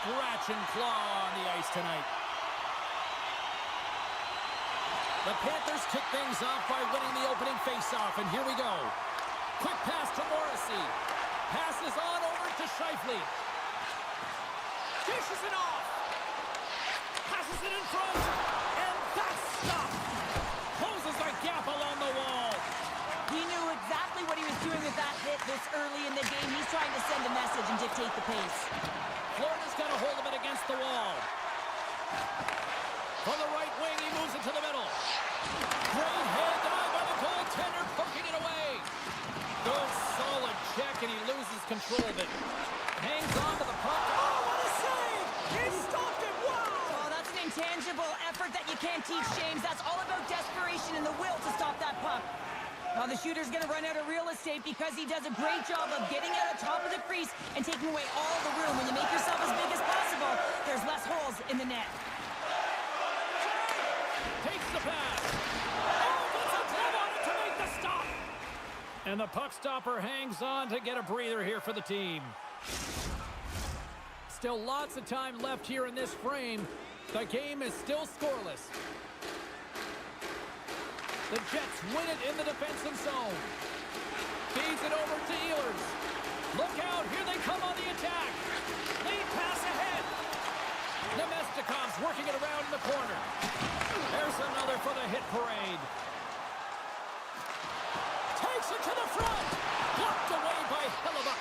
scratch and claw on the ice tonight. The Panthers kick things off by winning the opening faceoff, and here we go. Quick pass to Morrissey. Passes on over to Scheifele. Dishes it off. Passes it in front. And that's stopped. Closes the gap along the wall. He knew exactly what he was doing with that hit this early in the game. He's trying to send a message and dictate the pace. Florida's got a hold of it against the wall. From the right wing, he moves it to the middle. Great head dive by the goaltender, poking it away. Good solid check, and he loses control of it. Hangs on to the puck. Oh, what a save! He stopped it! Wow! Oh, that's an intangible effort that you can't teach, James. That's all about desperation and the will to stop that puck. Now the shooter's going to run out of real estate because he does a great job of getting out of top of the crease and taking away all the room. When you make yourself as big as possible, there's less holes in the net. Takes the pass. Oh, gets a glove on it to make the stop. And the puck stopper hangs on to get a breather here for the team. Still lots of time left here in this frame. The game is still scoreless. The Jets win it in the defensive zone. Feeds it over to Ehlers. Look out, here they come on the attack. Lead pass ahead. Nemestikov's working it around in the corner. There's another for the hit parade. Takes it to the front. Blocked away by Hellebuyck.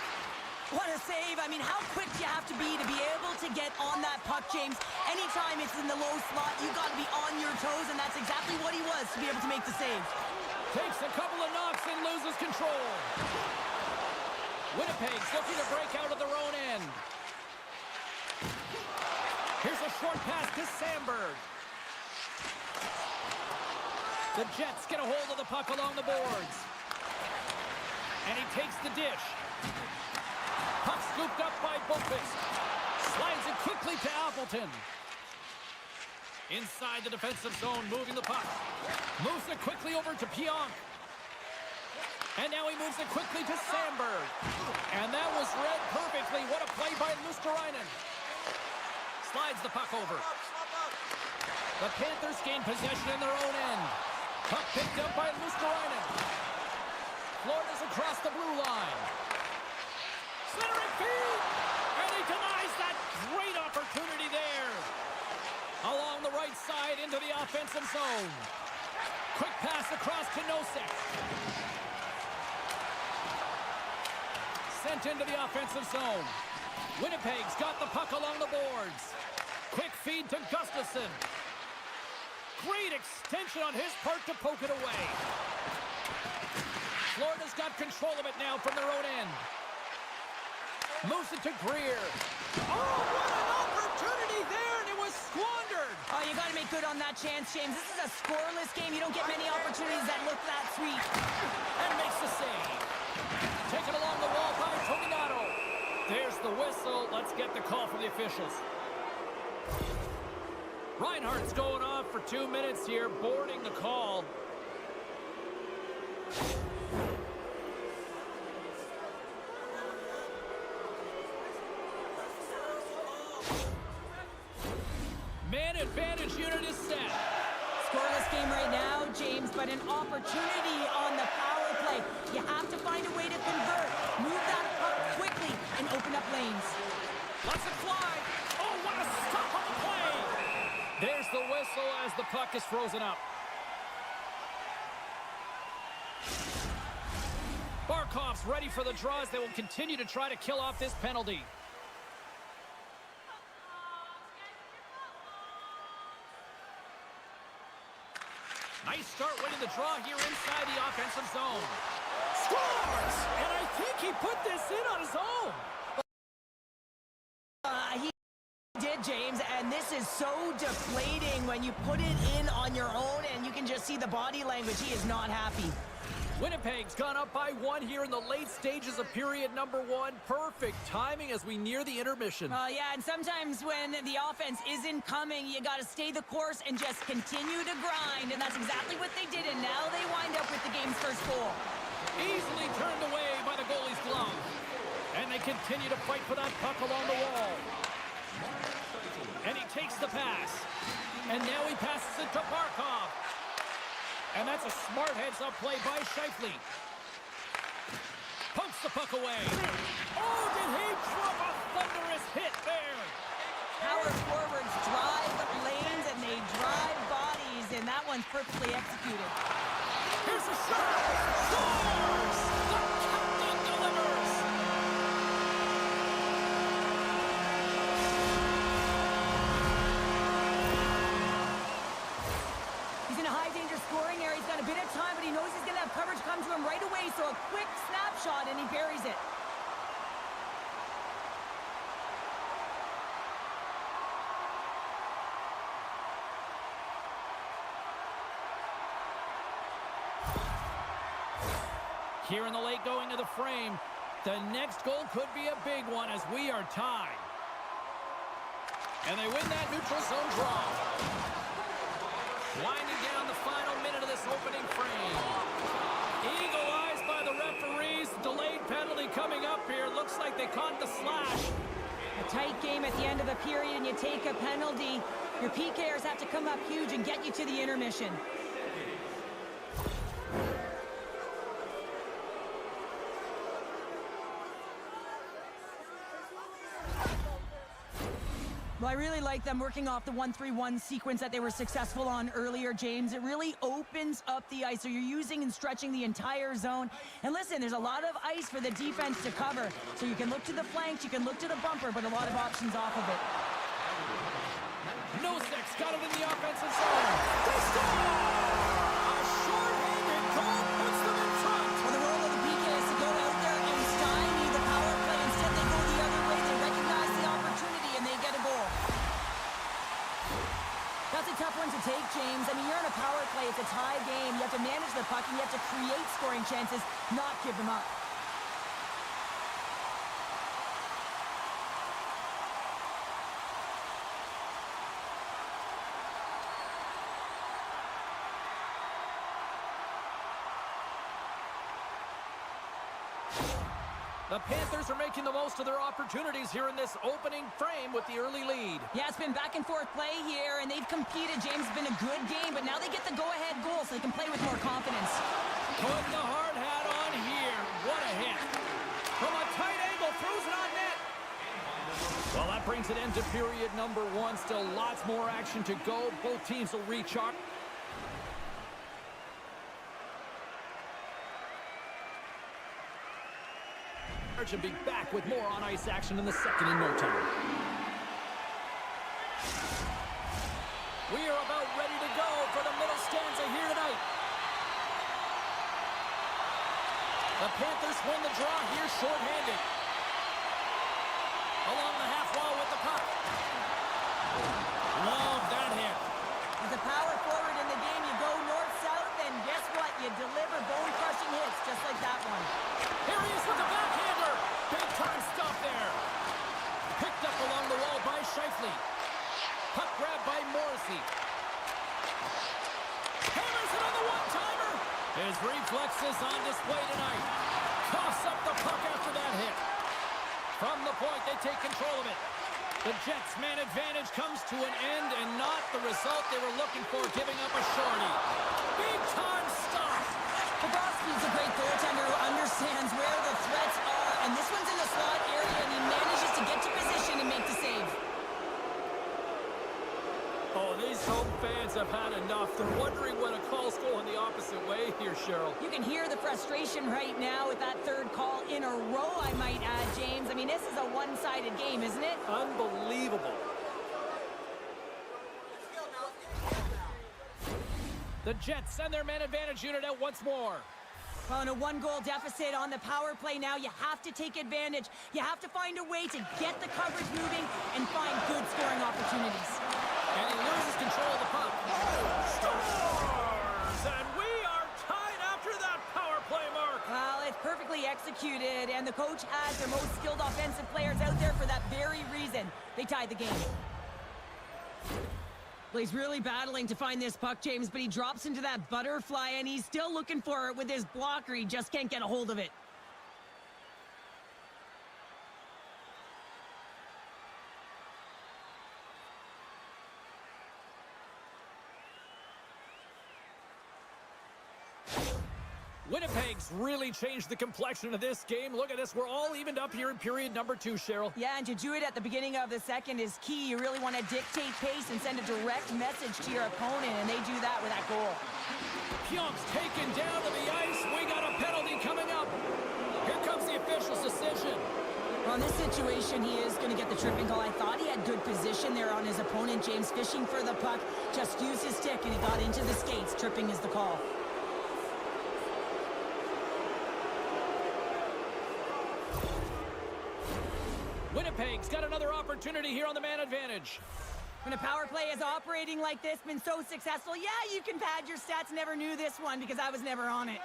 What a save. I mean, how quick do you have to be able to get on that puck, James? Anytime it's in the low slot, you got to be on your toes, and that's exactly what he was to be able to make the save. Takes a couple of knocks and loses control. Winnipeg's looking to break out of their own end. Here's a short pass to Sandberg. The Jets get a hold of the puck along the boards. And he takes the dish. Puck scooped up by Boqvist. Slides it quickly to Appleton. Inside the defensive zone, moving the puck. Moves it quickly over to Pionk. And now he moves it quickly to Sandberg. And that was read perfectly. What a play by Luosterainen. Slides the puck over. The Panthers gain possession in their own end. Puck picked up by Luosterainen. Florida's across the blue line. Centering feed! And he denies that great opportunity there. Along the right side into the offensive zone. Quick pass across to Nosek. Sent into the offensive zone. Winnipeg's got the puck along the boards. Quick feed to Gustafsson. Great extension on his part to poke it away. Florida's got control of it now from their own end. Moves it to Greer. Oh, what an opportunity there, and it was squandered. Oh, you got to make good on that chance, James. This is a scoreless game. You don't get many opportunities that look that sweet. And makes the save. Taken along the wall by Toninato. There's the whistle. Let's get the call from the officials. Reinhart's going off for 2 minutes here, boarding the call. Man advantage unit is set. Scoreless game right now, James, but an opportunity on the power play. You have to find a way to convert. Move that puck quickly and open up lanes. Let's it fly. Oh, what a stop on the play. There's the whistle as the puck is frozen up. Barkov's ready for the draws. They will continue to try to kill off this penalty. Nice start winning the draw here inside the offensive zone. Scores! And I think he put this in on his own. He did, James, and this is so deflating when you put it in on your own and you can just see the body language. He is not happy. Winnipeg's gone up by 1 here in the late stages of period number 1. Perfect timing as we near the intermission. Yeah, and sometimes when the offense isn't coming, you got to stay the course and just continue to grind, and that's exactly what they did, and now they wind up with the game's first goal. Easily turned away by the goalie's glove. And they continue to fight for that puck along the wall. And he takes the pass. And now he passes it to Barkov. And that's a smart heads-up play by Scheifele. Pumps the puck away. Oh, did he drop a thunderous hit there? Power forwards drive lanes and they drive bodies, and that one's perfectly executed. Here's a shot. Scores! The captain delivers. He's in a high-danger scoring area. He's got a bit of time, but he knows he's going to have coverage come to him right away, so a quick snapshot, and he buries it. Here in the late going to the frame. The next goal could be a big one as we are tied. And they win that neutral zone draw. Winding down the final minute of this opening frame. Eagle eyes by the referees. Delayed penalty coming up here. Looks like they caught the slash. A tight game at the end of the period, and you take a penalty. Your PKers have to come up huge and get you to the intermission. Well, I really like them working off the 1-3-1 sequence that they were successful on earlier, James. It really opens up the ice, so you're using and stretching the entire zone. And listen, there's a lot of ice for the defense to cover, so you can look to the flanks, you can look to the bumper, but a lot of options off of it. Nosek's got it in the offensive zone. They score! A short-handed goal puts them in front. Well, the role of the PK is to go out there and stymie the power play. Instead, they go the other way. They recognize the opportunity, and they get a goal. That's a tough one to take, James. I mean, you're in a power play. It's a tie game. You have to manage the puck, and you have to create scoring chances, not give them up. The Panthers are making the most of their opportunities here in this opening frame with the early lead. Yeah, it's been back and forth play here, and they've competed. James, it's been a good game, but now they get the go-ahead goal so they can play with more confidence. Put the hard hat on here. What a hit. From a tight angle, throws it on net. Well, that brings it into period number one. Still lots more action to go. Both teams will recharge. And be back with more on ice action in the second in no time. We are about ready to go for the middle stanza here tonight. The Panthers win the draw here shorthanded. Along the half wall with the puck. Love that hit. As a power forward in the game, you go north-south, and guess what? You deliver bone-crushing hits just like that one. Here he is with the backhander. Big-time stop there. Picked up along the wall by Scheifele. Puck grab by Morrissey. Hammers it on the one-timer. His reflexes on display tonight. Coughs up the puck after that hit. From the point, they take control of it. The Jets' man advantage comes to an end, and not the result they were looking for, giving up a shorty. Big-time stop. Bobrovsky's a great goaltender who understands where the threats are, and this one's in the slot area, and he manages to get to position and make the save. Oh, these home fans have had enough. They're wondering when a call's going the opposite way here, Cheryl. You can hear the frustration right now with that third call in a row, I might add, James. I mean, this is a one-sided game, isn't it? Unbelievable. The Jets send their man advantage unit out once more. Well, in a one-goal deficit on the power play now, you have to take advantage. You have to find a way to get the coverage moving and find good scoring opportunities. And he loses control of the puck. Scores! And we are tied after that power play, Mark. Well, it's perfectly executed, and the coach has their most skilled offensive players out there for that very reason. They tied the game. Well, he's really battling to find this puck, James, but he drops into that butterfly, and he's still looking for it with his blocker. He just can't get a hold of it. Winnipeg's really changed the complexion of this game. Look at this. We're all evened up here in period number 2, Cheryl. Yeah, and to do it at the beginning of the second is key. You really want to dictate pace and send a direct message to your opponent, and they do that with that goal. Pionk's taken down to the ice. We got a penalty coming up. Here comes the official's decision. Well, in this situation, he is going to get the tripping call. I thought he had good position there on his opponent. James fishing for the puck, just used his stick, and he got into the skates. Tripping is the call. Winnipeg's got another opportunity here on the man advantage. When a power play is operating like this, been so successful, yeah, you can pad your stats. Never knew this one because I was never on it.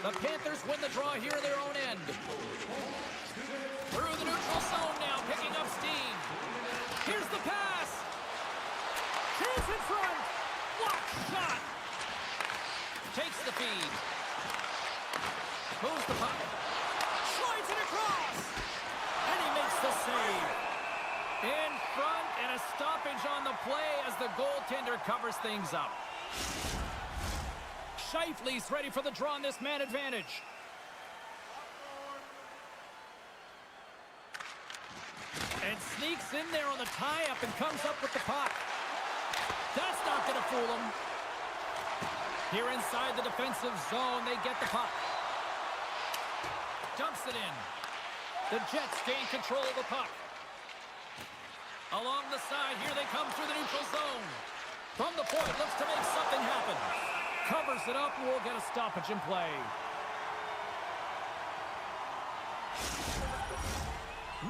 The Panthers win the draw here at their own end. Through the neutral zone now, picking up steam. Here's the pass. Here's in front. Block shot. Takes the feed. Moves the puck. Slides it across. And he makes the save. In front, and a stoppage on the play as the goaltender covers things up. Scheifele's ready for the draw on this man advantage. And sneaks in there on the tie-up and comes up with the puck. That's not going to fool him. Here inside the defensive zone, they get the puck. Dumps it in. The Jets gain control of the puck. Along the side, here they come through the neutral zone. From the point, looks to make something happen. Covers it up, and we'll get a stoppage in play.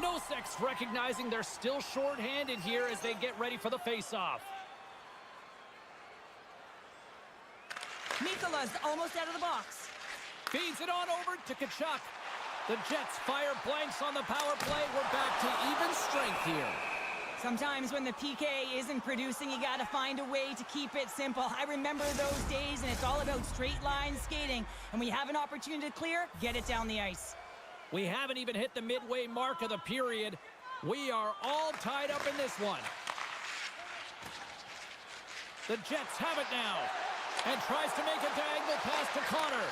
Nosek's recognizing they're still short-handed here as they get ready for the face-off. Mikola's almost out of the box. Feeds it on over to Tkachuk. The Jets fire blanks on the power play. We're back to even strength here. Sometimes when the PK isn't producing, you got to find a way to keep it simple. I remember those days, and it's all about straight line skating. And when you have an opportunity to clear, get it down the ice. We haven't even hit the midway mark of the period. We are all tied up in this one. The Jets have it now. And tries to make a diagonal pass to Connor.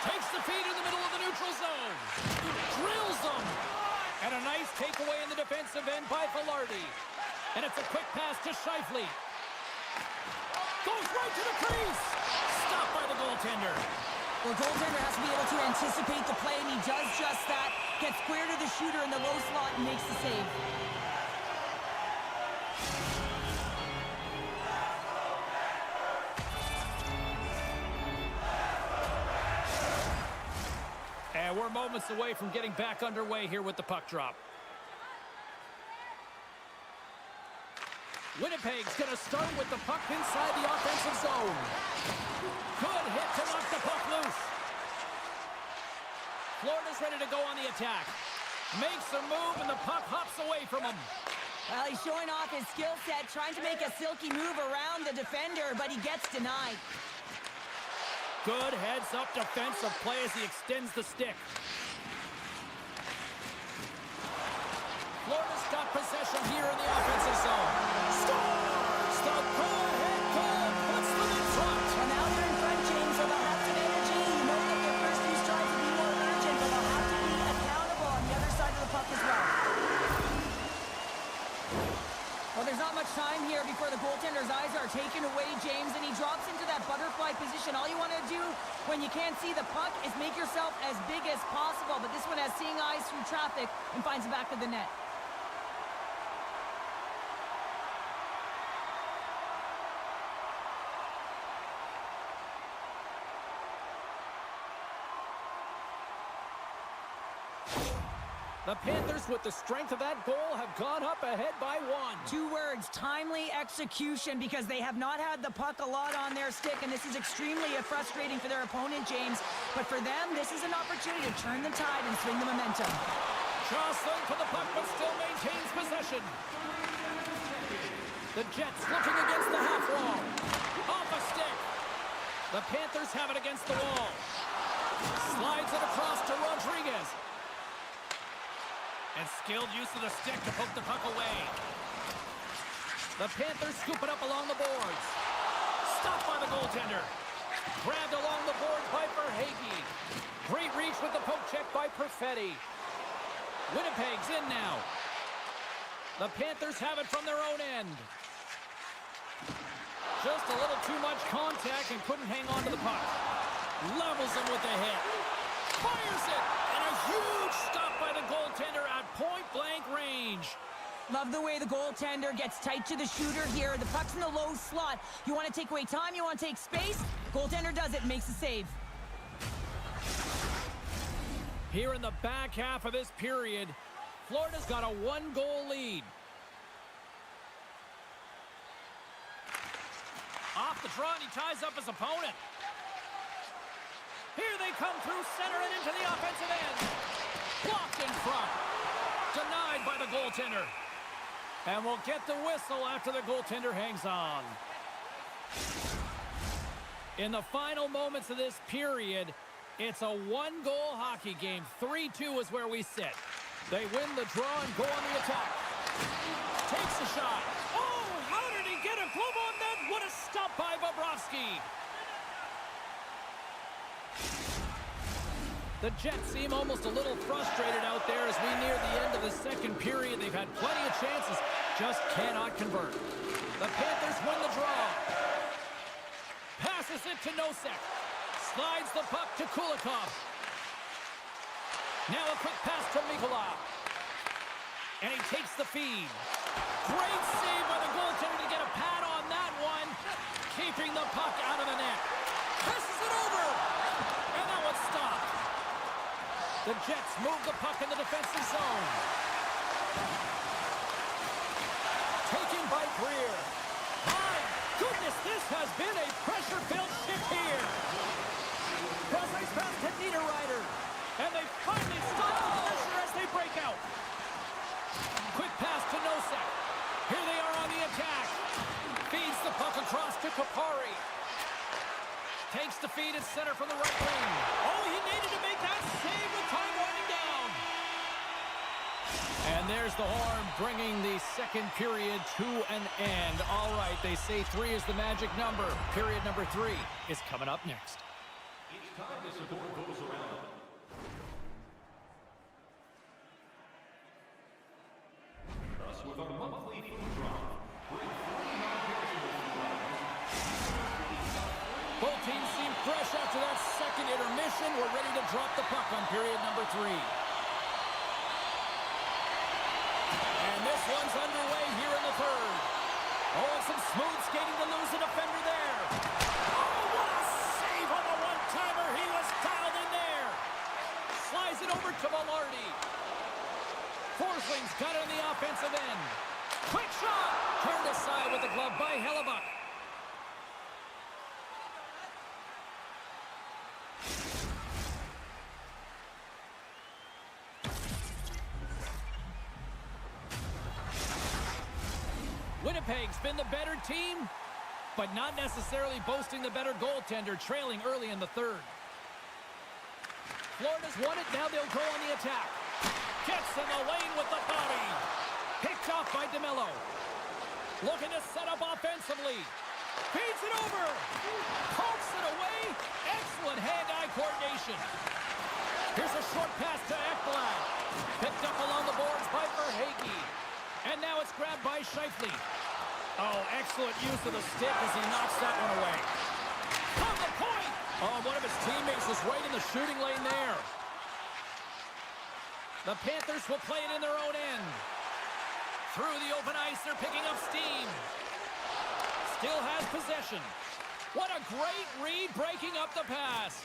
Takes the feed in the middle of the neutral zone. Drills them. And a nice takeaway in the defensive end by Velarde. And it's a quick pass to Scheifele. Goes right to the crease. Stopped by the goaltender. Well, goaltender has to be able to anticipate the play, and he does just that. Gets square to the shooter in the low slot and makes the save. And we're moments away from getting back underway here with the puck drop. Winnipeg's going to start with the puck inside the offensive zone. Good hit to knock the puck loose. Florida's ready to go on the attack. Makes a move, and the puck hops away from him. Well, he's showing off his skill set, trying to make a silky move around the defender, but he gets denied. Good heads-up defensive play as he extends the stick. Florida's got possession here in the offensive zone. Scores! The go-ahead goal puts them in front. Well, now they're in front, James, so they'll have some energy. You know that their first few strides will be more urgent, but they'll have to be accountable on the other side of the puck as well. Well, there's not much time here before the goaltender's eyes are taken away, James, and he drops into that butterfly position. All you want to do when you can't see the puck is make yourself as big as possible, but this one has seeing eyes through traffic and finds the back of the net. The Panthers, with the strength of that goal, have gone up ahead by 1. 2 words, timely execution, because they have not had the puck a lot on their stick, and this is extremely frustrating for their opponent, James. But for them, this is an opportunity to turn the tide and swing the momentum. Jostling for the puck, but still maintains possession. The Jets looking against the half wall. Off a stick. The Panthers have it against the wall. Slides it across to Rodriguez. And skilled use of the stick to poke the puck away. The Panthers scoop it up along the boards. Stopped by the goaltender. Grabbed along the boards by Verhaeghe. Great reach with the poke check by Perfetti. Winnipeg's in now. The Panthers have it from their own end. Just a little too much contact and couldn't hang on to the puck. Levels him with the hit. Fires it! And a huge stop by the goaltender at point-blank range. Love the way the goaltender gets tight to the shooter here. The puck's in the low slot. You want to take away time, you want to take space. Goaltender does it, makes a save. Here in the back half of this period, Florida's got a one-goal lead. Off the draw, and he ties up his opponent. Here they come through center and into the offensive end. Blocked in front. Denied by the goaltender. And we'll get the whistle after the goaltender hangs on. In the final moments of this period, it's a one-goal hockey game. 3-2 is where we sit. They win the draw and go on the attack. Takes a shot. Oh, how did he get a glove on that? What a stop by Bobrovsky. The Jets seem almost a little frustrated out there as we near the end of the second period. They've had plenty of chances, just cannot convert. The Panthers win the draw. Passes it to Nosek. Slides the puck to Kulikov. Now a quick pass to Mikula. And he takes the feed. Great save by the goaltender to get a pad on that one. Keeping the puck out of the net. Passes it over. And that one's stopped. The Jets move the puck in the defensive zone. Taken by Greer. My goodness, this has been a pressure-filled shift here. Cross-ice pass to Niederreiter. And they finally stop the pressure as they break out. Quick pass to Nosek. Here they are on the attack. Feeds the puck across to Kupari. Takes the feed at center from the right wing. Oh, he needed to make that save with time winding down. And there's the horn bringing the second period to an end. All right, they say 3 is the magic number. Period number 3 is coming up next. Each time the score goes around. Thus, with our monthly food drop, bring 3 non-perishable food items. Both teams seem fresh after that second intermission. We're ready to drop the puck on period number 3. And this one's underway here in the third. Oh, and some smooth skating to lose a defender there. Oh, what a save on the one-timer. He was dialed in there. Slides it over to Velarde. Forsling's got it on the offensive end. Quick shot. Turned aside with the glove by Hellebuck. Winnipeg's been the better team, but not necessarily boasting the better goaltender, trailing early in the third. Florida's won it, now they'll go on the attack. Gets in the lane with the body. Picked off by DeMello. Looking to set up offensively. Feeds it over. Pokes it away. Excellent hand-eye coordination. Here's a short pass to Ekblad. Picked up along the boards by Verhaeghe. And now it's grabbed by Scheifele. Oh, excellent use of the stick as he knocks that one away. From the point! Oh, one of his teammates is right in the shooting lane there. The Panthers will play it in their own end. Through the open ice, they're picking up steam. Still has possession. What a great read, breaking up the pass.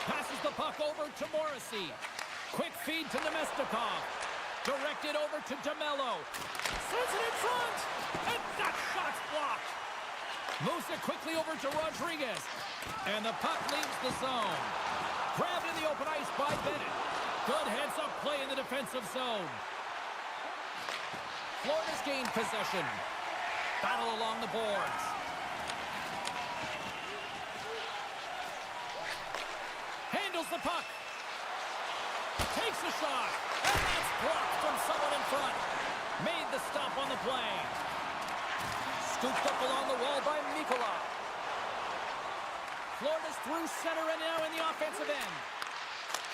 Passes the puck over to Morrissey. Quick feed to Nemestikov. Directed over to DeMello. Sends it in front. And that shot's blocked. Moves it quickly over to Rodriguez. And the puck leaves the zone. Grabbed in the open ice by Bennett. Good heads-up play in the defensive zone. Florida's gained possession. Battle along the boards. Handles the puck. Takes a shot. And that's blocked from someone in front. Made the stop on the play. Scooped up along the wall by Mikula. Florida's through center and now in the offensive end.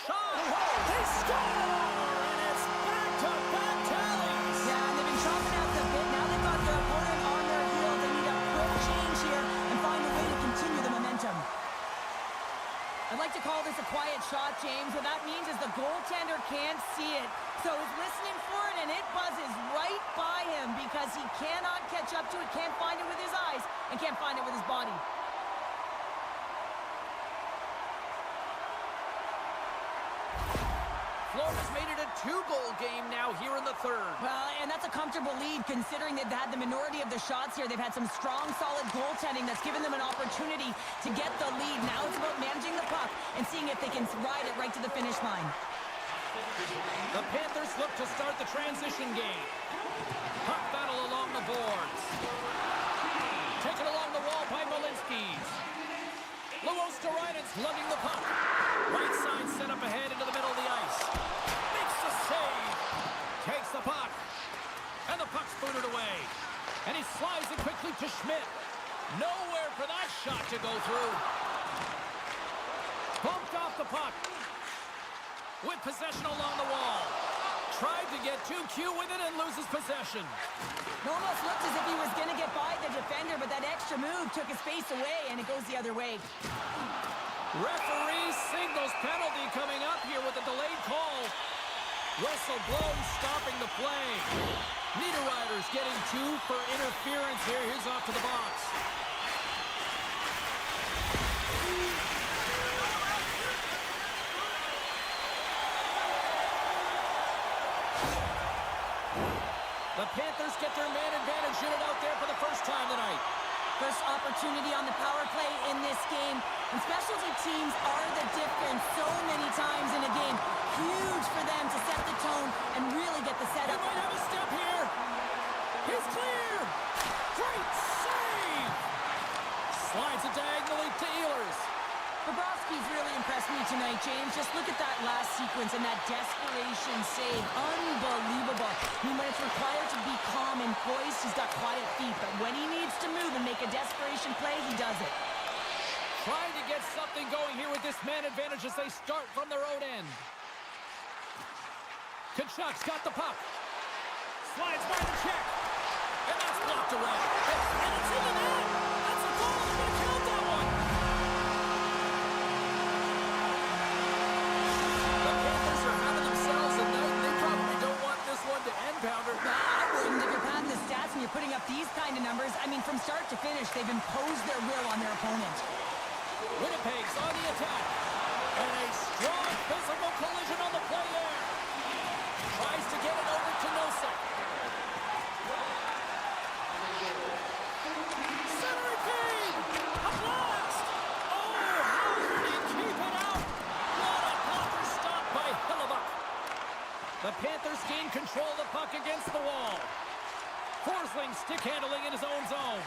Shot! They score! And it's back-to-back tallies! Yeah, and they've been chopping out the bit. Now they've got their opponent on their heels. They need a quick change here and find a way to continue the momentum. I'd like to call this a quiet shot, James. What that means is the goaltender can't see it. So he's listening for it, and it buzzes right by him because he cannot catch up to it, can't find it with his eyes, and can't find it with his body. Florida's made it a 2-goal game now here in the third. Well, and that's a comfortable lead considering they've had the minority of the shots here. They've had some strong, solid goaltending that's given them an opportunity to get the lead. Now it's about managing the puck and seeing if they can ride it right to the finish line. The Panthers look to start the transition game. Puck battle along the boards. Taken along the wall by Molinskis. Luosterainen's lugging the puck. Right side set up ahead into the middle of the ice. Makes the save. Takes the puck. And the puck's booted away. And he slides it quickly to Schmidt. Nowhere for that shot to go through. Bumped off the puck. With possession along the wall. Tried to get too cute with it and loses possession. It almost looked as if he was going to get by the defender, but that extra move took his face away, and it goes the other way. Referee signals penalty coming up here with a delayed call. Whistle blown, stopping the play. Niederreiter's getting 2 for interference here. He's off to the box. The Panthers get their man advantage unit out there for the first time tonight. First opportunity on the power play in this game. And specialty teams are the difference so many times in a game. Huge for them to set the tone and really get the He setup. might have a step here. He's clear. Great save. Slides it diagonally to Ehlers. Bobrovsky's really impressed me tonight, James. Just look at that last sequence and that desperation save. Unbelievable. I mean, when it's required to be calm and poised, he's got quiet feet. But when he needs to move and make a desperation play, he does it. Trying to get something going here with this man advantage as they start from their own end. Kachuk's got the puck. Slides by the check. And that's blocked away. And it's in the net. That's a goal. They're going to count that one. The Panthers are having themselves a night. They probably don't want this one to end, Pounder. I wouldn't. If you're padding the stats and you're putting up these kind of numbers, I mean, from start to finish, they've imposed their will on their opponent. Winnipeg's on the attack. And a strong physical collision on the play there. Tries to get it over to Nosek. Center feed! A blast! Oh, how did he keep it out? What a blocker stop by Hellebuyck. The Panthers gain control of the puck against the wall. Forsling stick handling in his own zone.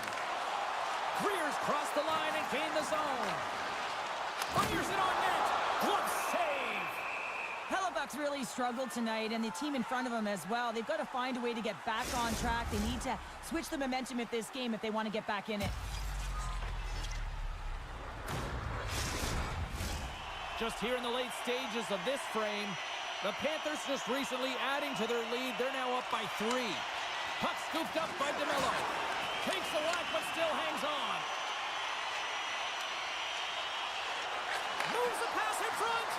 Greer's crossed the line and gained the zone. Fires it on net. Glove save. Hellebuyck's really struggled tonight, and the team in front of him as well. They've got to find a way to get back on track. They need to switch the momentum of this game if they want to get back in it. Just here in the late stages of this frame, the Panthers just recently adding to their lead. They're now up by 3. Puck scooped up by DeMello. Takes the whack, but still hangs on. Moves the pass in front.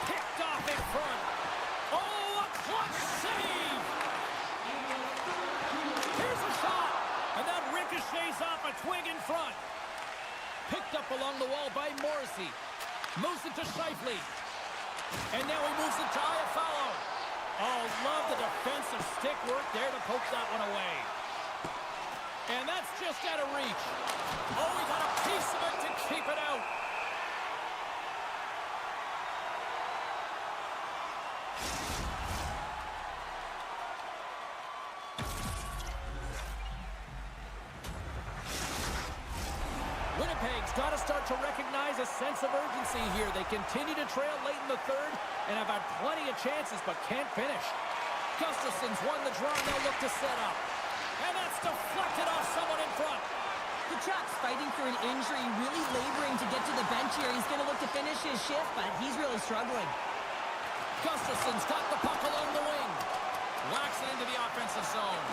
Picked off in front. Oh, a clutch save. Here's a shot. And that ricochets off a twig in front. Picked up along the wall by Morrissey. Moves it to Scheifele. And now he moves it to Iafallo. Oh, love the defensive stick work there to poke that one away. And that's just out of reach. Oh, he got a piece of it to keep it out. Winnipeg's got to start to recognize a sense of urgency here. They continue to trail late in the third and have had plenty of chances but can't finish. Gustafson's won the draw and they'll look to set up. And that's deflected off someone in front. Kachuk's fighting through an injury, really laboring to get to the bench here. He's going to look to finish his shift, but he's really struggling. Gustafson's got the puck along the wing. Whacks it into the offensive zone.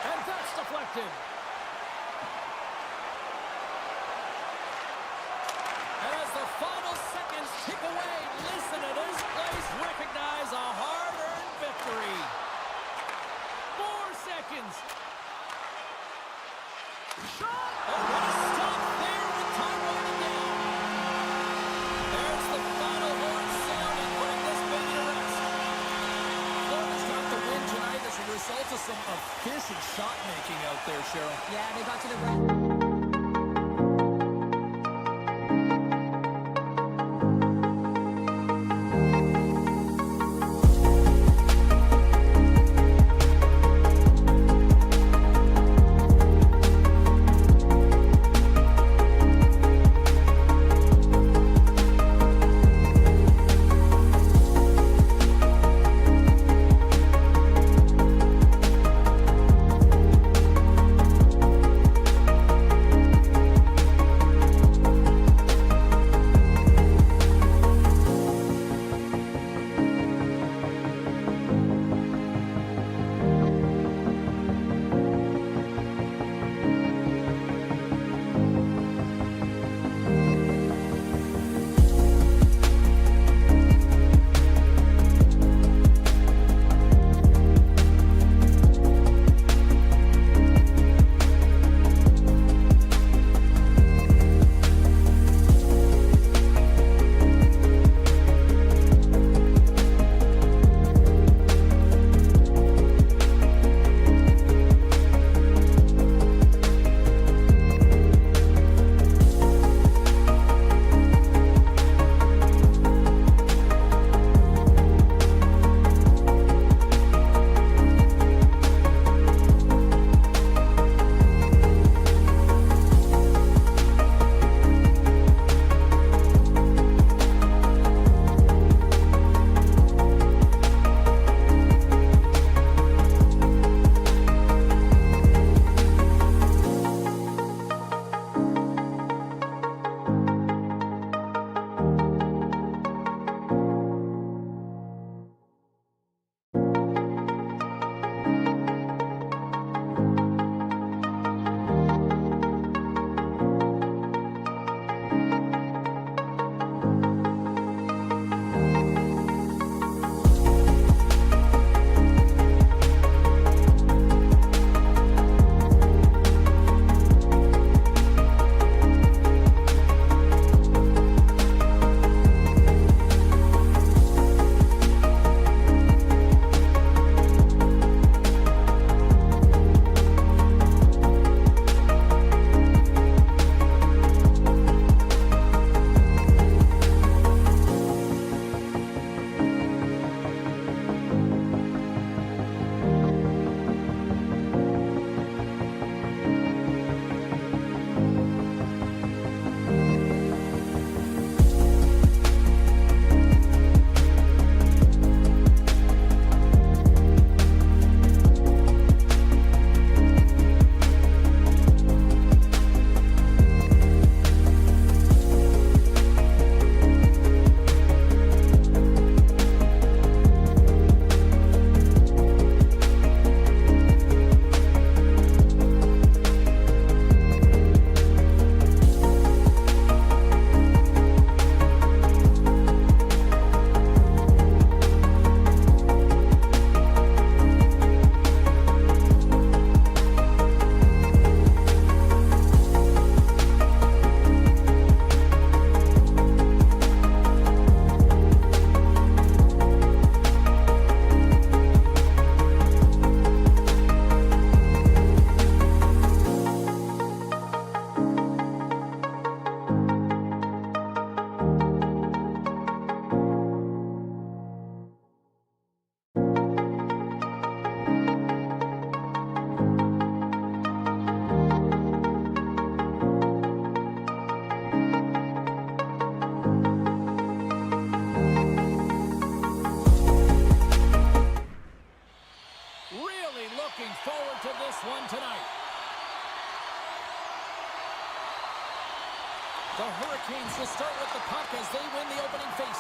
And that's deflected. As the final seconds tick away, listen to this place recognize a hard-earned victory. 4 seconds. Shot! Oh, what a stop there with time winding down. There's the final horn sounding, putting this baby to rest. Florida's got the win tonight as a result of some efficient shot making out there, Cheryl. Yeah, they got to the red.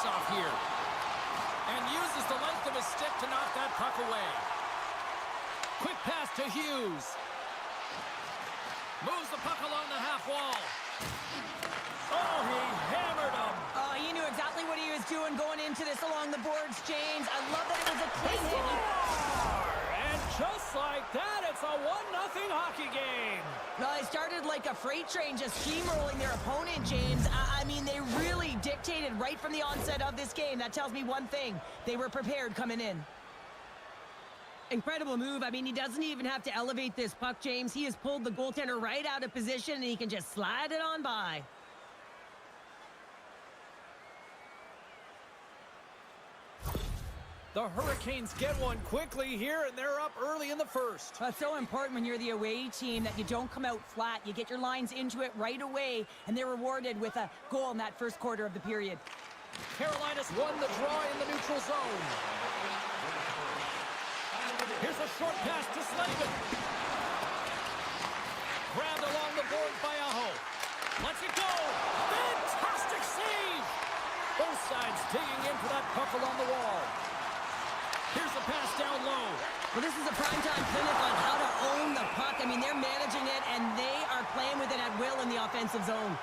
faceoff here. And uses the length of his stick to knock that puck away. Quick pass to Hughes. Moves the puck along the half wall. Oh, he hammered him. Oh, he knew exactly what he was doing going into this along the boards, James. I love that it was a clean hit. And just like that, it's a 1-0 hockey game. Well, it started like a freight train just steamrolling their opponent, James. I mean, they really dictated right from the onset of this game. That tells me one thing. They were prepared coming in. Incredible move. I mean, he doesn't even have to elevate this puck, James. He has pulled the goaltender right out of position, and he can just slide it on by. The Hurricanes get one quickly here, and they're up early in the first. That's so important when you're the away team that you don't come out flat. You get your lines into it right away, and they're rewarded with a goal in that first quarter of the period. Carolina's won the draw in the neutral zone. Here's a short pass to Slavin. Grabbed along the board by Aho. Lets it go. Fantastic save. Both sides digging in for that puck along the wall. Here's a pass down low. Well, this is a primetime clinic on how to own the puck. I mean, they're managing it, and they are playing with it at will in the offensive zone.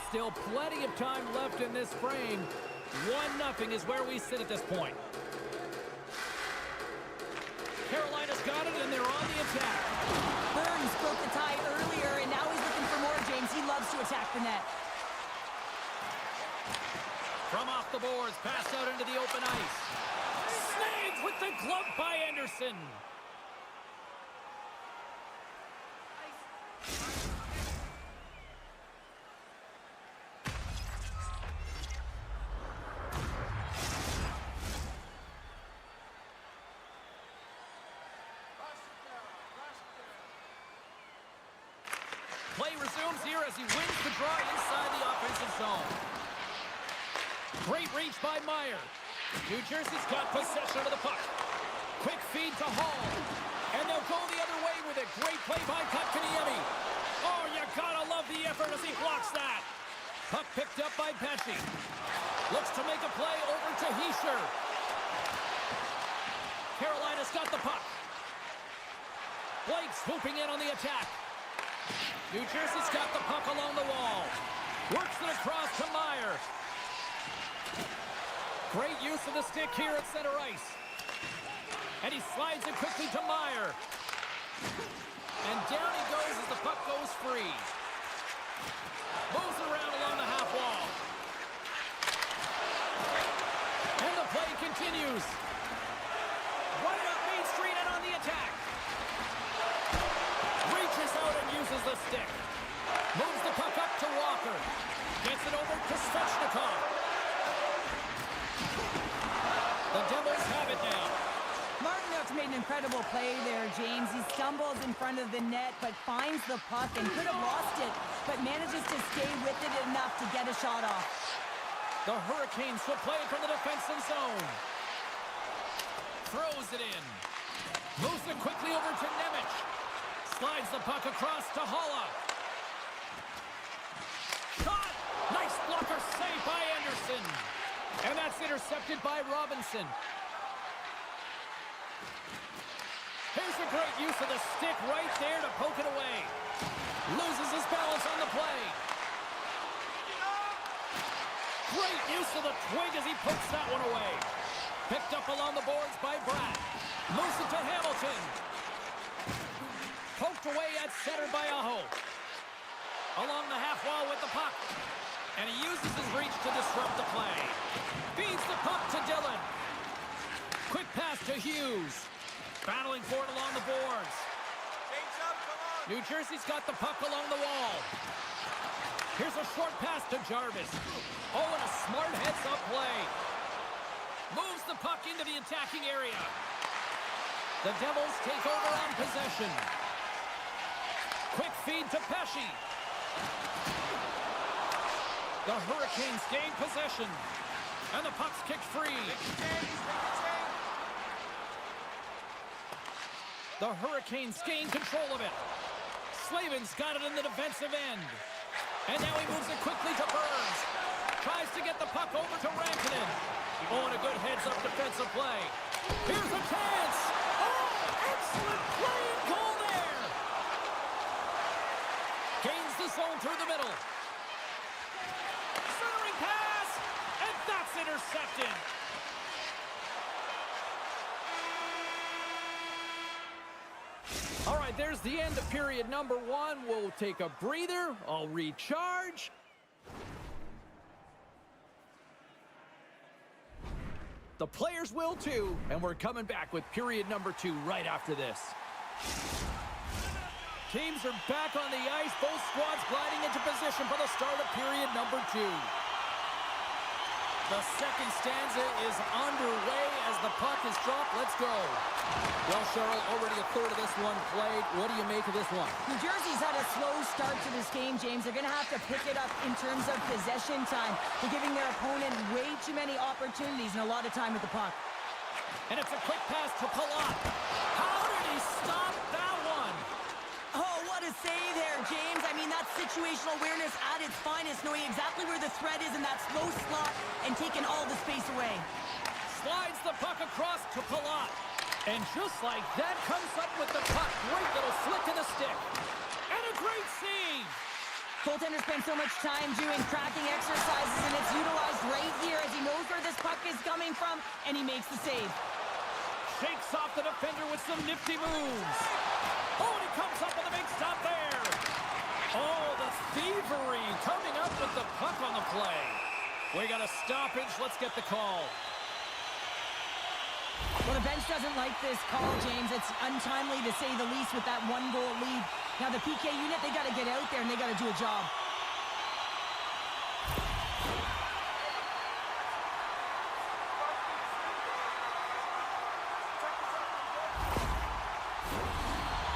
Still plenty of time left in this frame. 1-0 is where we sit at this point. Carolina's got it, and they're on the attack. Burns broke the tie earlier, and now he's looking for more, James. He loves to attack the net. From off the boards, pass out into the open ice. Snagged with the glove by Anderson. Play resumes here as he wins the draw inside the offensive zone. Great reach by Meyer. New Jersey's got possession of the puck. Quick feed to Hall. And they'll go the other way with it. Great play by Kotkaniemi. Oh, you gotta love the effort as he blocks that. Puck picked up by Pesci. Looks to make a play over to Hischier. Carolina's got the puck. Blake swooping in on the attack. New Jersey's got the puck along the wall. Works it across to Meyer. Great use of the stick here at center ice. And he slides it quickly to Meyer. And down he goes as the puck goes free. Moves around along the half wall. And the play continues. Right up Main Street and on the attack. Reaches out and uses the stick. Moves the puck up to Walker. Gets it over to Svechnikov. The Devils have it now. Martinook's made an incredible play there, James. He stumbles in front of the net, but finds the puck and could have lost it, but manages to stay with it enough to get a shot off. The Hurricanes will play it from the defensive zone. Throws it in. Moves it quickly over to Nemec. Slides the puck across to Holla. Shot! Nice blocker save by Anderson. And that's intercepted by Robinson. Here's a great use of the stick right there to poke it away. Loses his balance on the play. Great use of the twig as he pokes that one away. Picked up along the boards by Bratt. Moves it to Hamilton. Poked away at center by Aho. Along the half wall with the puck. And he uses his reach to disrupt the play. Feeds the puck to Dillon. Quick pass to Hughes. Battling for it along the boards. New Jersey's got the puck along the wall. Here's a short pass to Jarvis. Oh, and a smart heads-up play. Moves the puck into the attacking area. The Devils take over on possession. Quick feed to Pesci. The Hurricanes gain possession. And the puck's kicked free. The Hurricanes gain control of it. Slavin's got it in the defensive end. And now he moves it quickly to Burns. defensive play. Here's a chance. Oh, excellent play and goal there. Gains the zone through the middle. Centering pass, and that's intercepted. All right, there's the end of period number 1. We'll take a breather. I'll recharge. The players will too, and we're coming back with period number 2 right after this. Teams are back on the ice. Both squads gliding into position for the start of period number 2. The second stanza is underway as the puck is dropped. Let's go. Well, Cheryl, already a third of this one played. What do you make of this one? New Jersey's had a slow start to this game, James. They're going to have to pick it up in terms of possession time. They're giving their opponent way too many opportunities and a lot of time with the puck. And it's a quick pass to Palat. How did he stop that one? Oh, what a save there, James. I mean, that's situational awareness at its finest, knowing exactly where the threat is in that slow slot and taking all the space away. Slides the puck across to Palat. And just like that, comes up with the puck. Great little flick of the stick. And a great save. Goaltender spends so much time doing cracking exercises, and it's utilized right here as he knows where this puck is coming from, and he makes the save. Shakes off the defender with some nifty moves. Oh, and he comes up with a big stop there. Oh, the thievery coming up with the puck on the play. We got a stoppage. Let's get the call. Well, the bench doesn't like this call, James. It's untimely to say the least with that one-goal lead. Now, the PK unit, they got to get out there and they got to do a job.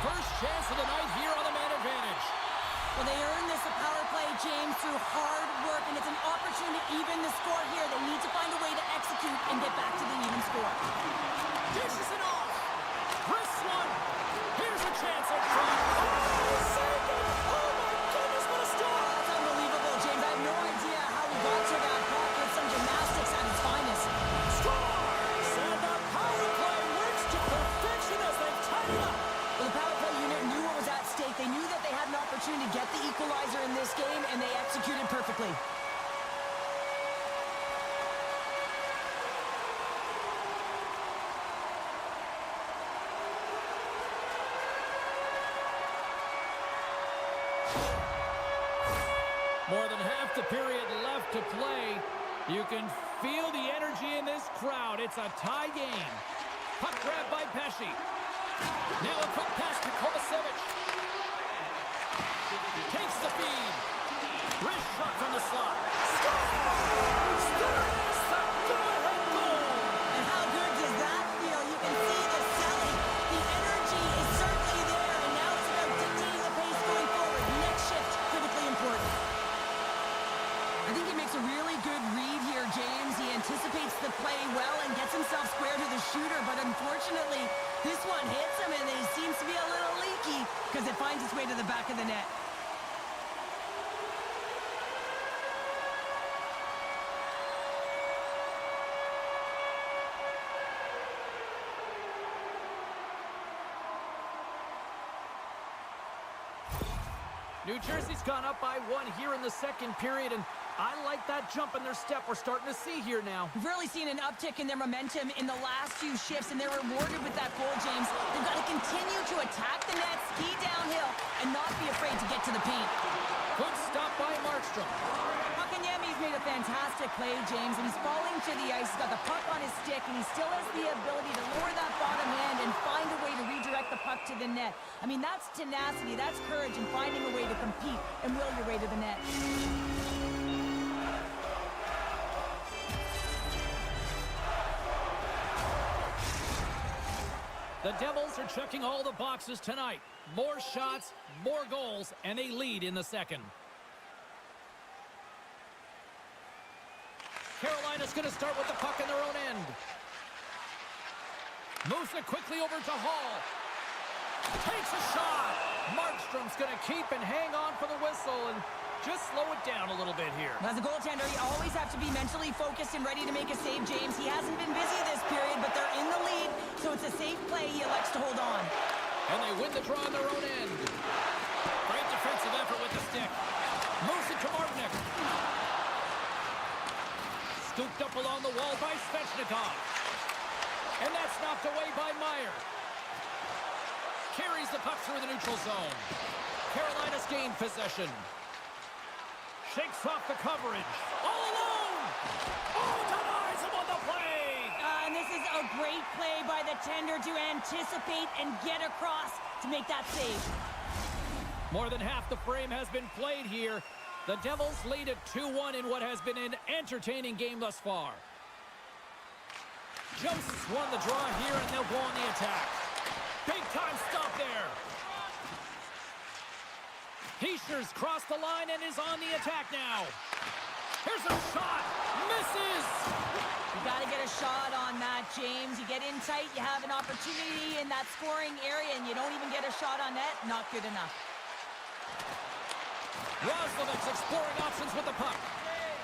First chance of the night here on the man advantage. Well, they earned this power play, James, through hard work, and it's an opportunity to even the score here. They need to find a way to execute and get back to the even score. Dishes it off. Wrist one. Here's a chance up front. Oh, he saved it. Oh, my goodness, what a stop. That's unbelievable, James. I have no idea how he got to that puck. It's some gymnastics at its finest. Scores! And the power play works to perfection as they tie it up. Well, the power play unit knew what was at stake. They knew that they had an opportunity to get the equalizer in this game, and they executed perfectly. More than half the period left to play. You can feel the energy in this crowd. It's a tie game. Puck grab by Pesci. Now a quick pass to Kovacevic. Takes the feed. Wrist shot from the slot. Scores! There is the go-ahead goal! And how good does that feel? You can see the selling. The energy is certainly there, and now it's about dictating the pace going forward. Next shift, critically important. I think he makes a really good read here, James. He anticipates the play well and gets himself square to the shooter, but unfortunately, this one hits him, and he seems to be a little leaky because it finds its way to the back of the net. New Jersey's gone up by 1 here in the second period, and I like that jump in their step we're starting to see here now. We've really seen an uptick in their momentum in the last few shifts, and they're rewarded with that goal, James. They've got to continue to attack the net, ski downhill, and not be afraid to get to the paint. Good stop by Markstrom. Makanyemi's made a fantastic play, James, and he's falling to the ice. He's got the puck on his stick, and he still has the ability to lower that bottom hand and find a way to redirect the puck to the net. I mean, that's tenacity, that's courage, and finding a way to compete and will your way to the net. The Devils are checking all the boxes tonight. More shots, more goals, and they lead in the second. Carolina's going to start with the puck in their own end. Moves it quickly over to Hall. Takes a shot. Markstrom's going to keep and hang on for the whistle, and Just slow it down a little bit here. As a goaltender, you always have to be mentally focused and ready to make a save, James. He hasn't been busy this period, but they're in the lead, so it's a safe play. He elects to hold on. And they win the draw on their own end. Great defensive effort with the stick. Moves it to Martinek. Scooped up along the wall by Svechnikov. And that's knocked away by Meyer. Carries the puck through the neutral zone. Carolina's gained possession. Shakes off the coverage. All alone! Oh, denies him on the play! And this is a great play by the tender to anticipate and get across to make that save. More than half the frame has been played here. The Devils lead at 2-1 in what has been an entertaining game thus far. Joseph's won the draw here, and they'll go on the attack. Big time stop there. Heischer's crossed the line and is on the attack now. Here's a shot. Misses. You got to get a shot on that, James. You get in tight, you have an opportunity in that scoring area, and you don't even get a shot on net. Not good enough. Roslovic's exploring options with the puck.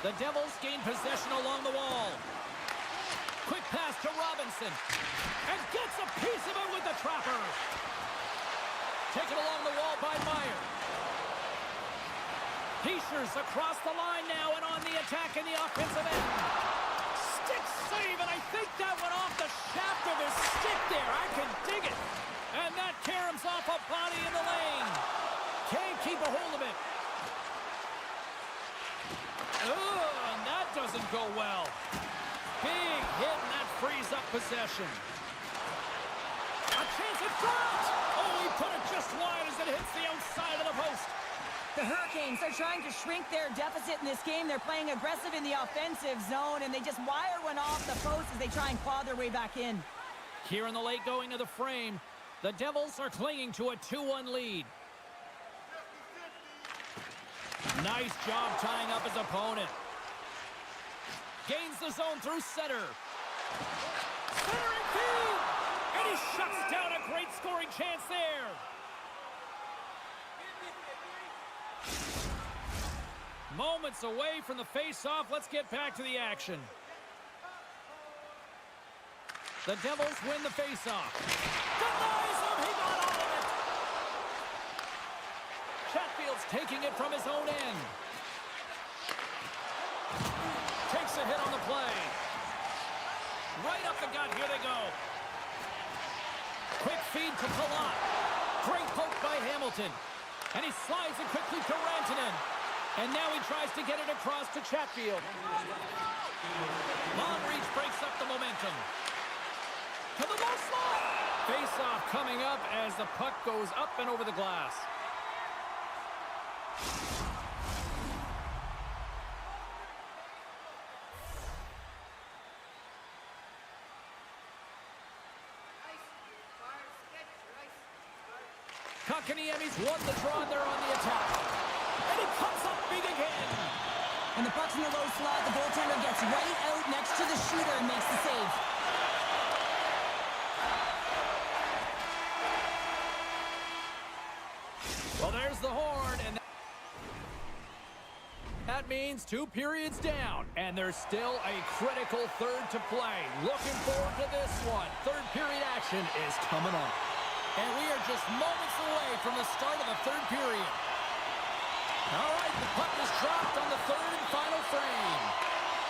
The Devils gain possession along the wall. Quick pass to Robinson. And gets a piece of it with the trapper. Taken along the wall by Meyer. Heischer's across the line now and on the attack in the offensive end. Stick save, and I think that went off the shaft of his stick there. I can dig it. And that caroms off a body in the lane. Can't keep a hold of it. And that doesn't go well. Big hit, and that frees up possession. A chance at front! Oh, he put it just wide as it hits the outside of the post. The Hurricanes are trying to shrink their deficit in this game. They're playing aggressive in the offensive zone, and they just wire one off the post as they try and claw their way back in. Here in the late going to the frame, the Devils are clinging to a 2-1 lead. Nice job tying up his opponent. Gains the zone through center. Centering feed! And he shuts down a great scoring chance there. Moments away from the face-off. Let's get back to the action. The Devils win the face-off. Denies him! He got all of it! Chatfield's taking it from his own end. Takes a hit on the play. Right up the gut. Here they go. Quick feed to Palat. Great poke by Hamilton. And he slides it quickly to Rantanen. And now he tries to get it across to Chatfield. Long reach breaks up the momentum. To the low slot. Face-off coming up as the puck goes up and over the glass. Kotkaniemi's won the draw, and they're on the attack. And he comes up big again. And the puck's in the low slot. The goaltender gets right out next to the shooter and makes the save. Well, there's the horn, and that means 2 periods down, and there's still a critical third to play. Looking forward to this one. Third period action is coming up. And we are just moments away from the start of the third period. All right, the puck is dropped on the third and final frame.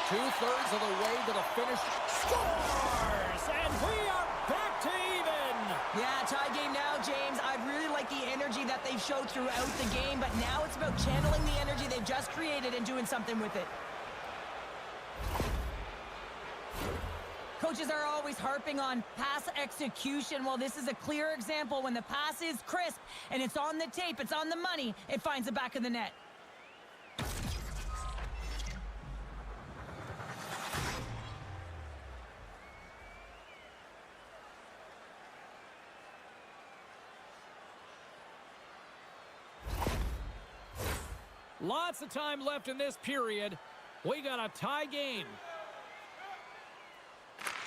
2/3 of the way to the finish. Scores! And we are back to even. Yeah, tie game now, James. I really like the energy that they've showed throughout the game, but now it's about channeling the energy they've just created and doing something with it. Coaches are always harping on pass execution. Well, this is a clear example. When the pass is crisp and it's on the tape, it's on the money, it finds the back of the net. Lots of time left in this period. We got a tie game.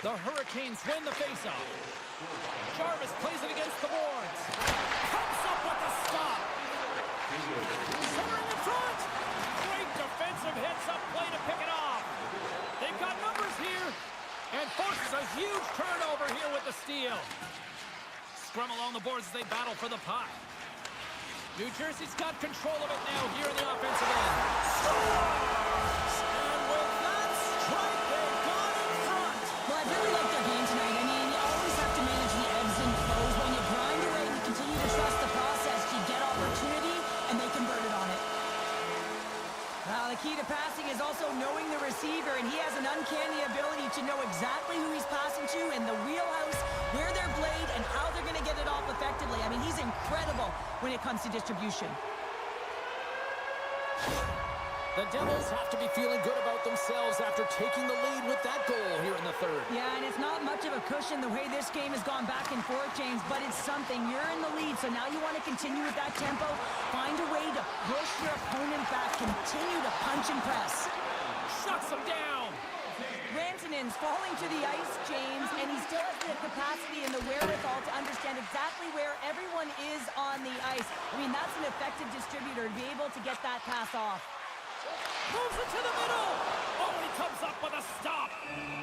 The Hurricanes win the faceoff. Jarvis plays it against the boards. Comes up with the stop. Centering in front. defensive heads-up play to pick it off. They've got numbers here and forces a huge turnover here with the steal. Scrum along the boards as they battle for the puck. New Jersey's got control of it now here in the offensive end. And with that strike, they've gone in front. Well, I really like their game tonight. I mean, you always have to manage the ebbs and flows. When you grind away, you continue to trust the process. You get opportunity, and they convert it on it. Now, the key to passing is also knowing the receiver, and he has an uncanny ability to know exactly who he's passing to in the wheelhouse, where they're played, and how they're going to get it off effectively. I mean, he's incredible when it comes to distribution. The Devils have to be feeling good about themselves after taking the lead with that goal here in the third. Yeah, and it's not much of a cushion the way this game has gone back and forth, James, but it's something. You're in the lead, so now you want to continue with that tempo. Find a way to push your opponent back. Continue to punch and press. Shuts them down. Rantanen's falling to the ice, James, and he still has the capacity and the wherewithal to understand exactly where everyone is on the ice. I mean, that's an effective distributor to be able to get that pass off. Moves it to the middle. Oh, he comes up with a stop.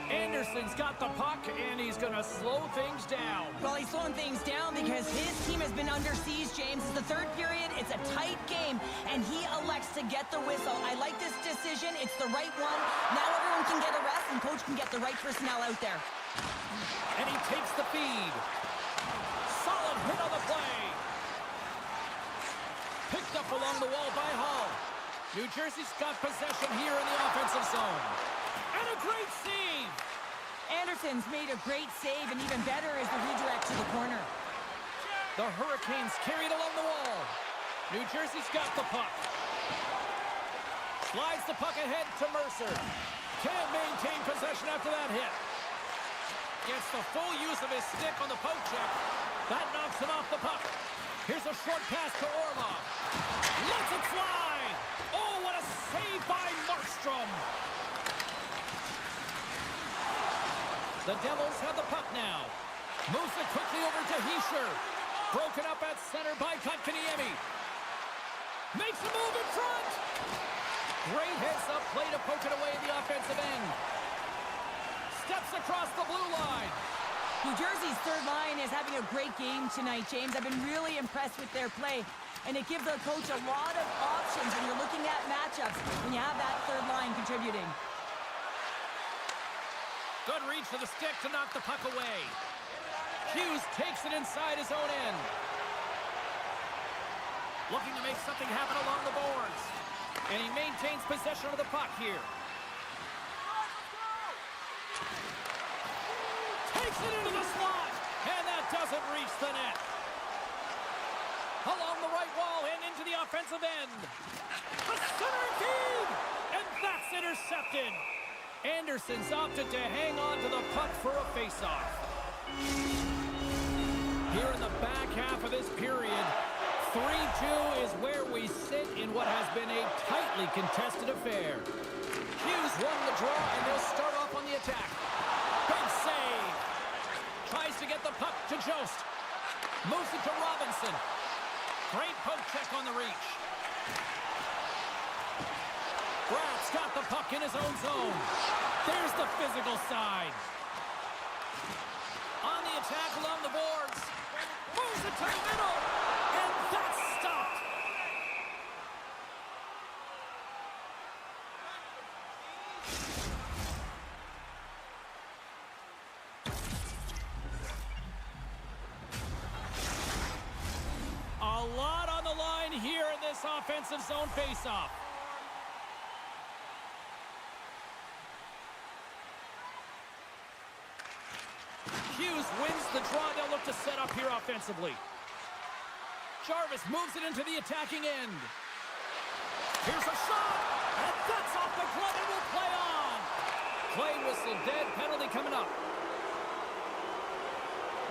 Anderson's got the puck, and he's going to slow things down. Well, he's slowing things down because his team has been under siege, James. It's the third period. It's a tight game, and he elects to get the whistle. I like this decision. It's the right one. Now everyone can get a rest, and coach can get the right personnel out there. And he takes the feed. Solid hit on the play. Picked up along the wall by Hall. New Jersey's got possession here in the offensive zone. And a great save. Anderson's made a great save, and even better is the redirect to the corner. The Hurricanes carried along the wall. New Jersey's got the puck. Slides the puck ahead to Mercer. Can't maintain possession after that hit. Gets the full use of his stick on the poke check. That knocks him off the puck. Here's a short pass to Orlov. Lets it fly. Oh, what a save by Markstrom. The Devils have the puck now. Moves it quickly over to Hischier. Broken up at center by Kotkaniemi. Makes a move in front. Great heads-up play to poke it away in the offensive end. Steps across the blue line. New Jersey's third line is having a great game tonight, James. I've been really impressed with their play, and it gives the coach a lot of options when you're looking at matchups when you have that third line contributing. Good reach to the stick to knock the puck away. Hughes takes it inside his own end. Looking to make something happen along the boards. And he maintains possession of the puck here. Takes it into the slot. And that doesn't reach the net. Along the right wall and into the offensive end. A center feed. And that's intercepted. Anderson's opted to hang on to the puck for a faceoff. Here in the back half of this period, 3-2 is where we sit in what has been a tightly contested affair. Hughes won the draw, and they'll start off on the attack. Big save. Tries to get the puck to Jost. Moves it to Robinson. Great poke check on the reach. Bratt's got the puck in his own zone. There's the physical side. On the attack along the boards. Moves it to the middle. And that's stopped. A lot on the line here in this offensive zone faceoff. Hughes wins the draw. They'll look to set up here offensively. Jarvis moves it into the attacking end. Here's a shot, and that's off the glove and will play on. Play whistle dead, penalty coming up.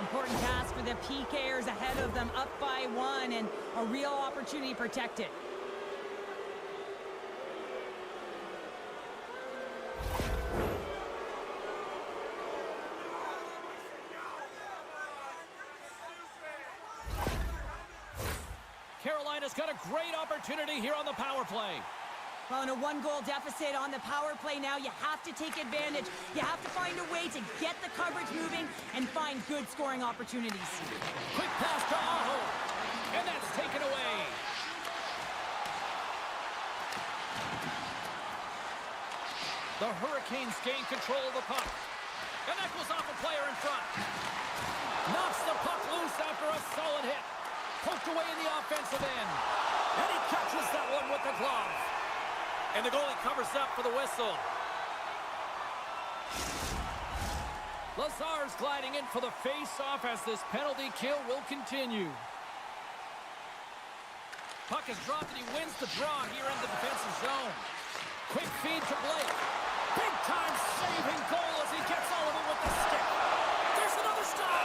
Important pass for the PKers ahead of them, up by one, and a real opportunity to protect it. Carolina's got a great opportunity here on the power play. Well, in a one-goal deficit on the power play now, you have to take advantage. You have to find a way to get the coverage moving and find good scoring opportunities. Quick pass to Aho. And that's taken away. The Hurricanes gain control of the puck. And that goes off a player in front. Knocks the puck loose after a solid hit. Poked away in the offensive end. And he catches that one with the glove. And the goalie covers up for the whistle. Lazar's gliding in for the face-off as this penalty kill will continue. Puck is dropped and he wins the draw here in the defensive zone. Quick feed to Blake. Big-time saving goal as he gets all of it with the stick. There's another stop.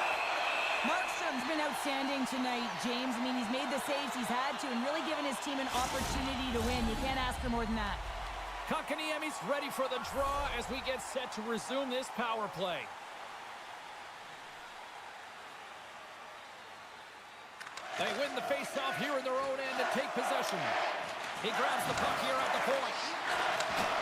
Markstrom's been outstanding tonight, James. I mean, he's made the saves he's had to and really given his team an opportunity to win. You can't ask for more than that. Kotkaniemi's ready for the draw as we get set to resume this power play. They win the face-off here in their own end and take possession. He grabs the puck here at the point.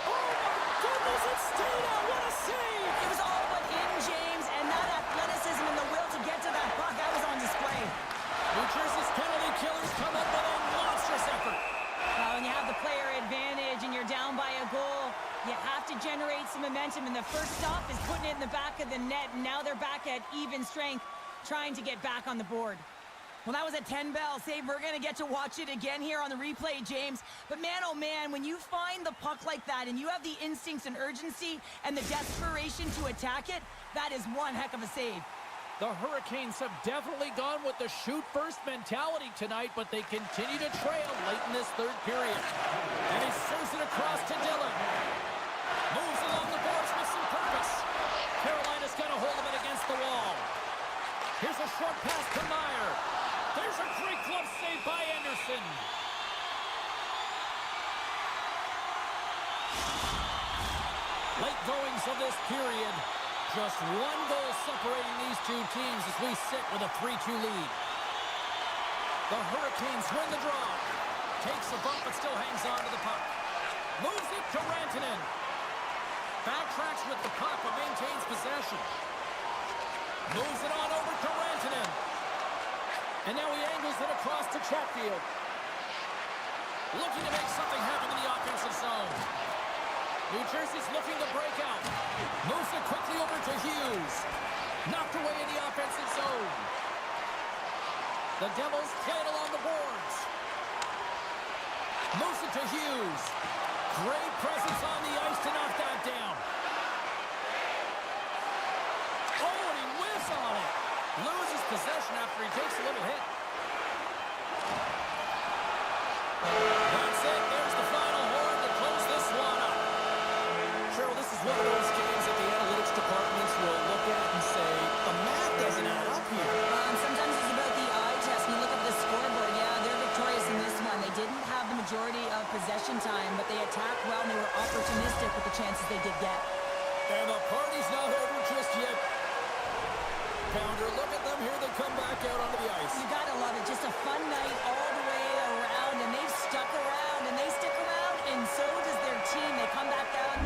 Oh, my goodness, it's stayed out. What a save! It was all but in, James, and that athleticism and the will to get to that puck, that was on display. New Jersey's penalty killers come up with a monstrous effort. When you have the player advantage and you're down by a goal, you have to generate some momentum, and the first stop is putting it in the back of the net, and now they're back at even strength, trying to get back on the board. Well, that was a 10-bell save. We're going to get to watch it again here on the replay, James. But man, oh man, when you find the puck like that and you have the instincts and urgency and the desperation to attack it, that is one heck of a save. The Hurricanes have definitely gone with the shoot-first mentality tonight, but they continue to trail late in this third period. And he serves it across to Dillon. Moves along the boards with some purpose. Carolina's got a hold of it against the wall. Here's a short pass to Meyer. There's a great glove save by Anderson. Late goings of this period. Just one goal separating these two teams as we sit with a 3-2 lead. The Hurricanes win the draw. Takes a bump but still hangs on to the puck. Moves it to Rantanen. Backtracks with the puck but maintains possession. Moves it on over to Rantanen. And now he angles it across to Chatfield. Looking to make something happen in the offensive zone. New Jersey's looking to break out. Moves it quickly over to Hughes. Knocked away in the offensive zone. The Devils play it along the boards. Moves it to Hughes. Great presence on the ice to knock that down. Oh, and he whiffs on it. Loses possession after he takes a little hit. That's it. There's the final horn to close this one up. Cheryl, this is one of those games that the analytics departments will look at and say, the math doesn't add up here. Sometimes it's about the eye test. When you look at the scoreboard, yeah, they're victorious in this one. They didn't have the majority of possession time, but they attacked well and they were opportunistic with the chances they did get. And the party's not over just yet. Pounder, look at them here. They come back out onto the ice. You gotta love it. Just a fun night all the way around, and they've stuck around, and they stick around, and so does their team. They come back out.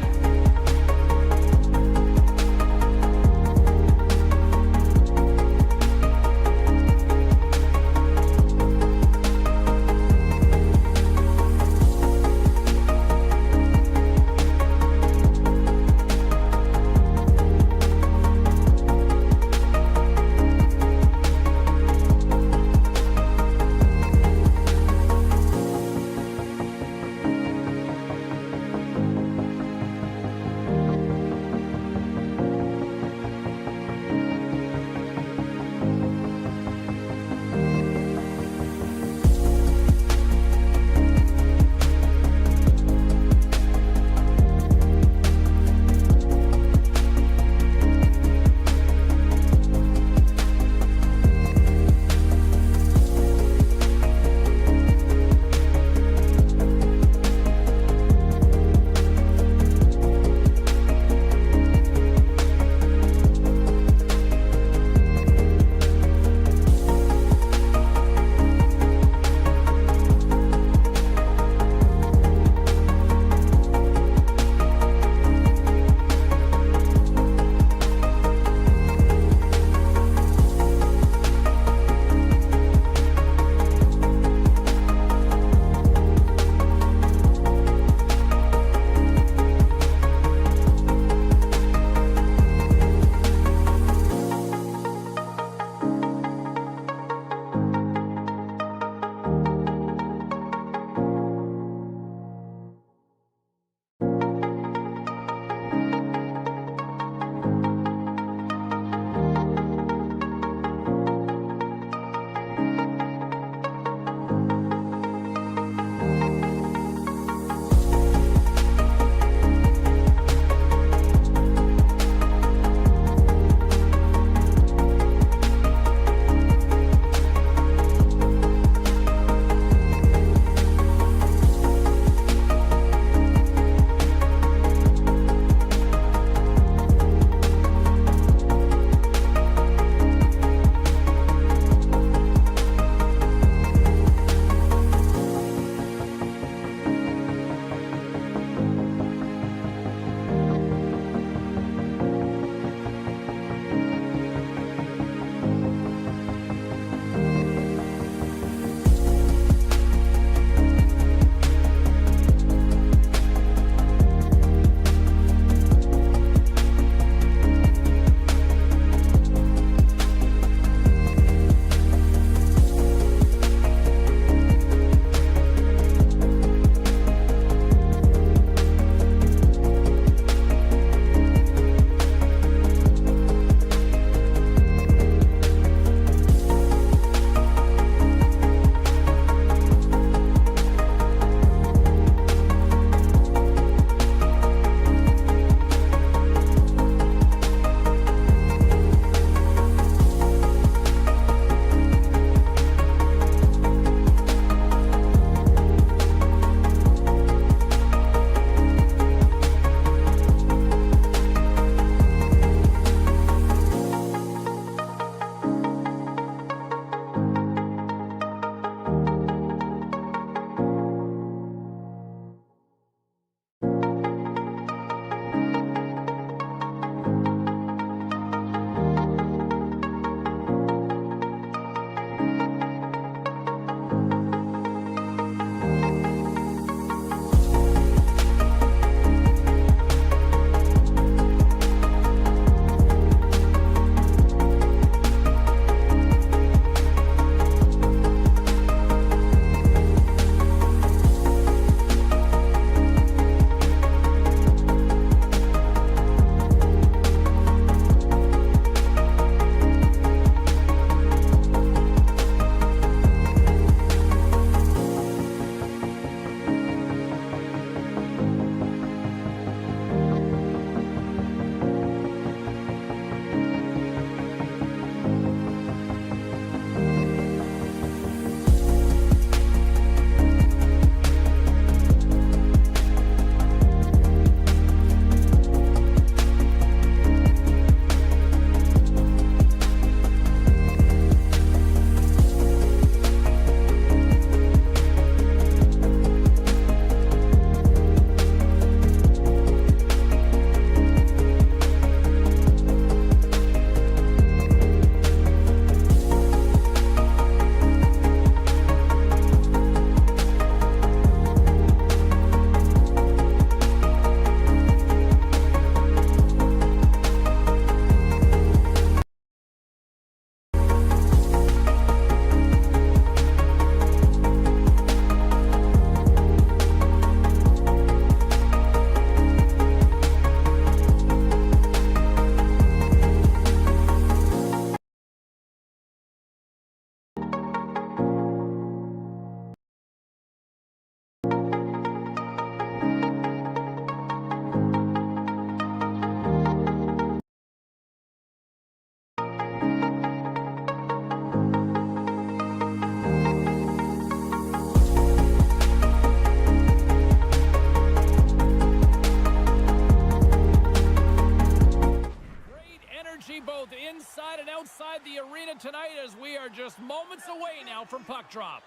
inside and outside the arena tonight as we are just moments away now from puck drop.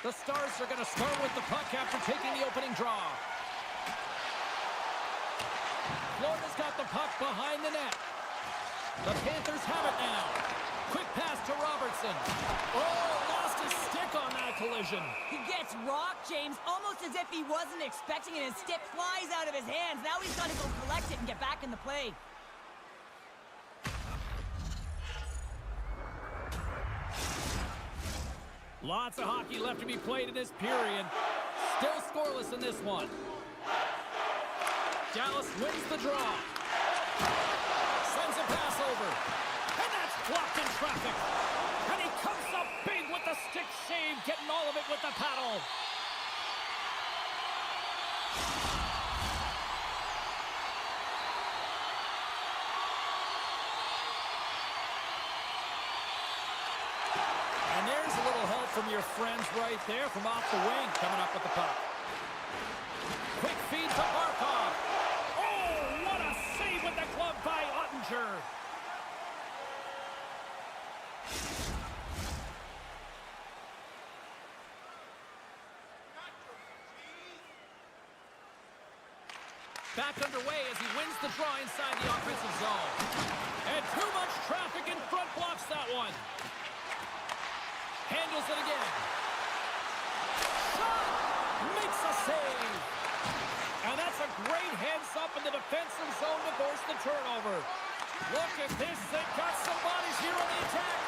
The Stars are going to start with the puck after taking the opening draw. Florida's got the puck behind the net. The Panthers have it now. Quick pass to Robertson. Oh, lost his stick on that collision. He gets rocked, James, almost as if he wasn't expecting it. His stick flies out of his hands. Now he's got to go collect it and get back in the play. Lots of hockey left to be played in this period. Still scoreless in this one. Dallas wins the draw. Sends a pass over. And that's blocked in traffic. And he comes up big with the stick save, getting all of it with the paddle. And there's a little help from your friends right there from off the wing, coming up with the puck. Quick feed to Barkov. Oh, what a save with the glove by Ottinger. Back underway as he wins the draw inside the offensive zone. And too much traffic in front blocks that one. Handles it again. Shot! Makes a save. And that's a great heads-up in the defensive zone to force the turnover. Look at this. They've got some bodies here on the attack.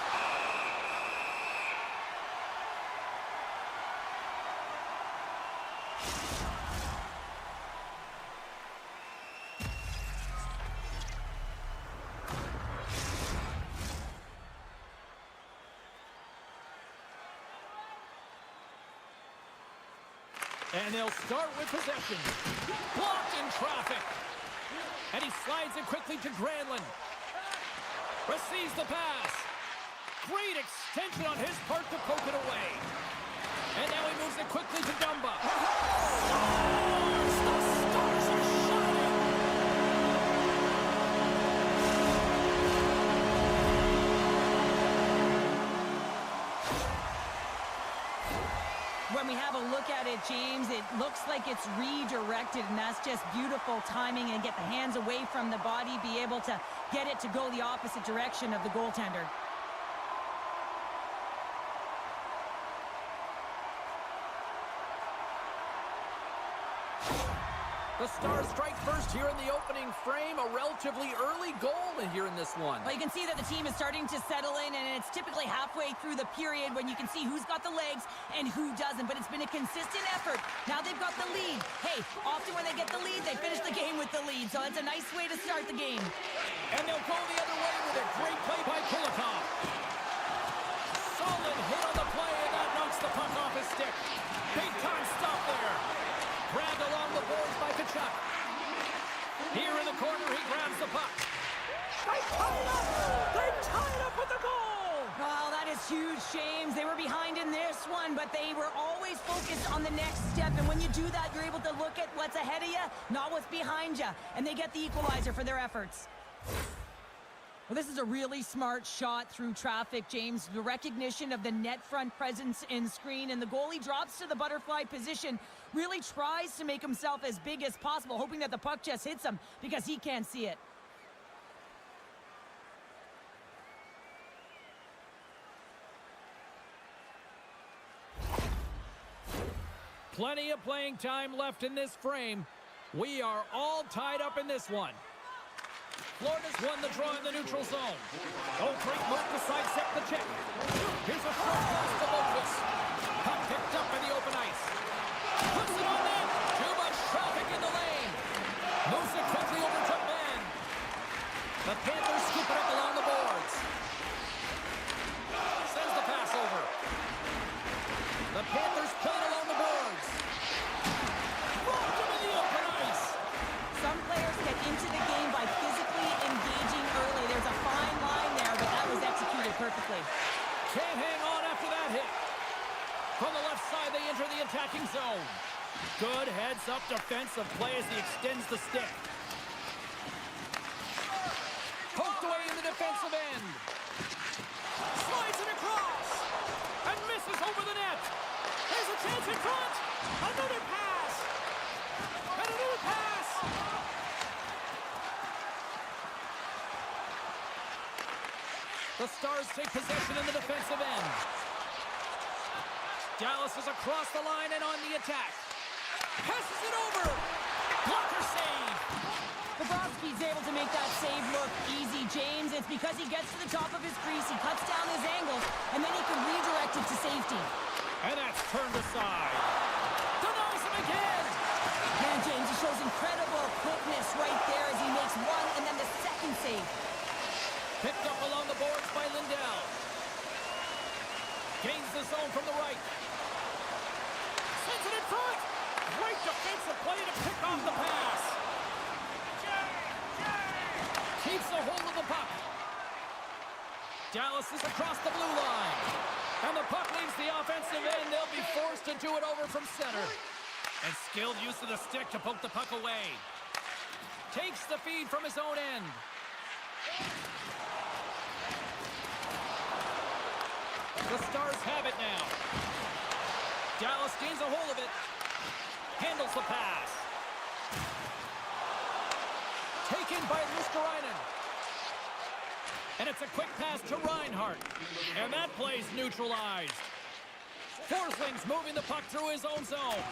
And they'll start with possession. Blocked in traffic. And he slides it quickly to Granlund. Receives the pass. Great extension on his part to poke it away. And now he moves it quickly to Dumba. Stars! The Stars are shining! When we have a look at it, James, it looks like it's redirected, and that's just beautiful timing, and get the hands away from the body, be able to get it to go the opposite direction of the goaltender. The Stars strike first here in the opening frame. A relatively early goal here in this one. Well, you can see that the team is starting to settle in, and it's typically halfway through the period when you can see who's got the legs and who doesn't. But it's been a consistent effort. Now they've got the lead. Hey, often when they get the lead, they finish the game with the lead. So it's a nice way to start the game. And they'll go the other way with a great play by Kulikov. Solid hit on the play, and that knocks the puck off his stick. Big time stop there. Grabbed along the boards by Kachuk. Here in the corner, he grabs the puck. They tie it up! They tie it up with the goal! Well, that is huge, James. They were behind in this one, but they were always focused on the next step. And when you do that, you're able to look at what's ahead of you, not what's behind you. And they get the equalizer for their efforts. Well, this is a really smart shot through traffic, James. The recognition of the net front presence in screen, and the goalie drops to the butterfly position, really tries to make himself as big as possible, hoping that the puck just hits him because he can't see it. Plenty of playing time left in this frame. We are all tied up in this one. Florida's won the draw in the neutral zone. Oh, great move to sidestep the check. Here's a short pass to Lopez. Puck picked up in the open ice. Puts it on net. Too much traffic in the lane. Moves it quickly over to Ben. The Panthers scoop it up along the boards. Sends the pass over. The Panthers play it along the boards. Blocked him in the open ice. Some players get into the game by physically engaging early. There's a fine line there, but that was executed perfectly. Can't hang on after that hit. From the left side, they enter the attacking zone. Good heads-up defensive play as he extends the stick. Poked The Stars take possession in the defensive end. Dallas is across the line and on the attack. Passes it over. Blocker save. Bobrovsky's able to make that save look easy, James. It's because he gets to the top of his crease, he cuts down his angles, and then he can redirect it to safety. And that's turned aside. Denies him again. Man, James, he shows incredible quickness right there as he makes one and then the second save. Picked up along the boards by Lindell. Gains the zone from the right. Sends it in front. Great defensive play to pick off the pass. Keeps a hold of the puck. Dallas is across the blue line. And the puck leaves the offensive end. They'll be forced to do it over from center. And skilled use of the stick to poke the puck away. Takes the feed from his own end. The Stars have it now. Dallas gains a hold of it. Handles the pass. Taken by Luskarainen. And it's a quick pass to Reinhart. And that play's neutralized. Forsling's moving the puck through his own zone.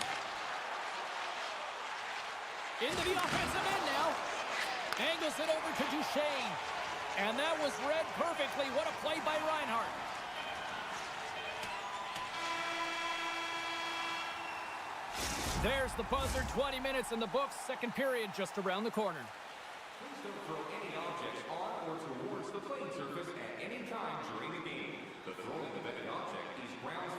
Into the offensive end now. Angles it over to Duchesne. And that was read perfectly. What a play by Reinhart. There's the buzzer. 20 minutes in the books. Second period just around the corner. Please don't throw any objects on or towards the playing surface at any time during the game. The throwing of any object is grounds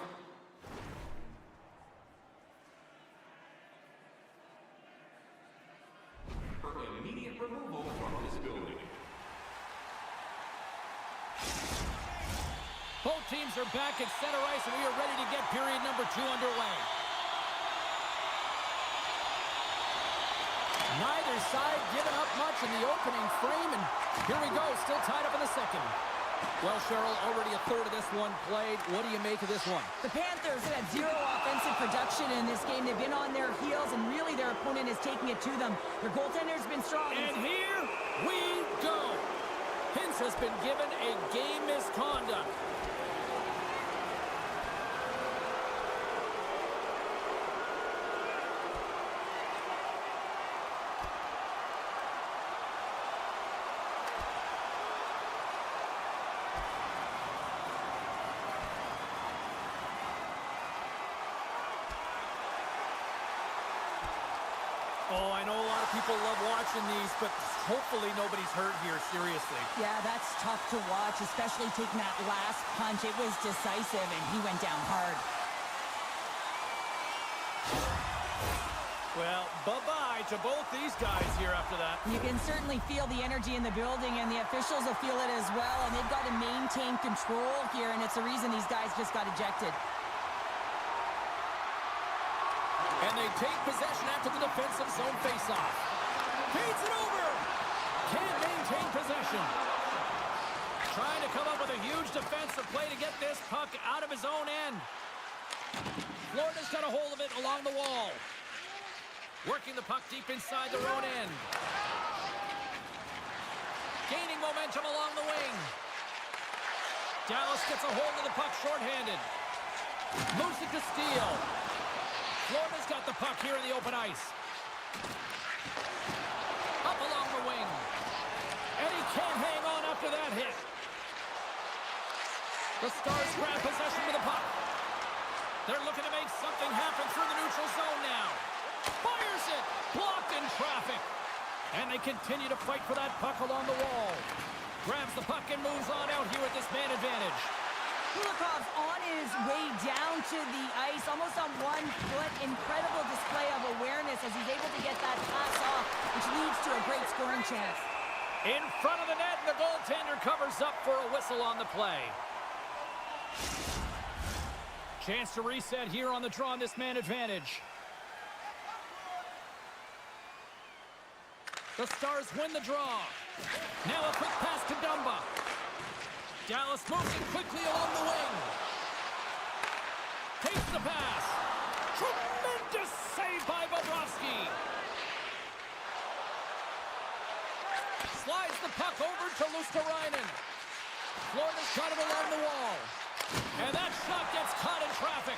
for immediate removal from this building. Both teams are back at center ice, and we are ready to get period number 2 underway. Neither side giving up much in the opening frame, and here we go, still tied up in the second. Well, Cheryl, already a third of this one played. What do you make of this one? The Panthers have had zero offensive production in this game. They've been on their heels, and really their opponent is taking it to them. Their goaltender's been strong. And here we go. Hintz has been given a game misconduct. Oh, I know a lot of people love watching these, but hopefully nobody's hurt here, seriously. Yeah, that's tough to watch, especially taking that last punch. It was decisive, and he went down hard. Well, bye-bye to both these guys here after that. You can certainly feel the energy in the building, and the officials will feel it as well, and they've got to maintain control here, and it's the reason these guys just got ejected. And they take possession after the defensive zone faceoff. Feeds it over. Can't maintain possession. Trying to come up with a huge defensive play to get this puck out of his own end. Florida's got a hold of it along the wall. Working the puck deep inside their own end. Gaining momentum along the wing. Dallas gets a hold of the puck shorthanded. Moves it to Steele. Florida's got the puck here in the open ice. Up along the wing. And he can't hang on after that hit. The Stars grab possession with the puck. They're looking to make something happen through the neutral zone now. Fires it. Blocked in traffic. And they continue to fight for that puck along the wall. Grabs the puck and moves on out here at this man advantage. Kulikov's on his way down to the ice, almost on one foot. Incredible display of awareness as he's able to get that pass off, which leads to a great scoring chance. In front of the net, and the goaltender covers up for a whistle on the play. Chance to reset here on the draw on this man advantage. The Stars win the draw. Now a quick pass to Dumba. Dallas moves it quickly along the wing. Takes the pass. Tremendous save by Bobrovsky. Slides the puck over to Luskarainen. Florida's got it along the wall. And that shot gets caught in traffic.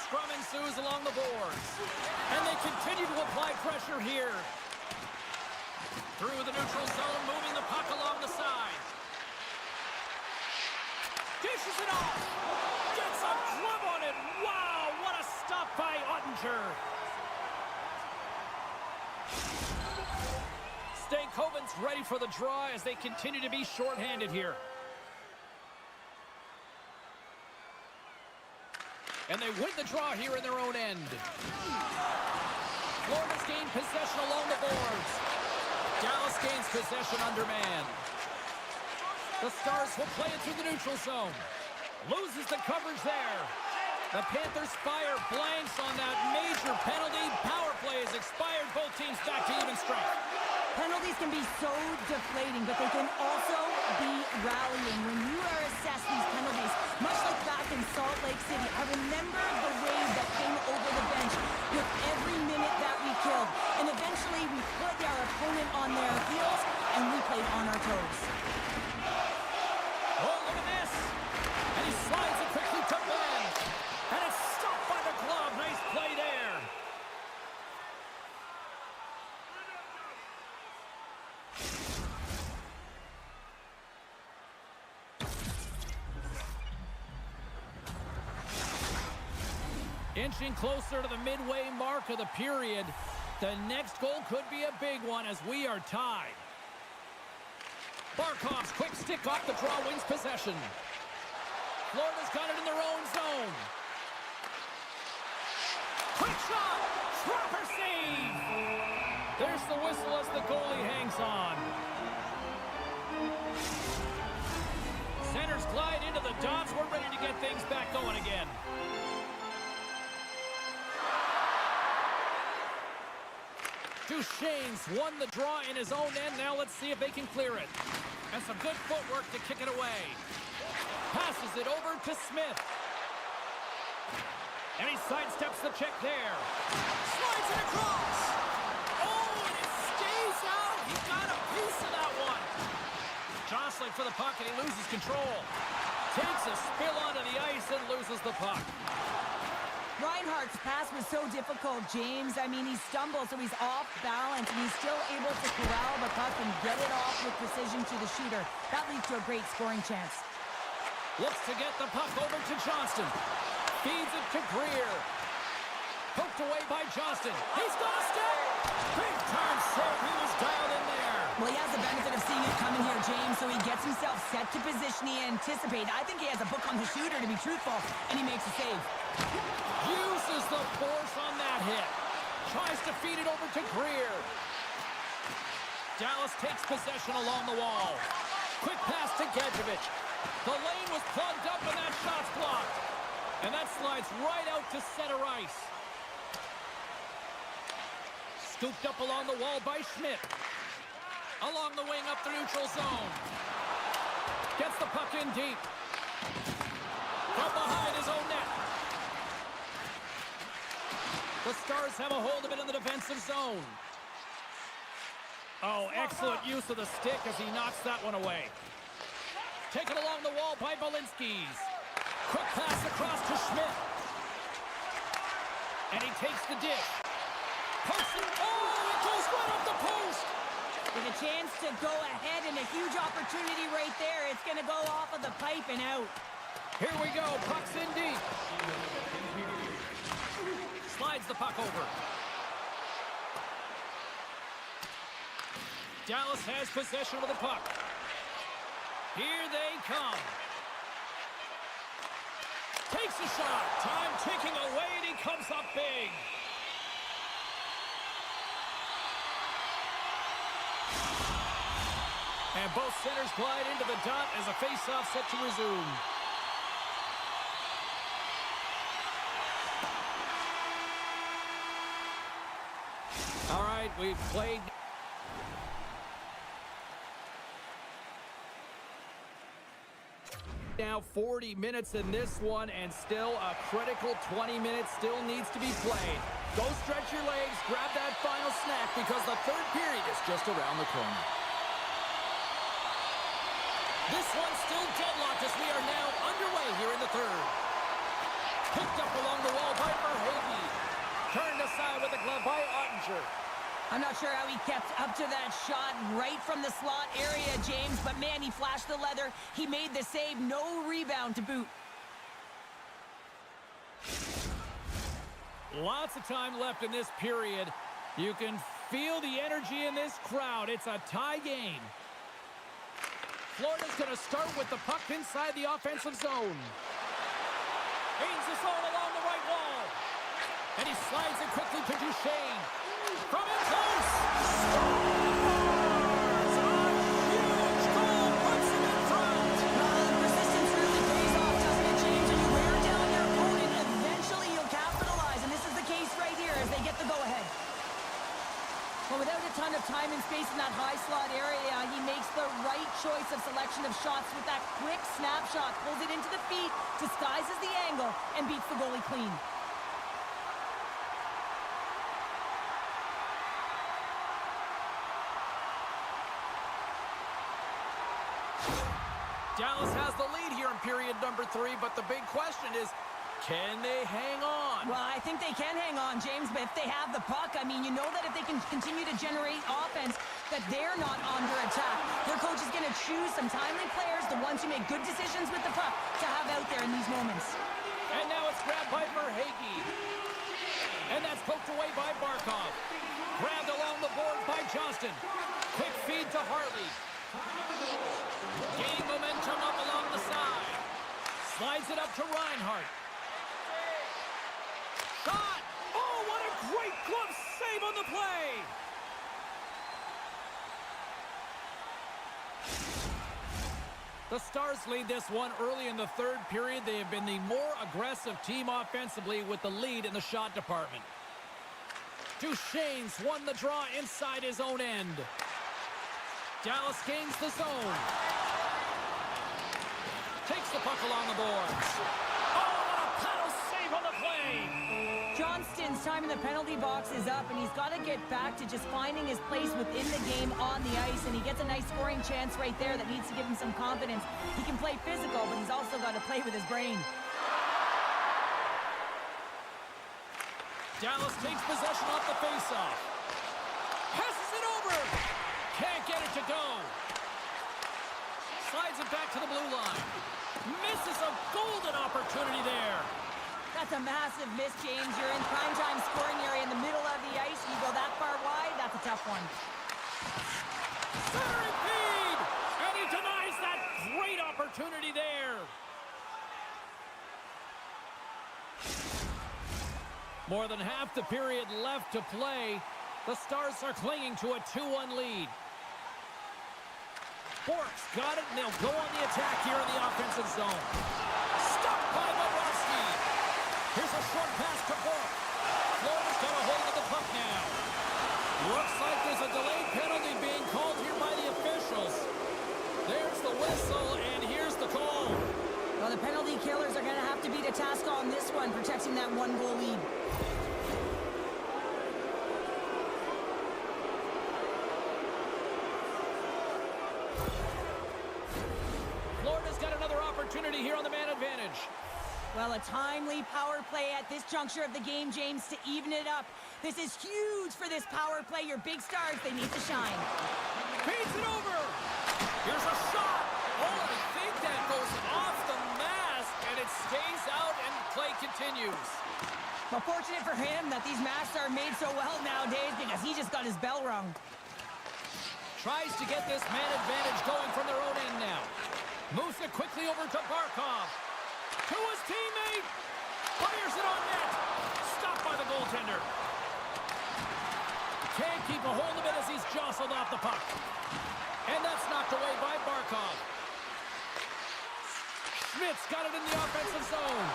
Scrum ensues along the boards. And they continue to apply pressure here. Through the neutral zone, moving the puck along the side. Dishes it off. Gets a glove on it. Wow, what a stop by Ottinger. Stankoven's ready for the draw as they continue to be shorthanded here. And they win the draw here in their own end. Florida's gained possession along the boards. Dallas gains possession undermanned. The Stars will play it through the neutral zone. Loses the coverage there. The Panthers fire blanks on that major penalty. Power play has expired. Both teams back to even strength. Penalties can be so deflating, but they can also be rallying. When you are assessed these penalties, much like back in Salt Lake City, I remember the wave that came over the bench with every minute that we killed. And eventually we put our opponent on their heels, and we played on our toes. Oh, look at this. And he slides it quickly to Ben. And it's stopped by the glove. Nice play there. Inching closer to the midway mark of the period. The next goal could be a big one as we are tied. Barkov's quick stick off the draw wins possession. Florida's got it in their own zone. Quick shot! Proper save! There's the whistle as the goalie hangs on. Centers glide into the dots. We're ready to get things back going again. Duchesne's won the draw in his own end. Now let's see if they can clear it. And some good footwork to kick it away. Passes it over to Smith. And he sidesteps the check there. Slides it across. Oh, and it stays out. He got a piece of that one. Jostling for the puck, and he loses control. Takes a spill onto the ice and loses the puck. Reinhardt's pass was so difficult, James. I mean, he stumbles, so he's off balance, and he's still able to corral the puck and get it off with precision to the shooter. That leads to a great scoring chance. Looks to get the puck over to Johnston. Feeds it to Greer. Poked away by Johnston. He's got a stick! Big time save. He was dialed in there. Well, he has the benefit of seeing it coming here, James, so he gets himself set to position he anticipated. I think he has a book on the shooter, to be truthful, and he makes a save. Uses the force on that hit. Tries to feed it over to Greer. Dallas takes possession along the wall. Quick pass to Gedjevich. The lane was plugged up and that shot's blocked. And that slides right out to center ice. Scooped up along the wall by Schmidt. Along the wing up the neutral zone. Gets the puck in deep. From behind his own net. The Stars have a hold of it in the defensive zone. Oh, excellent use of the stick as he knocks that one away. Taken along the wall by Balinskis. Quick pass across to Schmidt. And he takes the dish. Post it. Oh, it goes right up the post. With a chance to go ahead and a huge opportunity right there. It's going to go off of the pipe and out. Here we go. Puck's in deep. Slides the puck over. Dallas has possession of the puck. Here they come. Takes a shot. Time ticking away, and he comes up big. And both centers glide into the dot as a face-off set to resume. All right, we've played. Now 40 minutes in this one, and still a critical 20 minutes still needs to be played. Go stretch your legs, grab that final snack, because the third period is just around the corner. This one's still deadlocked as we are now underway here in the third. Picked up along the wall by Verhaeghe. Turned aside with a glove by Ottinger. I'm not sure how he kept up to that shot right from the slot area, James, but man, he flashed the leather. He made the save, no rebound to boot. Lots of time left in this period. You can feel the energy in this crowd. It's a tie game. Florida's going to start with the puck inside the offensive zone. Gains the zone along the right wall. And he slides it quickly to Duchesne. From in close. Scores! A huge goal puts him in front. Persistence really pays off, doesn't it, James? When you wear down your opponent, eventually you'll capitalize. And this is the case right here as they get the go-ahead. Well, without a ton of time and space in that high slot area, he makes the right choice of selection of shots with that quick snapshot. Pulls it into the feet, disguises the angle, and beats the goalie clean. Dallas has the lead here in period number 3, but the big question is, can they hang on? Well, I think they can hang on, James, but if they have the puck, I mean, you know that if they can continue to generate offense, that they're not under attack. Their coach is going to choose some timely players, the ones who make good decisions with the puck, to have out there in these moments. And now it's grabbed by Verhaeghe. And that's poked away by Barkov. Grabbed along the board by Johnston. Quick feed to Hartley. Gaining momentum up along the side. Slides it up to Reinhart. Shot! Oh, what a great glove save on the play! The Stars lead this one early in the third period. They have been the more aggressive team offensively with the lead in the shot department. Duchesne's won the draw inside his own end. Dallas gains the zone. Takes the puck along the boards. Oh, what a paddle save on the play! Johnston's time in the penalty box is up, and he's got to get back to just finding his place within the game on the ice, and he gets a nice scoring chance right there that needs to give him some confidence. He can play physical, but he's also got to play with his brain. Dallas takes possession off the faceoff. Passes it over. Can't get it to go. Slides it back to the blue line. Misses a golden opportunity there. That's a massive miss, James. You're in prime-time scoring area in the middle of the ice. You go that far wide, that's a tough one. Centering feed! And he denies that great opportunity there. More than half the period left to play. The Stars are clinging to a 2-1 lead. Bork's got it, and they'll go on the attack here in the offensive zone. Stopped by Bobrovsky. Here's a short pass to Bork. Florida's got a hold of the puck now. Looks like there's a delayed penalty being called here by the officials. There's the whistle, and here's the call. Well, the penalty killers are going to have to beat a task on this one, protecting that one-goal lead. Florida's got another opportunity here on the man advantage. Well, a timely power play at this juncture of the game, James, to even it up. This is huge for this power play. Your big stars, they need to shine. Feeds it over. Here's a shot. Oh, I think that goes off the mask, and it stays out, and play continues. Well, fortunate for him that these masks are made so well nowadays because he just got his bell rung. Tries to get this man advantage going from their own end now. Moves it quickly over to Barkov. To his teammate. Fires it on net. Stopped by the goaltender. Can't keep a hold of it as he's jostled off the puck. And that's knocked away by Barkov. Schmidt's got it in the offensive zone.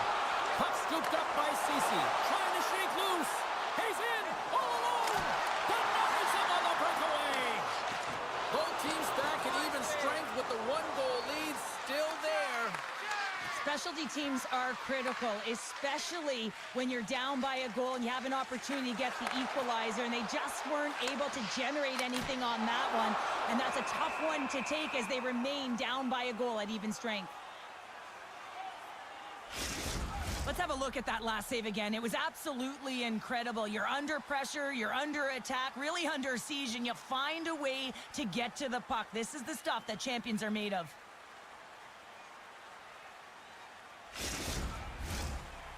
Puck scooped up by Ceci. Trying to shake loose. He's in. All alone. Denies him on the breakaway. Both teams back at even strength with the one-goal lead still there. specialty teams are critical, especially when you're down by a goal and you have an opportunity to get the equalizer, and they just weren't able to generate anything on that one. And that's a tough one to take as they remain down by a goal at even strength. Let's have a look at that last save again. It was absolutely incredible. You're under pressure, you're under attack, really under siege, and you find a way to get to the puck. This is the stuff that champions are made of.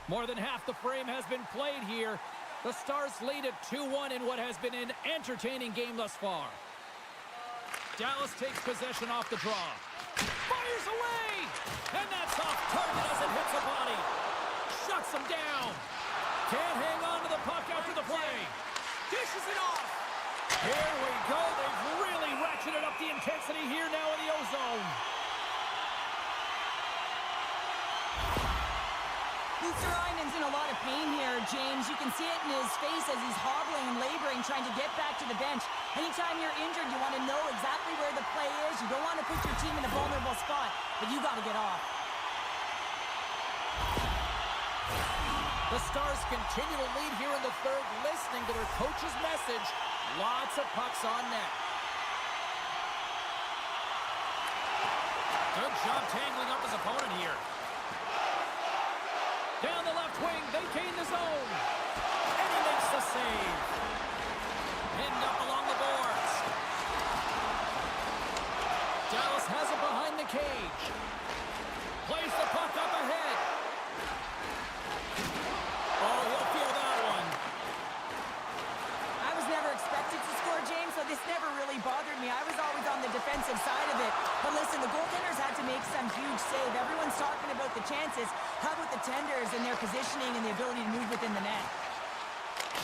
More than half the frame has been played here. The Stars lead at 2-1 in what has been an entertaining game thus far. Dallas takes possession off the draw. Fires away! And that's off target as it hits a body. Shuts him down. Can't hang on to the puck after the play. Dishes it off. Here we go. They've really ratcheted up the intensity here now in the O-zone. Luosterainen's in a lot of pain here, James. You can see it in his face as he's hobbling and laboring, trying to get back to the bench. Anytime you're injured, you want to know exactly where the play is. You don't want to put your team in a vulnerable spot, but you got to get off. The Stars continue to lead here in the third, listening to their coach's message. Lots of pucks on net. Good job tangling up his opponent here. Down the left wing, they gain the zone. And he makes the save. Pinned up along the boards. Dallas has it behind the cage. Plays the puck up ahead. Oh, he'll feel that one. I was never expected to score, James, so this never really bothered me. I was always on the defensive side of it. But listen, the goaltenders had to make some huge save. Everyone's talking about the chances. How about the tenders and their positioning and the ability to move within the net?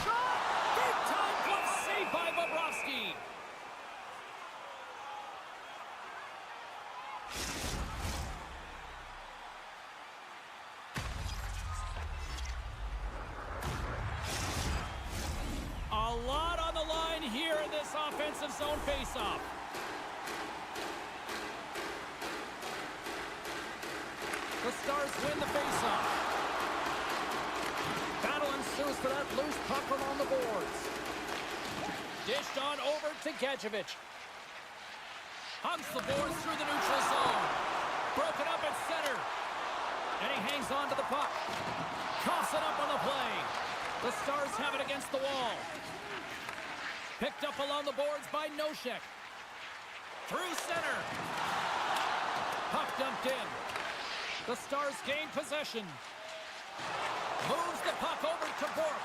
Shot! Big time glove save by Bobrovsky. A lot on the line here in this offensive zone faceoff. The Stars win the faceoff. Battle ensues for that loose puck along the boards. Dished on over to Gadjevich. Hugs the boards through the neutral zone. Broken up at center. And he hangs on to the puck. Coughs it up on the play. The Stars have it against the wall. Picked up along the boards by Nosek. Through center. Puck dumped in. The Stars gain possession. Moves the puck over to Bork.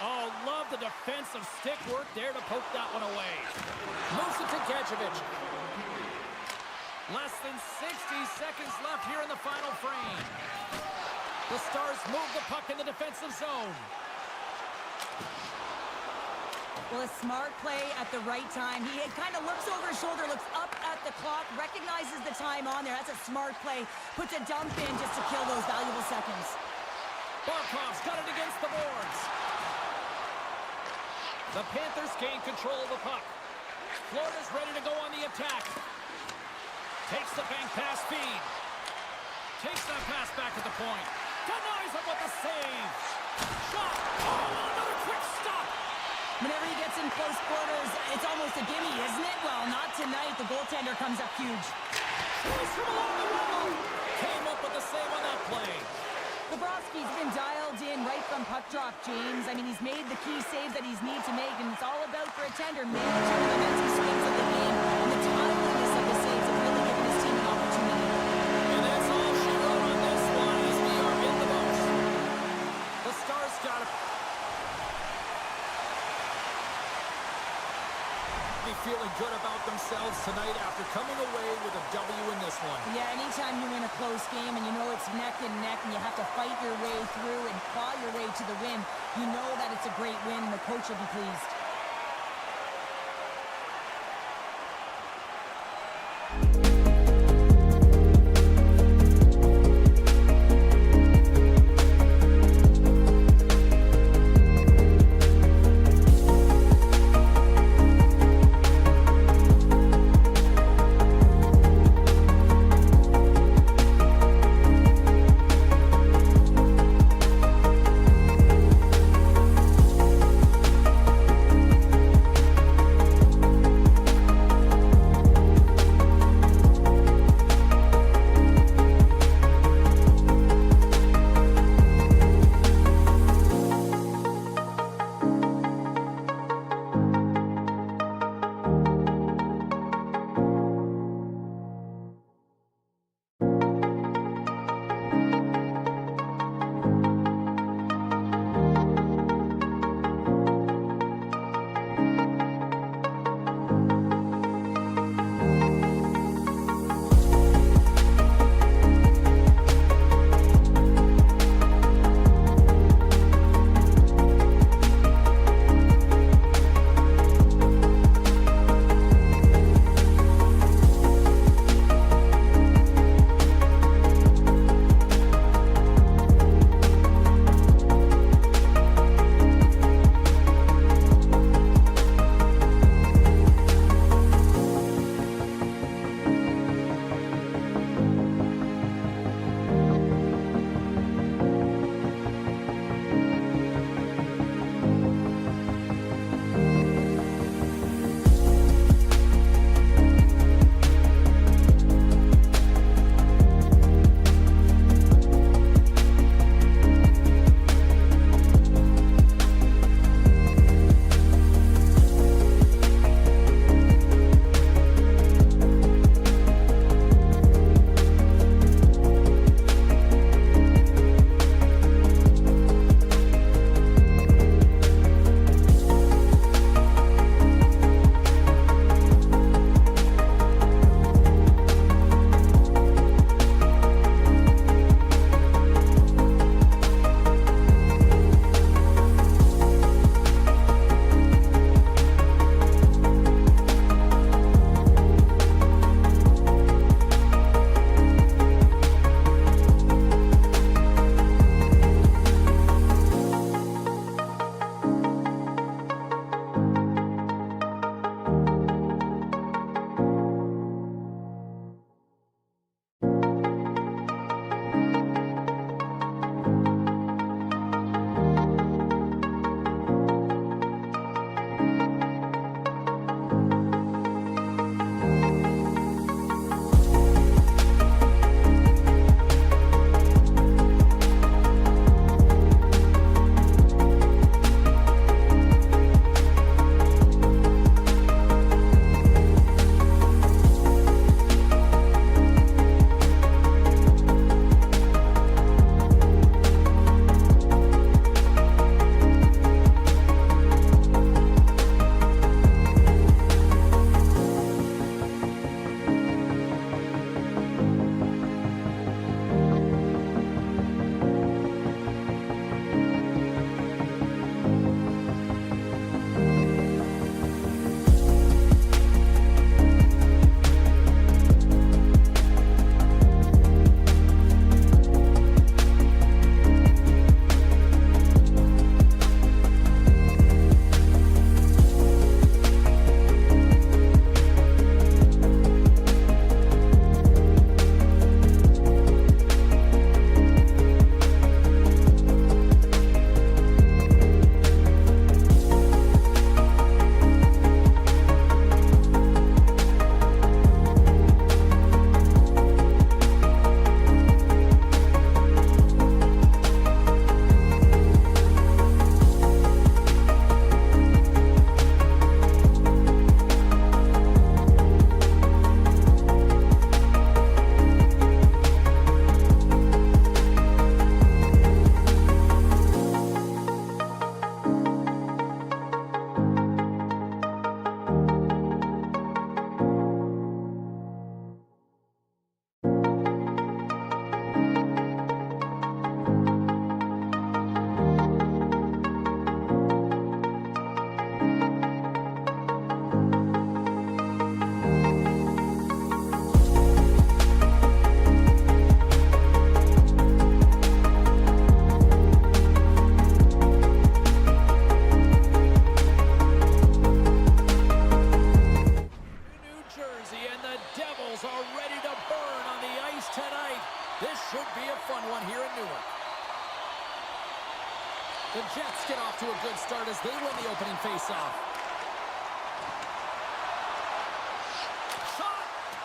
Oh, love the defensive stick work there to poke that one away. Moves it to Gadjevich. Less than 60 seconds left here in the final frame. The Stars move the puck in the defensive zone. Well, a smart play at the right time. He kind of looks over his shoulder, looks up at the clock, recognizes the time on there. That's a smart play. Puts a dump in just to kill those valuable seconds. Barkov's got it against the boards. The Panthers gain control of the puck. Florida's ready to go on the attack. Takes the bank pass feed. Takes that pass back at the point. Denies him with the save. Shot. Oh, another quick stop. Whenever he gets in close quarters, it's almost a gimme, isn't it? Well, not tonight. The goaltender comes up huge. Shoots from along the wall. Came up with the save on that play. Bobrovsky's been dialed in right from puck drop, James. I mean, he's made the key saves that he's need to make, and it's all about for a tender managing the mental swings of the game and the timeliness of the saves have really given his team an opportunity. And that's all she wrote on this one as we are in the books. The Stars got it. Be feeling good about themselves tonight after coming away with a W in this one. Yeah, anytime you win a close game and you know it's neck and neck and you have to fight your way through and claw your way to the win, you know that it's a great win and the coach will be pleased.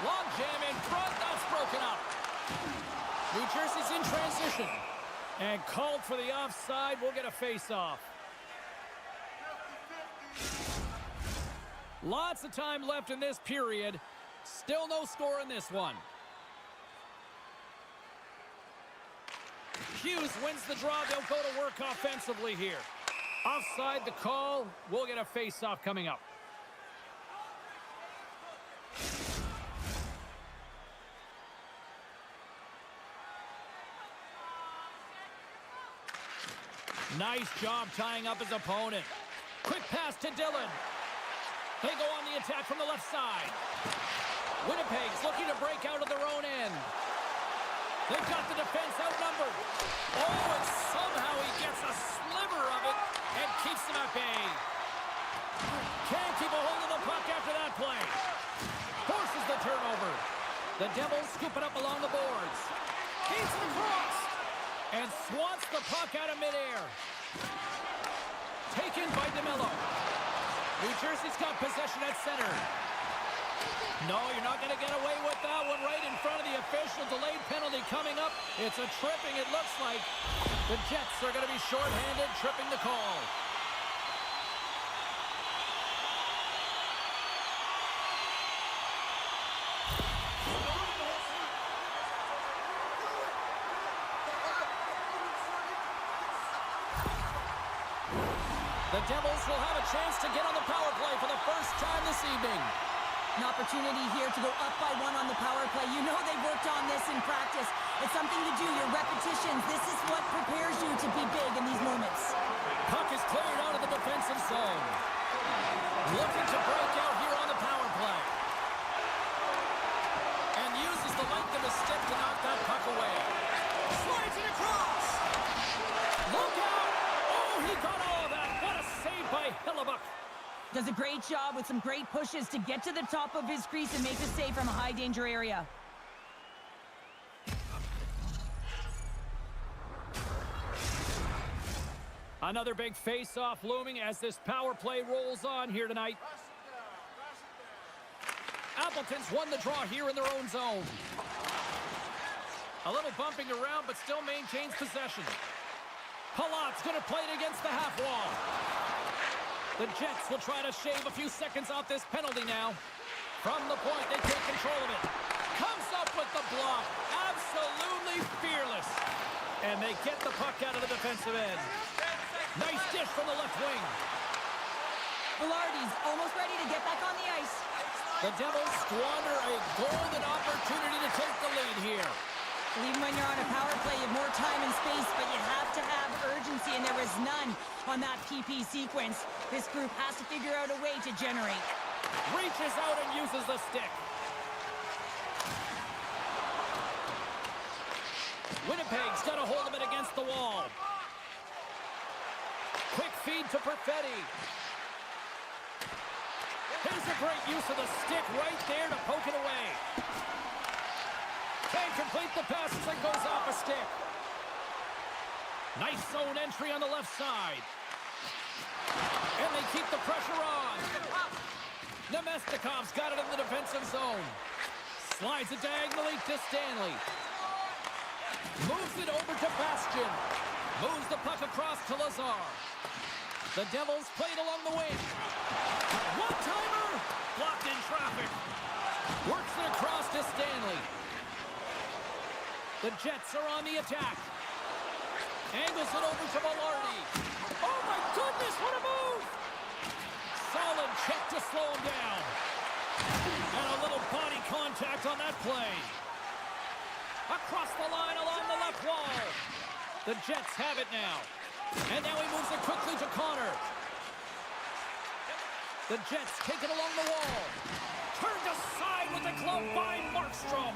Long jam in front. That's broken up. New Jersey's in transition. And called for the offside. We'll get a face-off. Lots of time left in this period. Still no score in this one. Hughes wins the draw. They'll go to work offensively here. Offside the call. We'll get a face-off coming up. Nice job tying up his opponent. Quick pass to Dillon. They go on the attack from the left side. Winnipeg's looking to break out of their own end. They've got the defense outnumbered. Oh, and somehow he gets a sliver of it and keeps them at bay. Can't keep a hold of the puck after that play. Forces the turnover. The Devils scoop it up along the boards. Feeds it across. And swats the puck out of midair. Taken by DeMello. New Jersey's got possession at center. No, you're not going to get away with that one right in front of the official. Delayed penalty coming up. It's a tripping, it looks like. The Jets are going to be shorthanded, tripping the call. The Devils will have a chance to get on the power play for the first time this evening. An opportunity here to go up by 1 on the power play. You know they've worked on this in practice. It's something to do, your repetitions. This is what prepares you to be big in these moments. Puck is cleared out of the defensive zone. Looking to break out here on the power play. And uses the length of his stick to knock that puck away. Slides it across. Look out! Oh, he got all of that. What a save by Hellebuck. Does a great job with some great pushes to get to the top of his crease and make the save from a high-danger area. Another big face-off looming as this power play rolls on here tonight. Appleton's won the draw here in their own zone. A little bumping around, but still maintains possession. Palat's going to play it against the half wall. The Jets will try to shave a few seconds off this penalty now. From the point, they take control of it. Comes up with the block. Absolutely fearless. And they get the puck out of the defensive end. Nice dish from the left wing. Velarde's almost ready to get back on the ice. The Devils squander a golden opportunity to take the lead here. Even when you're on a power play, you have more time and space, but you have to have urgency, and there was none on that PP sequence. This group has to figure out a way to generate. Reaches out and uses the stick. Winnipeg's got a hold of it against the wall. Quick feed to Perfetti. There's a great use of the stick right there to poke it away. Can't complete the pass as it goes off a stick. Nice zone entry on the left side. And they keep the pressure on. Nemestikov's got it in the defensive zone. Slides it diagonally to Stanley. Moves it over to Bastian. Moves the puck across to Lazar. The Devils played along the wing. One-timer! Blocked in traffic. Works it across to Stanley. The Jets are on the attack. Angles it over to Velarde. Oh my goodness, what a move! Solid check to slow him down. And a little body contact on that play. Across the line along the left wall. The Jets have it now. And now he moves it quickly to Connor. The Jets take it along the wall. Turned aside with the glove by Markstrom.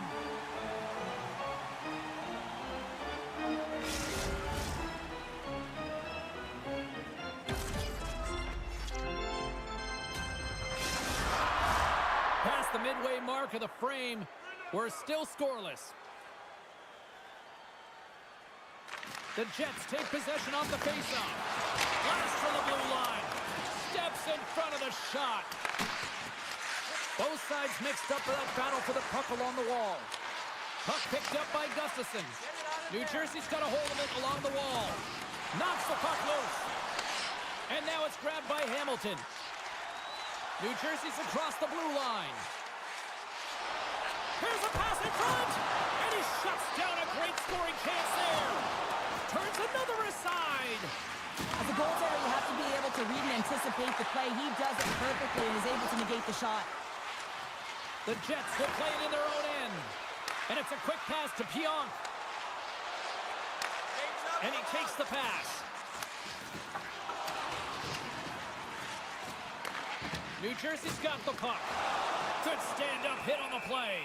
Past the midway mark of the frame, we're still scoreless. The Jets take possession off the faceoff. Blast from the blue line. Steps in front of the shot. Both sides mixed up for that battle for the puck along the wall. Puck picked up by Gustafson. New Jersey's got a hold of it along the wall. Knocks the puck loose. And now it's grabbed by Hamilton. New Jersey's across the blue line. Here's a pass in front. And he shuts down a great scoring chance there. Turns another aside. As a goaltender, you have to be able to read and anticipate the play. He does it perfectly and is able to negate the shot. The Jets will play it in their own end. And it's a quick pass to Pionk. And he takes the pass. New Jersey's got the puck. Good stand-up hit on the play.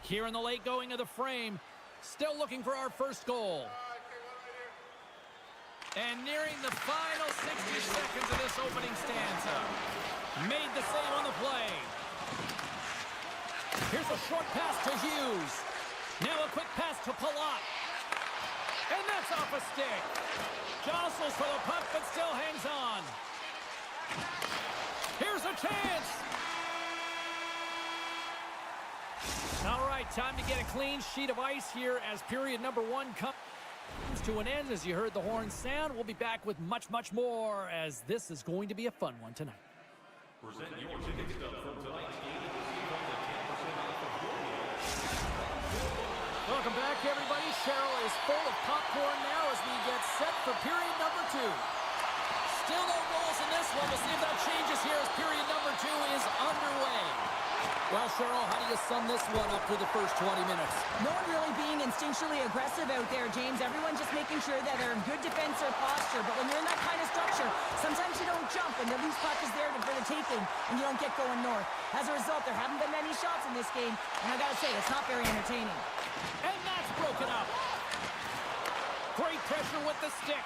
Here in the late going of the frame, still looking for our first goal. And nearing the final 60 seconds of this opening stanza. Made the save on the play. Here's a short pass to Hughes. Now a quick pass to Palat. And that's off a stick. Jostles for the puck, but still hangs on. Here's a chance. All right, time to get a clean sheet of ice here as period number 1 comes to an end. As you heard the horn sound, we'll be back with much, much more as this is going to be a fun one tonight. Present your ticket stub from tonight's game. Welcome back, everybody. Cheryl is full of popcorn now as we get set for period number 2. Still no goals in this one. We'll see if that changes here as period number 2 is underway. Well, Cheryl, how do you sum this one up through the first 20 minutes? No one really being instinctually aggressive out there, James. Everyone just making sure that they're in good defensive posture. But when you're in that kind of structure, sometimes you don't jump and the loose puck is there for the taking and you don't get going north. As a result, there haven't been many shots in this game. And I gotta say, it's not very entertaining. And that's broken up. Great pressure with the stick.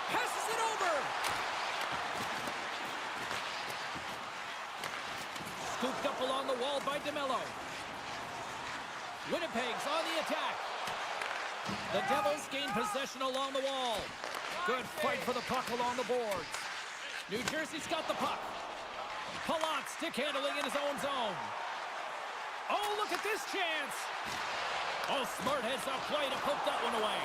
Passes it over. Scooped up along the wall by DeMello. Winnipeg's on the attack. The Devils gain possession along the wall. Good fight for the puck along the boards. New Jersey's got the puck. Palat stick handling in his own zone. Oh, look at this chance. Oh, smart heads up play to poke that one away.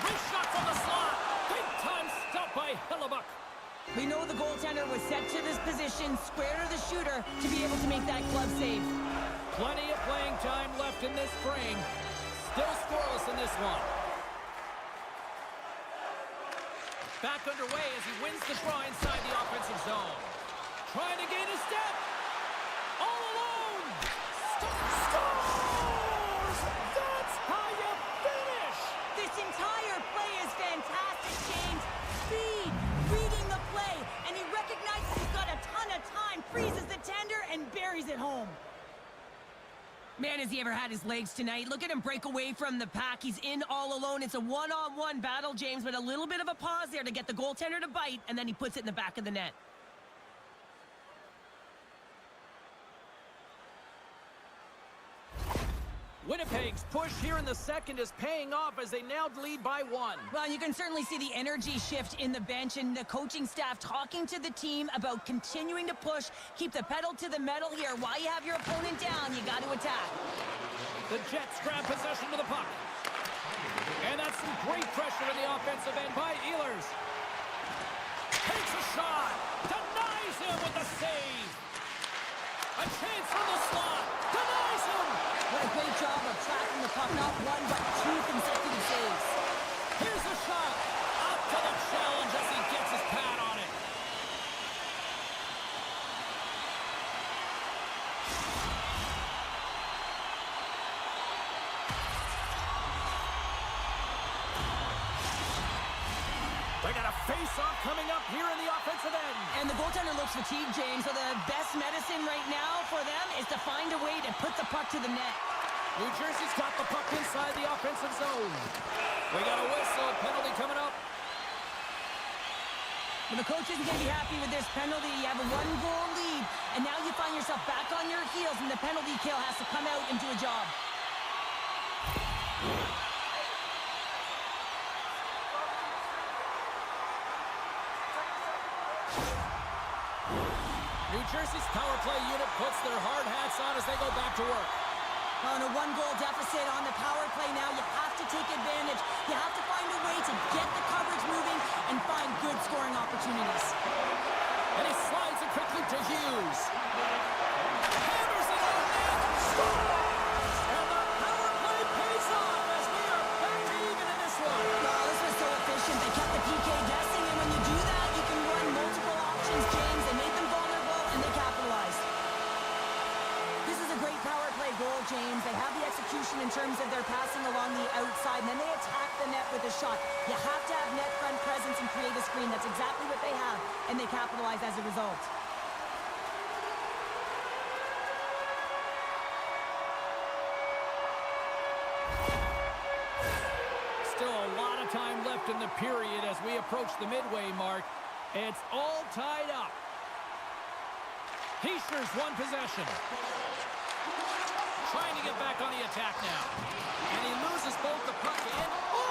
Wrist shot from the slot. Big time stop by Hellebuck. We know the goaltender was set to this position, square to the shooter, to be able to make that glove save. Plenty of playing time left in this frame. Still scoreless in this one. Back underway as he wins the draw inside the offensive zone. Trying to gain a step. All alone. Scores! That's how you finish! This entire play is fantastic, James. Speed, reading the play, and he recognizes he's got a ton of time, freezes the tender, and buries it home. Man, has he ever had his legs tonight. Look at him break away from the pack. He's in all alone. It's a one-on-one battle, James, but a little bit of a pause there to get the goaltender to bite, and then he puts it in the back of the net. Winnipeg's push here in the second is paying off as they now lead by 1. Well, you can certainly see the energy shift in the bench and the coaching staff talking to the team about continuing to push, keep the pedal to the metal here. While you have your opponent down, you got to attack. The Jets grab possession of the puck. And that's some great pressure in the offensive end by Ehlers. Takes a shot. Denies him with the save. A chance from the slot. Denies him. What a great job of tracking the puck. Not one, but 2 consecutive saves. Here's a shot. Up to the challenge as he gets his pad on it. They got a face-off coming up here in the offensive end. And the goaltender looks fatigued, James, so the best medicine right now for them is to find a way to put the puck to the net. New Jersey's got the puck inside the offensive zone. We got a whistle, penalty coming up. Well, the coach isn't going to be happy with this penalty. You have a 1-goal lead lead. And now you find yourself back on your heels, and the penalty kill has to come out and do a job. New Jersey's power play unit puts their hard hats on as they go back to work. On a one-goal deficit on the power play now, you have to take advantage. You have to find a way to get the coverage moving and find good scoring opportunities. And he slides it quickly to Hughes. Hammers it on net. Scores! And the power play pays off as we are back to even in this one. Oh, this was so efficient. They kept the PK guessing, and when you do that, you can run multiple options, James. They made them vulnerable, and they capitalized. This is a great power play goal, James. They have the execution in terms of their passing along the outside, and then they attack the net with a shot. You have to have net front presence and create a screen. That's exactly what they have, and they capitalize as a result. Still a lot of time left in the period as we approach the midway mark. It's all tied up. Heischer's won possession. Trying to get back on the attack now. And he loses both the puck and... Oh,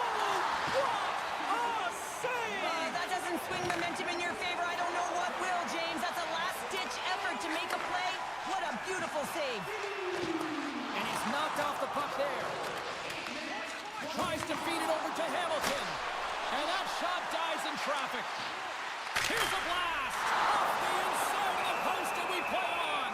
what a save! That doesn't swing momentum in your favor. I don't know what will, James. That's a last-ditch effort to make a play. What a beautiful save. And he's knocked off the puck there. Tries to feed it over to Hamilton. And that shot dies in traffic. Here's a blast! Off the inside of the post, and we play on!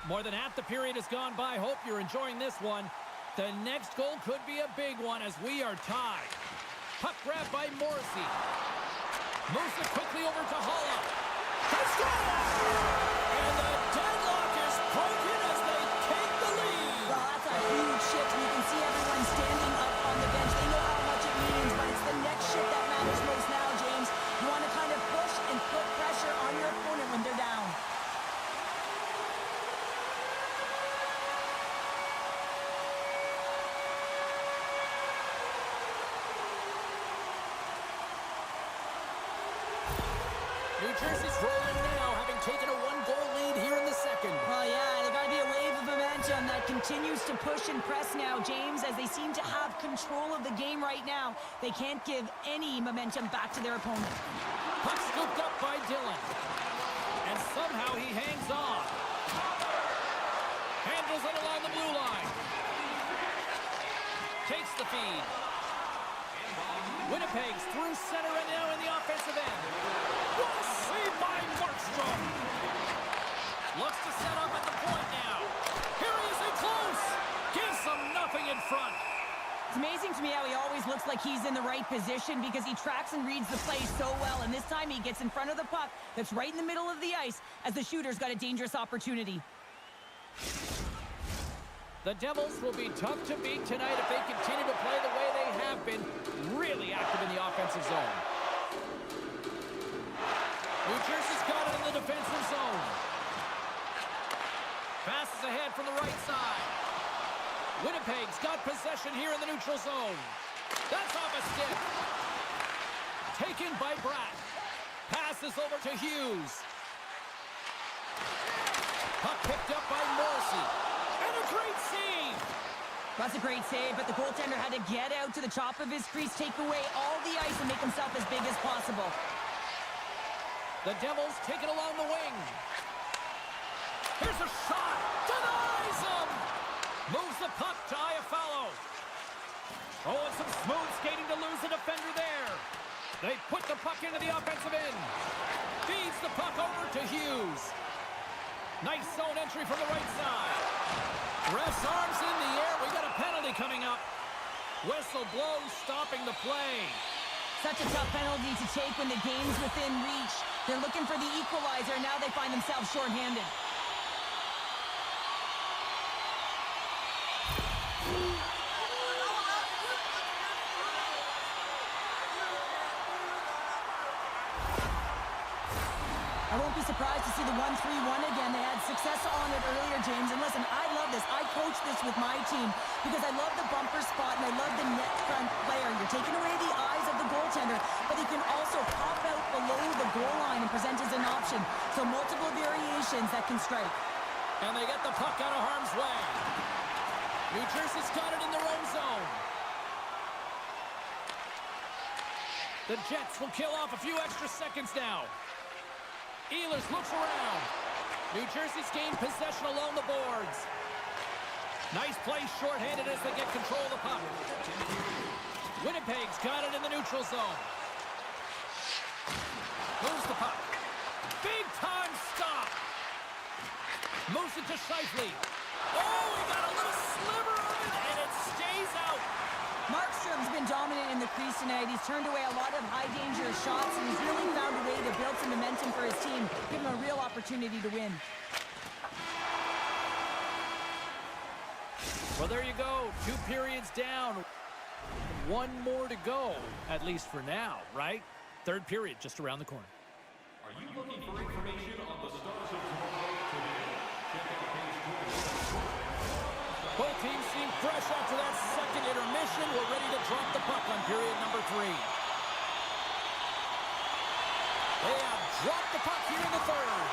More than half the period has gone by. Hope you're enjoying this one. The next goal could be a big one as we are tied. Puck grab by Morrissey. Moves it quickly over to Holla. They score! And the deadlock is broken as they take the lead. Well, that's a huge shift. You can see everyone standing up on the bench. They know how much it means, but it's the next shift that matters most now, James. You want to kind of push and put pressure on your opponent when they're down. New Jersey's rolling now, having taken a one-goal lead here in the second. Well, yeah, there's got to be a wave of momentum that continues to push and press now, James, as they seem to have control of the game right now. They can't give any momentum back to their opponent. Puck scooped up by Dillon. And somehow he hangs on. Handles it along the blue line. Takes the feed. Winnipeg's through center and now in the offensive end. What a save by Markstrom. Looks to set up at the point now. Here he is in close. Gives them nothing in front. It's amazing to me how he always looks like he's in the right position because he tracks and reads the play so well. And this time he gets in front of the puck that's right in the middle of the ice as the shooter's got a dangerous opportunity. The Devils will be tough to beat tonight if they continue to play the way they have been, really active in the offensive zone. New Jersey's got it in the defensive zone. Passes ahead from the right side. Winnipeg's got possession here in the neutral zone. That's off a stick. Taken by Bratt. Passes over to Hughes. Puck picked up by Morrissey. And a great save! That's a great save, but the goaltender had to get out to the top of his crease, take away all the ice, and make himself as big as possible. The Devils take it along the wing. Here's a shot! Denies him! Moves the puck to Iafallo. Oh, and some smooth skating to lose the defender there. They put the puck into the offensive end. Feeds the puck over to Hughes. Nice zone entry from the right side. Ref's arms in the air. We got a penalty coming up. Whistle blows, stopping the play. Such a tough penalty to take when the game's within reach. They're looking for the equalizer. Now they find themselves shorthanded. I won't be surprised to see the 1-3-1 again. They had success on it earlier, James. And listen, I love this. I coach this with my team because I love the bumper spot and I love the net front player. You're taking away the eyes of the goaltender, but he can also pop out below the goal line and present as an option. So multiple variations that can strike. And they get the puck out of harm's way. New Jersey's got it in their own zone. The Jets will kill off a few extra seconds now. Ehlers looks around. New Jersey's gained possession along the boards. Nice play shorthanded as they get control of the puck. Winnipeg's got it in the neutral zone. Moves the puck. Big time stop. Moves it to Scheifele. Oh, he got a little sliver of it, and it stays out. Markstrom's been dominant in the crease tonight. He's turned away a lot of high-danger shots, and he's really found a way to build some momentum for his team, give him a real opportunity to win. Well, there you go. 2 periods down. 1 more to go, at least for now, right? 3rd period just around the corner. Are you looking for information on the Stars of tomorrow today? Check out page 20. Both teams seem fresh after that second intermission. We're ready to drop the puck on period number 3. They have dropped the puck here in the 3rd.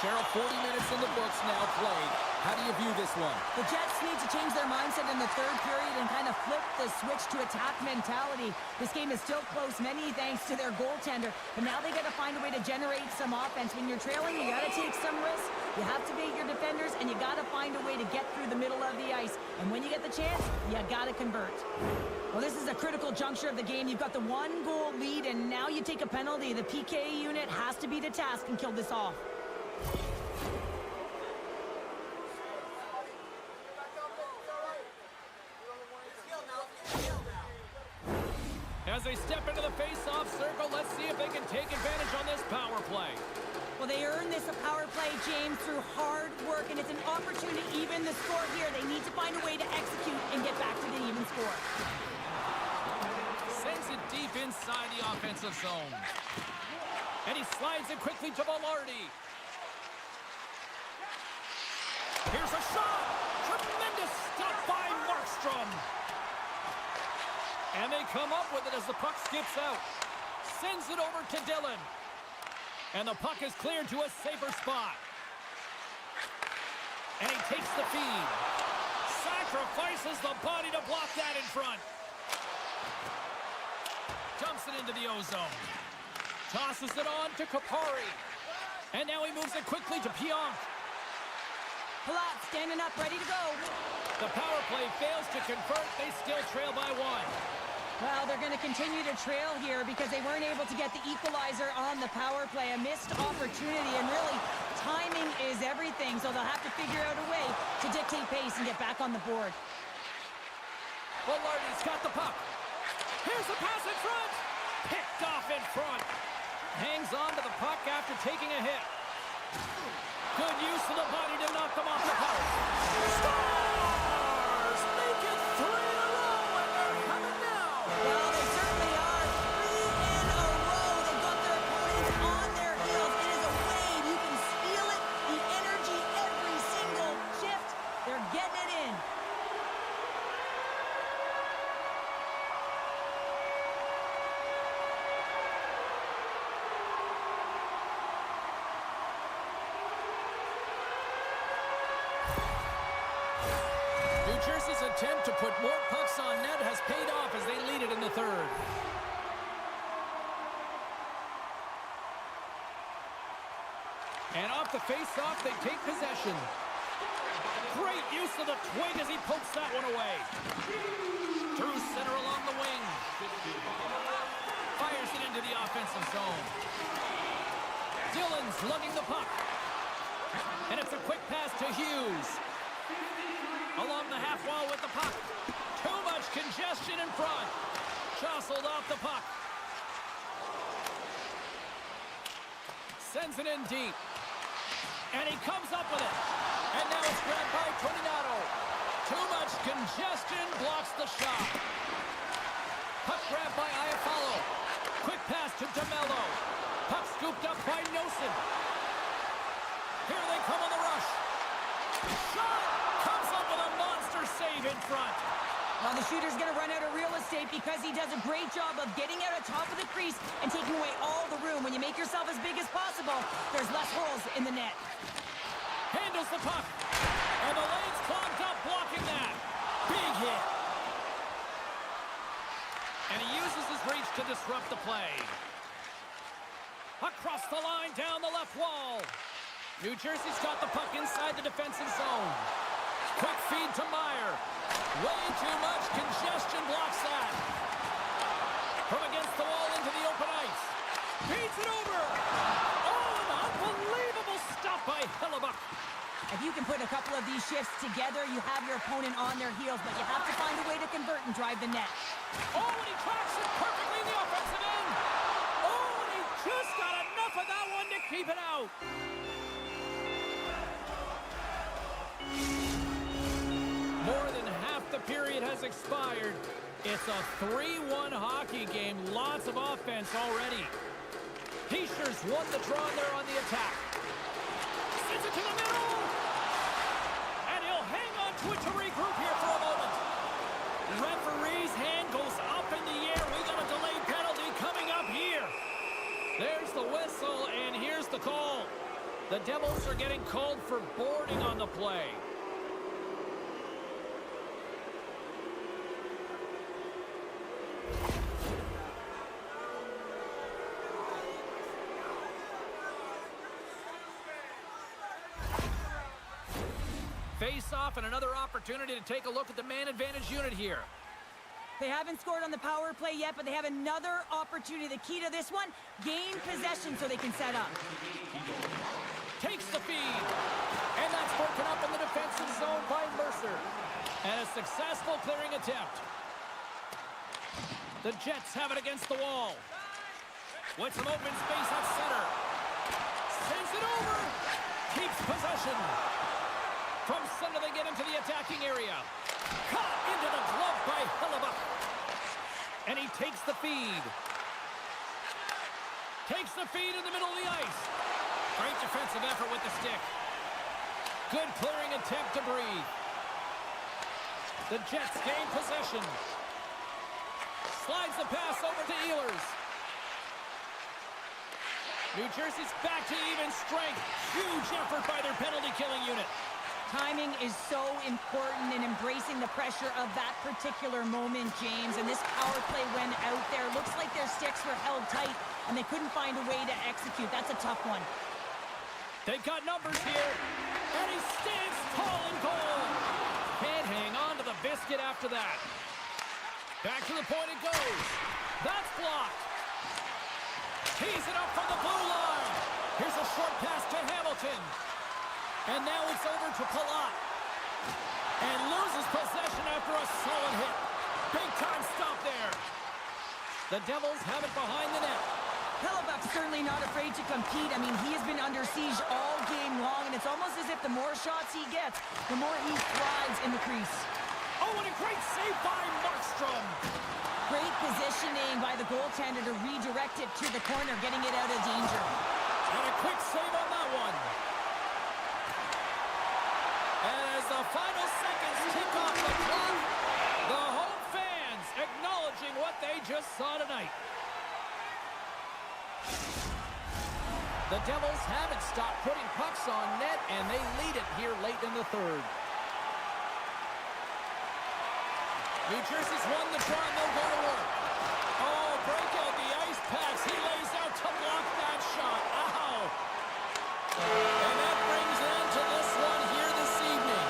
Cheryl, 40 minutes in the books now played. How do you view this one? The Jets need to change their mindset in the 3rd period and kind of flip the switch to attack mentality. This game is still close, many thanks to their goaltender, but now they got to find a way to generate some offense. When you're trailing, you got to take some risks. You have to bait your defenders, and you got to find a way to get through the middle of the ice. And when you get the chance, you got to convert. Well, this is a critical juncture of the game. You've got the 1-goal lead, and now you take a penalty. The PK unit has to be to task and kill this off. As they step into the face-off circle, let's see if they can take advantage on this power play. Well, they earned this a power play, James, through hard work, and it's an opportunity to even the score here. They need to find a way to execute and get back to the even score. Sends it deep inside the offensive zone. And he slides it quickly to Velarde. Here's a shot! Tremendous stop by Markstrom! And they come up with it as the puck skips out. Sends it over to Dillon. And the puck is cleared to a safer spot. And he takes the feed. Sacrifices the body to block that in front. Dumps it into the ozone. Tosses it on to Kupari. And now he moves it quickly to Pionk. Palat standing up, ready to go. The power play fails to convert. They still trail by 1. Well, they're going to continue to trail here because they weren't able to get the equalizer on the power play. A missed opportunity, and really, timing is everything, so they'll have to figure out a way to dictate pace and get back on the board. Velarde's got the puck. Here's the pass in front. Picked off in front. Hangs on to the puck after taking a hit. Good use of the body to knock them off the puck. Stars make it 3 in a row, and they're coming now. Well, they certainly are. 3 in a row. They've got their opponents on their heels. It is a wave. You can feel it. The energy every single shift. They're getting it in. New Jersey's attempt to put more pucks on net has paid off as they lead it in the 3rd. And off the face-off, they take possession. Great use of the twig as he pokes that one away. Through center along the wing. Fires it into the offensive zone. Dillon's lugging the puck. And it's a quick pass to Hughes. Along the half wall with the puck. Too much congestion in front. Jostled off the puck. Sends it in deep. And he comes up with it. And now it's grabbed by Toninato. Too much congestion blocks the shot. Puck grab by Iafallo. Quick pass to DeMello. Puck scoop scooped up by Nosen. Here they come on the rush. Shot! Comes up with a monster save in front. Well, the shooter's going to run out of real estate because he does a great job of getting out of top of the crease and taking away all the room. When you make yourself as big as possible, there's less holes in the net. Handles the puck. And the lane's clogged up blocking that. Big hit. And he uses his reach to disrupt the play. Across the line, down the left wall. New Jersey's got the puck inside the defensive zone. Quick feed to Meyer. Way too much congestion blocks that. From against the wall into the open ice. Beats it over. Oh, an unbelievable stop by Hellebuyck. If you can put a couple of these shifts together, you have your opponent on their heels, but you have to find a way to convert and drive the net. Oh, and he tracks it perfectly in the offensive end. Oh, and he just got enough of that one to keep it out. More than half the period has expired. It's a 3-1 hockey game. Lots of offense already. Heischer's won the draw there on the attack. Sends it to the middle. And he'll hang on to it to regroup here for a moment. Referee's hand goes up in the air. We got a delayed penalty coming up here. There's the whistle, and here's the call. The Devils are getting called for boarding on the play. Face off and another opportunity to take a look at the man advantage unit here. They haven't scored on the power play yet, but they have another opportunity. The key to this one, gain possession so they can set up. Takes the feed. And that's broken up in the defensive zone by Mercer. And a successful clearing attempt. The Jets have it against the wall. With some open space up center. Sends it over. Keeps possession. From center, they get into the attacking area. Caught into the glove by Hellebuyck. And he takes the feed. Takes the feed in the middle of the ice. Great defensive effort with the stick. Good clearing attempt to breathe. The Jets gain possession. Slides the pass over to Ehlers. New Jersey's back to even strength. Huge effort by their penalty-killing unit. Timing is so important in embracing the pressure of that particular moment, James. And this power play went out there. Looks like their sticks were held tight, and they couldn't find a way to execute. That's a tough one. They've got numbers here, and he stands tall and goal. Can't hang on to the biscuit after that. Back to the point it goes. That's blocked. Tees it up from the blue line. Here's a short pass to Hamilton. And now it's over to Palat. And loses possession after a solid hit. Big time stop there. The Devils have it behind the net. Hellebuyck's certainly not afraid to compete. I mean, he has been under siege all game long, and it's almost as if the more shots he gets, the more he thrives in the crease. Oh, and a great save by Markstrom. Great positioning by the goaltender to redirect it to the corner, getting it out of danger. And a quick save on that one. As the final seconds tick off the clock, the home fans acknowledging what they just saw tonight. The Devils haven't stopped putting pucks on net, and they lead it here late in the third. New Jersey's won the draw, and they'll go to work. Oh, break out the ice packs. He lays out to block that shot. Ow! And that brings an end to this one here this evening.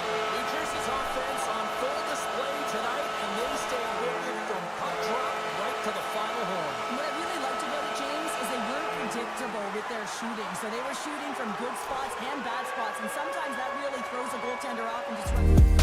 New Jersey's offense on full display tonight, and they stay with it from puck drop right to the final horn. What I really liked about it, James, is they weren't predictable with their shooting. So they were shooting from good spots and bad spots, and sometimes that really throws a goaltender off and disrupts.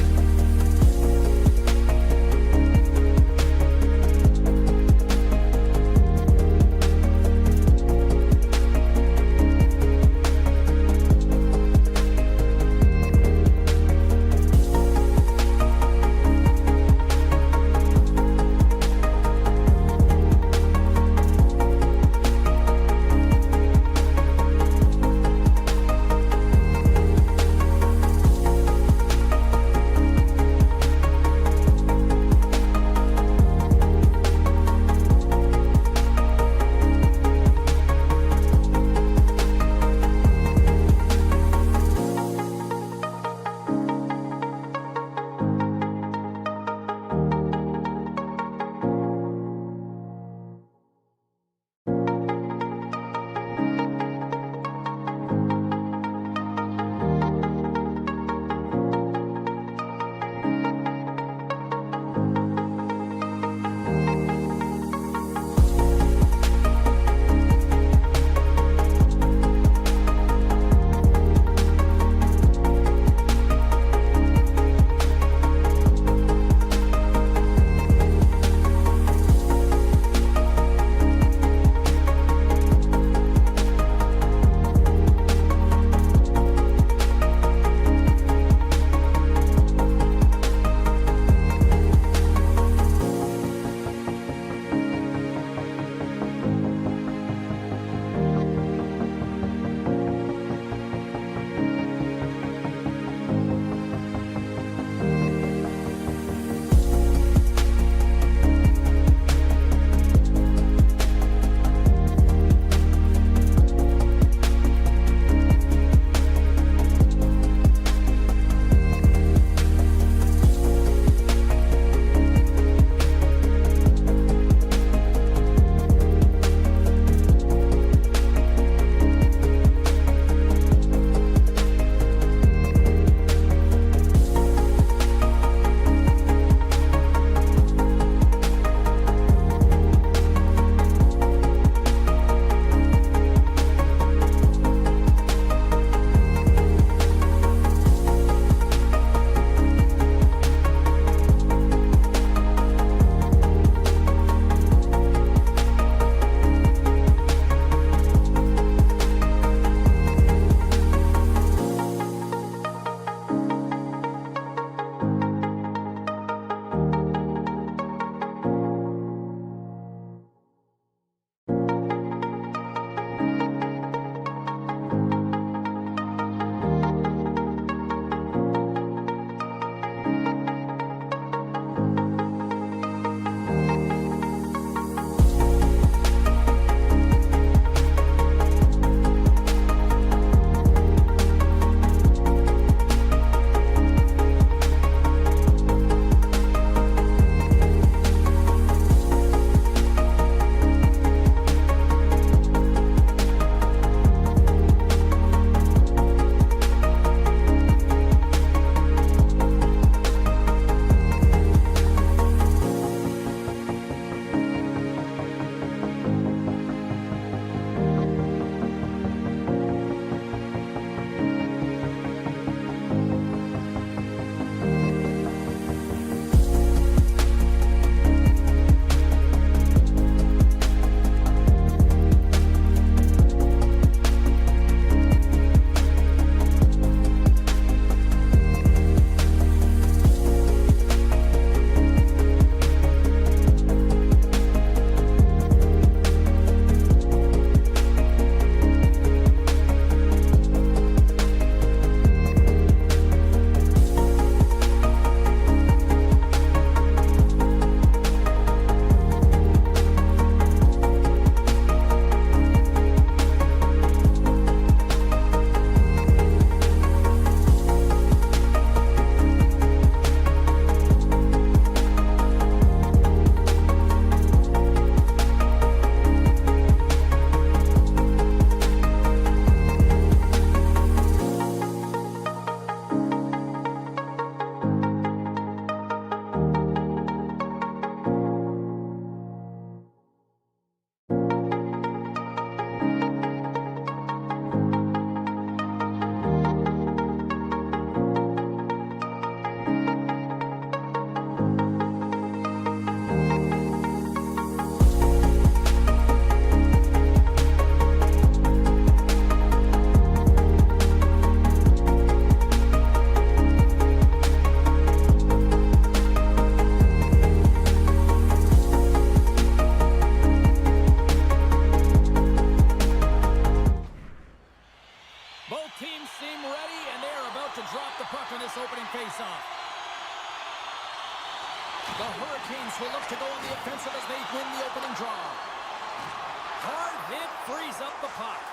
puck.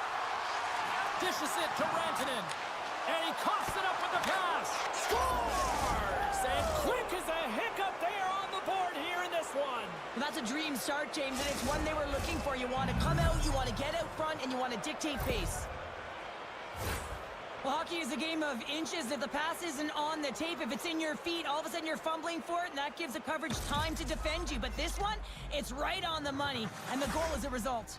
Dishes it to Rantanen. And he coughs it up with the pass. Scores! And quick as a hiccup, they are on the board here in this one. Well, that's a dream start, James, and it's one they were looking for. You want to come out, you want to get out front, and you want to dictate pace. Well, hockey is a game of inches. If the pass isn't on the tape, if it's in your feet, all of a sudden you're fumbling for it, and that gives the coverage time to defend you. But this one, it's right on the money, and the goal is a result.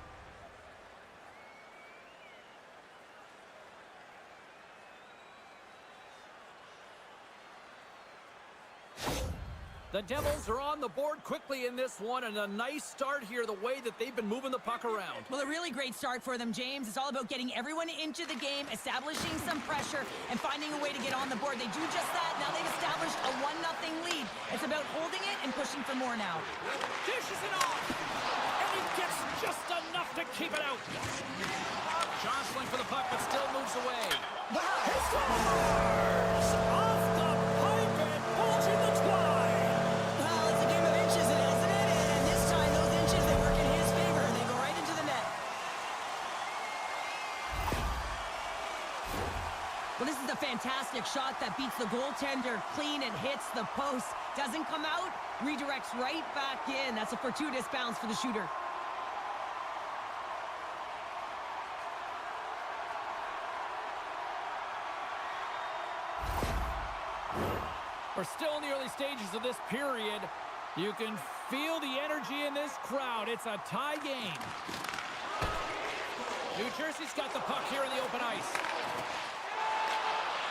The Devils are on the board quickly in this one, and a nice start here the way that they've been moving the puck around. Well, a really great start for them, James. It's all about getting everyone into the game, establishing some pressure, and finding a way to get on the board. They do just that. Now they've established a 1-0 lead. It's about holding it and pushing for more now. Dishes it off, and he gets just enough to keep it out. Jostling for the puck, but still moves away. He scores! Off the pipe and bulging the twine. Well, it's a game of inches, isn't it? And this time, those inches, they work in his favor. They go right into the net. Well, this is a fantastic shot that beats the goaltender clean and hits the post. Doesn't come out, redirects right back in. That's a fortuitous bounce for the shooter. We're still in the early stages of this period. You can feel the energy in this crowd. It's a tie game. New Jersey's got the puck here in the open ice.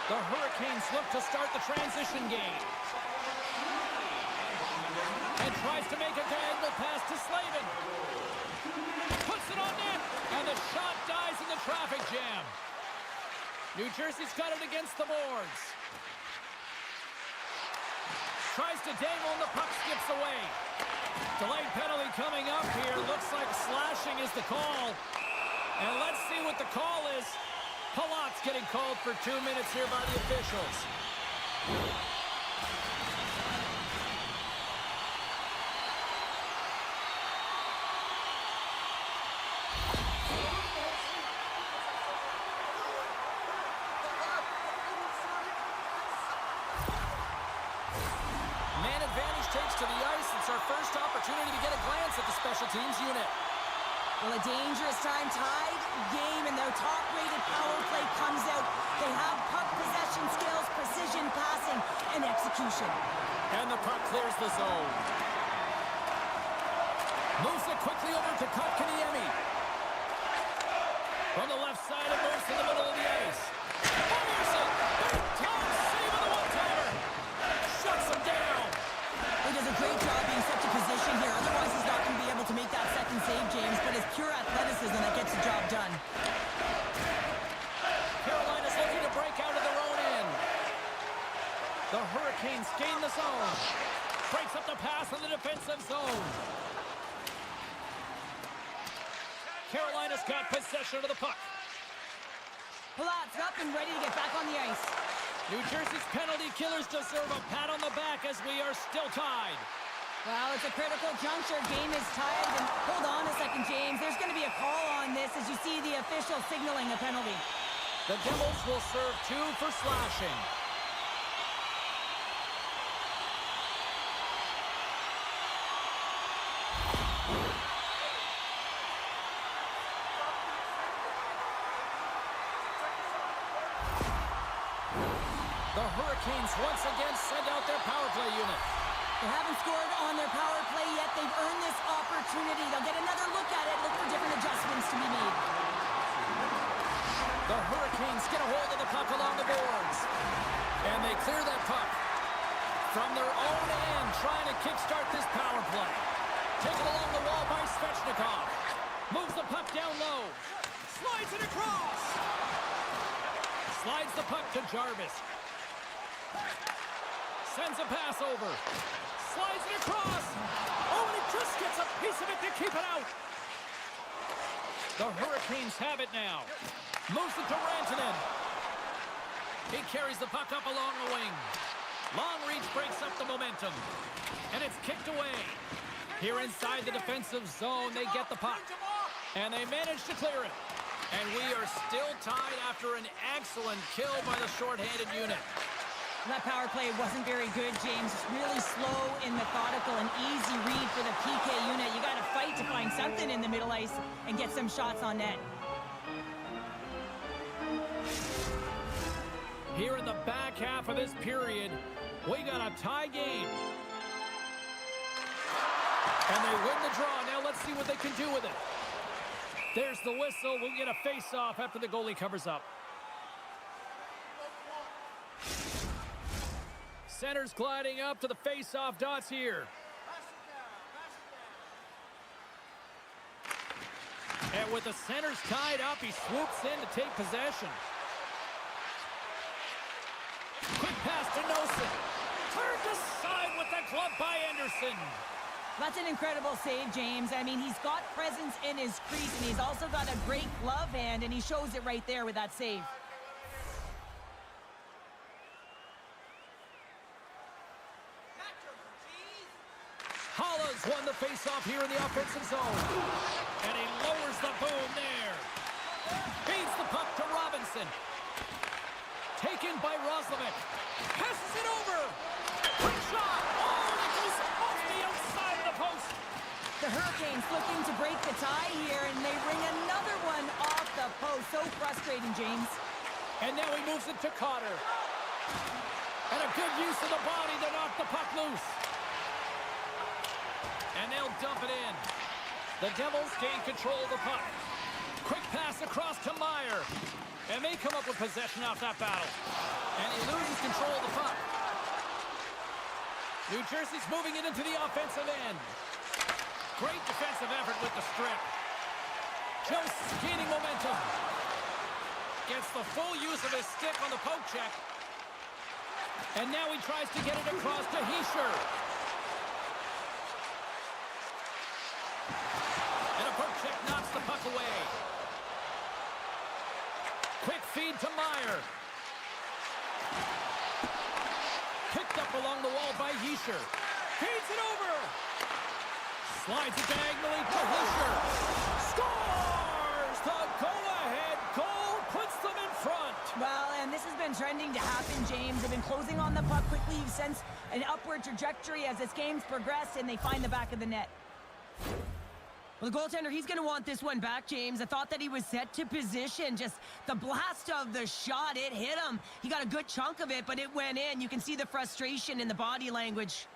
The Hurricanes look to start the transition game. And tries to make a diagonal pass to Slavin. Puts it on net, and the shot dies in the traffic jam. New Jersey's got it against the boards. Tries to dangle, and the puck skips away. Delayed penalty coming up here. Looks like slashing is the call. And let's see what the call is. Palat's getting called for 2 minutes here by the officials. Man advantage takes to the ice. It's our first opportunity to get a glance at the special teams unit. Well, a dangerous time, tied game, and their top-rated power play comes out. They have puck possession skills, precision passing, and execution. And the puck clears the zone. Moves it quickly over to Kotkaniemi. From the left side, it moves to the middle of the ice. Anderson! Big time save of the one-timer! Shuts him down! He does a great job being such a position here. Otherwise, he's not going to be able to make that second save, James, but it's pure athleticism that gets the job done. Carolina's looking to break out of their own end. The Hurricanes gain the zone. Breaks up the pass in the defensive zone. Carolina's got possession of the puck. Palat's up and ready to get back on the ice. New Jersey's penalty killers deserve a pat on the back as we are still tied. Well, it's a critical juncture. Game is tied. And hold on a second, James. There's going to be a call on this as you see the official signaling a penalty. The Devils will serve 2 for slashing. The Hurricanes once again send out their power play unit. They haven't scored on their power play yet. They've earned this opportunity. They'll get another look at it, look for different adjustments to be made. The Hurricanes get a hold of the puck along the boards. And they clear that puck from their own end, trying to kickstart this power play. Taken along the wall by Svechnikov. Moves the puck down low. Slides it across. Slides the puck to Jarvis. Sends a pass over. Slides it across. Oh, and he just gets a piece of it to keep it out. The Hurricanes have it now. Moves it to Rantanen. He carries the puck up along the wing. Long reach breaks up the momentum. And it's kicked away. Here inside the defensive zone, they get the puck. And they manage to clear it. And we are still tied after an excellent kill by the shorthanded unit. That power play wasn't very good, James. It's really slow and methodical and easy read for the PK unit. You got to fight to find something in the middle ice and get some shots on net. Here in the back half of this period, we got a tie game. And they win the draw. Now let's see what they can do with it. There's the whistle. We'll get a face-off after the goalie covers up. Center's gliding up to the face-off dots here. And with the centers tied up, he swoops in to take possession. Quick pass to Nosen. Turned aside with the glove by Anderson. That's an incredible save, James. I mean, he's got presence in his crease, and he's also got a great glove hand, and he shows it right there with that save. Hollis won the faceoff here in the offensive zone. And he lowers the boom there. Feeds the puck to Robinson. Taken by Roslovic. Passes it over. Quick shot. Oh, it goes off the outside of the post. The Hurricanes looking to break the tie here, and they ring another one off the post. So frustrating, James. And now he moves it to Cotter. And a good use of the body to knock the puck loose. And they'll dump it in. The Devils gain control of the puck. Quick pass across to Meyer. And they come up with possession off that battle. And he loses control of the puck. New Jersey's moving it into the offensive end. Great defensive effort with the strip. Just gaining momentum. Gets the full use of his stick on the poke check. And now he tries to get it across to Hischier. And a poke check knocks the puck away. Quick feed to Meyer. Picked up along the wall by Hischier. Feeds it over. Slides it diagonally to Hischier. Scores! The go-ahead goal puts them in front. Well, and this has been trending to happen, James. They've been closing on the puck quickly. You sense an upward trajectory as this game's progressed, and they find the back of the net. Well, the goaltender, he's going to want this one back, James. I thought that he was set to position. Just the blast of the shot, it hit him. He got a good chunk of it, but it went in. You can see the frustration in the body language.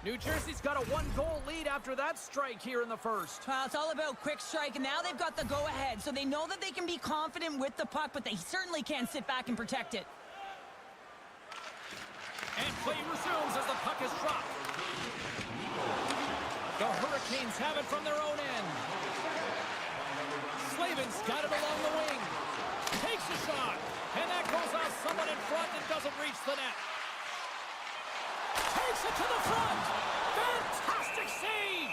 New Jersey's got a one-goal lead after that strike here in the first. Well, it's all about quick strike, and now they've got the go-ahead, so they know that they can be confident with the puck, but they certainly can't sit back and protect it. And play resumes as the puck is dropped. The Hurricanes have it from their own end. Slavin's got it along the wing. Takes a shot, and that goes off someone in front and doesn't reach the net. Takes it to the front. Fantastic save.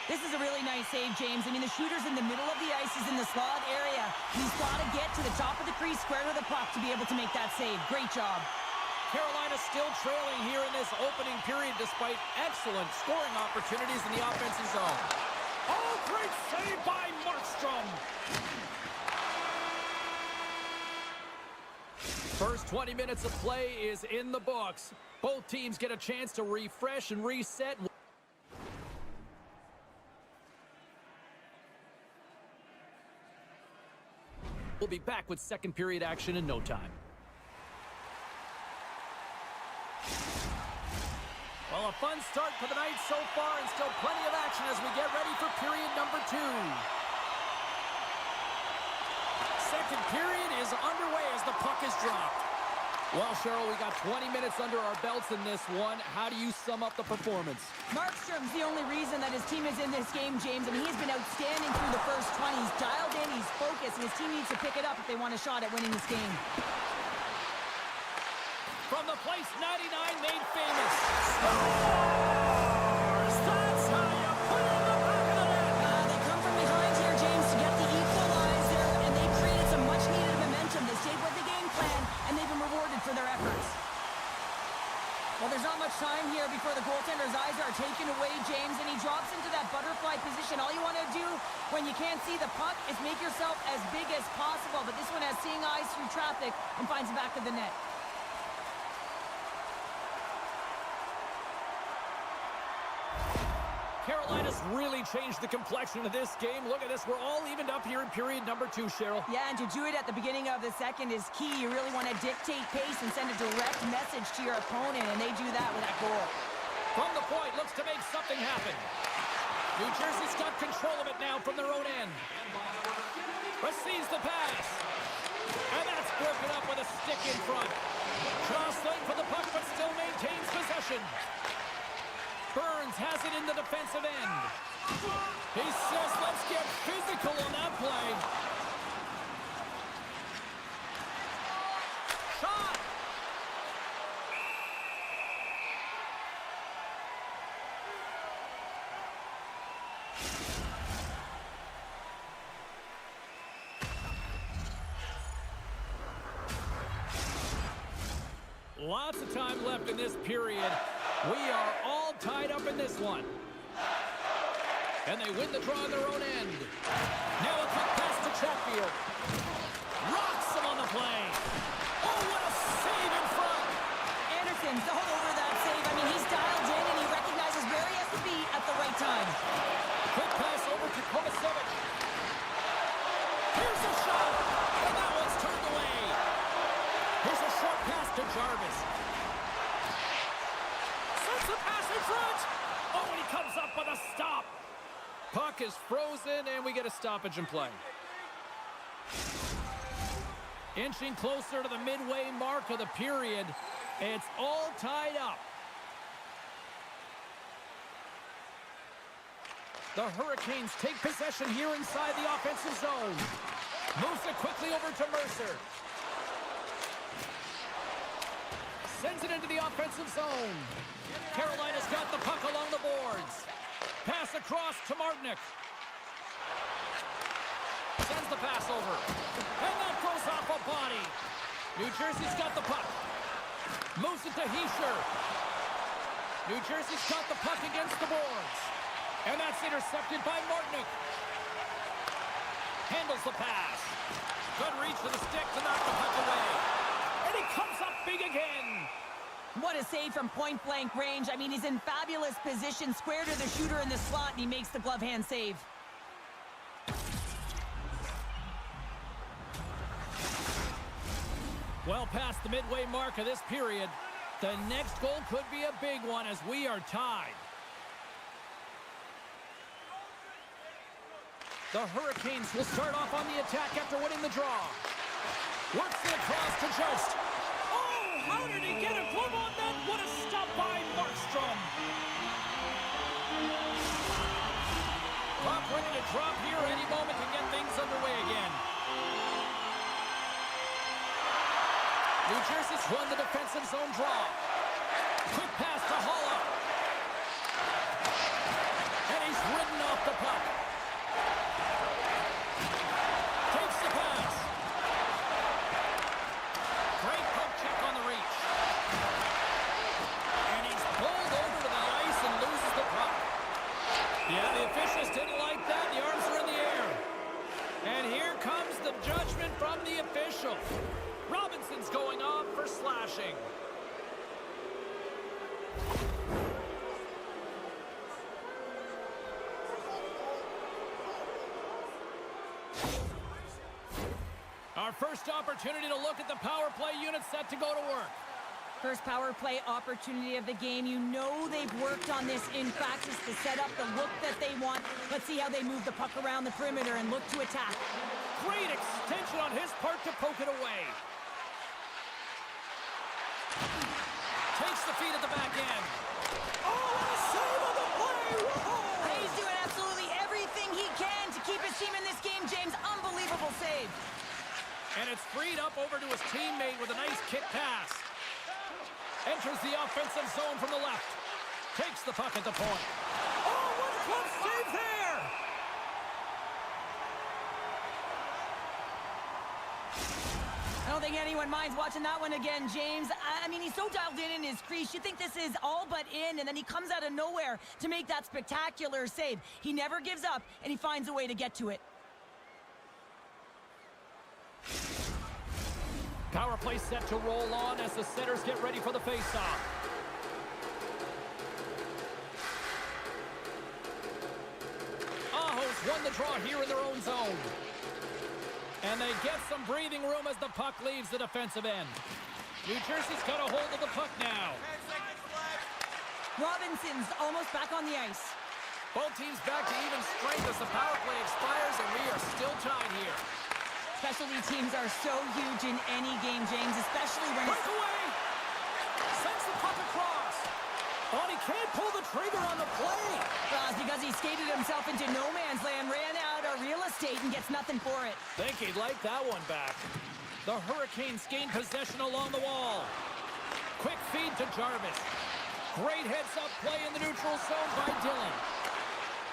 This is a really nice save, James. I mean, the shooter's in the middle of the ice. He's in the slot area. He's got to get to the top of the crease, square to the puck to be able to make that save. Great job. Carolina still trailing here in this opening period despite excellent scoring opportunities in the offensive zone. Oh, great save by Markstrom. First 20 minutes of play is in the books. Both teams get a chance to refresh and reset. We'll be back with second period action in no time. Well, a fun start for the night so far and still plenty of action as we get ready for period number 2. Second period is underway as the puck is dropped. Well, Cheryl, we got 20 minutes under our belts in this one. How do you sum up the performance? Markstrom's the only reason that his team is in this game, James. I mean, he's been outstanding through the first 20. He's dialed in, he's focused, and his team needs to pick it up if they want a shot at winning this game. From the place 99 made famous. Scores! That's how you put it in the back of the net. They come from behind here, James, to get the equalizer, and they created some much-needed momentum. They stayed with the game plan, and they've been rewarded for their efforts. Well, there's not much time here before the goaltender's eyes are taken away, James, and he drops into that butterfly position. All you want to do when you can't see the puck is make yourself as big as possible, but this one has seeing eyes through traffic and finds the back of the net. Carolina's really changed the complexion of this game. Look at this. We're all evened up here in period number 2, Cheryl. Yeah, and to do it at the beginning of the second is key. You really want to dictate pace and send a direct message to your opponent, and they do that with that goal. From the point, looks to make something happen. New Jersey's got control of it now from their own end. Receives the pass. And that's broken up with a stick in front. Draws late for the puck, but still maintains possession. Burns has it in the defensive end. He says, let's get physical on that play. Shot! Lots of time left in this period. We are all tied up in this one. And they win the draw on their own end. Now a quick pass to Chatfield. Rocks him on the play. Oh, what a save in front. Anderson's all over that save. I mean, he's dialed in and he recognizes where he has to be at the right time. Quick pass over to Kovacevic. Here's a shot. And that one's turned away. Here's a short pass to Jarvis. Sends the pass in front. Oh, and he comes up with a stop. Puck is frozen, and we get a stoppage in play. Inching closer to the midway mark of the period. It's all tied up. The Hurricanes take possession here inside the offensive zone. Moves it quickly over to Mercer. Sends it into the offensive zone. Carolina's got the puck along the boards. Pass across to Martinic. Sends the pass over. And that goes off a body. New Jersey's got the puck. Moves it to Heischer. New Jersey's got the puck against the boards. And that's intercepted by Martinic. Handles the pass. Good reach to the stick to knock the puck away. And he comes up big again. What a save from point-blank range. I mean, he's in fabulous position, square to the shooter in the slot, and he makes the glove hand save. Well past the midway mark of this period. The next goal could be a big one as we are tied. The Hurricanes will start off on the attack after winning the draw. Works it across to Jost. Oh, how did he get a glove on that? What a stop by Markstrom. Puck ready to drop here any moment to get things underway again. New Jersey's won the defensive zone draw. Quick pass to Haula. And he's ridden off the puck. Takes the pass. Great poke check on the reach. And he's pulled over to the ice and loses the puck. Yeah, the officials didn't like that. The arms are in the air. And here comes the judgment from the official. Robinson's going off for slashing. Our first opportunity to look at the power play unit set to go to work. First power play opportunity of the game. You know they've worked on this in practice to set up the look that they want. Let's see how they move the puck around the perimeter and look to attack. Great extension on his part to poke it away. Takes the feed at the back end. Oh, what a save on the play! Whoa! He's doing absolutely everything he can to keep his team in this game, James. Unbelievable save. And it's freed up over to his teammate with a nice kick pass. Enters the offensive zone from the left. Takes the puck at the point. Oh, what a close save there! I don't think anyone minds watching that one again, James. I mean, he's so dialed in his crease. You think this is all but in, and then he comes out of nowhere to make that spectacular save. He never gives up, and he finds a way to get to it. Power play set to roll on as the setters get ready for the faceoff. Aho's won the draw here in their own zone. And they get some breathing room as the puck leaves the defensive end. New Jersey's got a hold of the puck now. Robinson's almost back on the ice. Both teams back to even strength as the power play expires, and we are still tied here. Specialty teams are so huge in any game, James, especially when it's... Breakaway! Sends the puck across. Oh, he can't pull the trigger on the play. It's because he skated himself into no man's land, ran out of real estate, and gets nothing for it. Think he'd like that one back. The Hurricanes gain possession along the wall. Quick feed to Jarvis. Great heads-up play in the neutral zone by Dillon.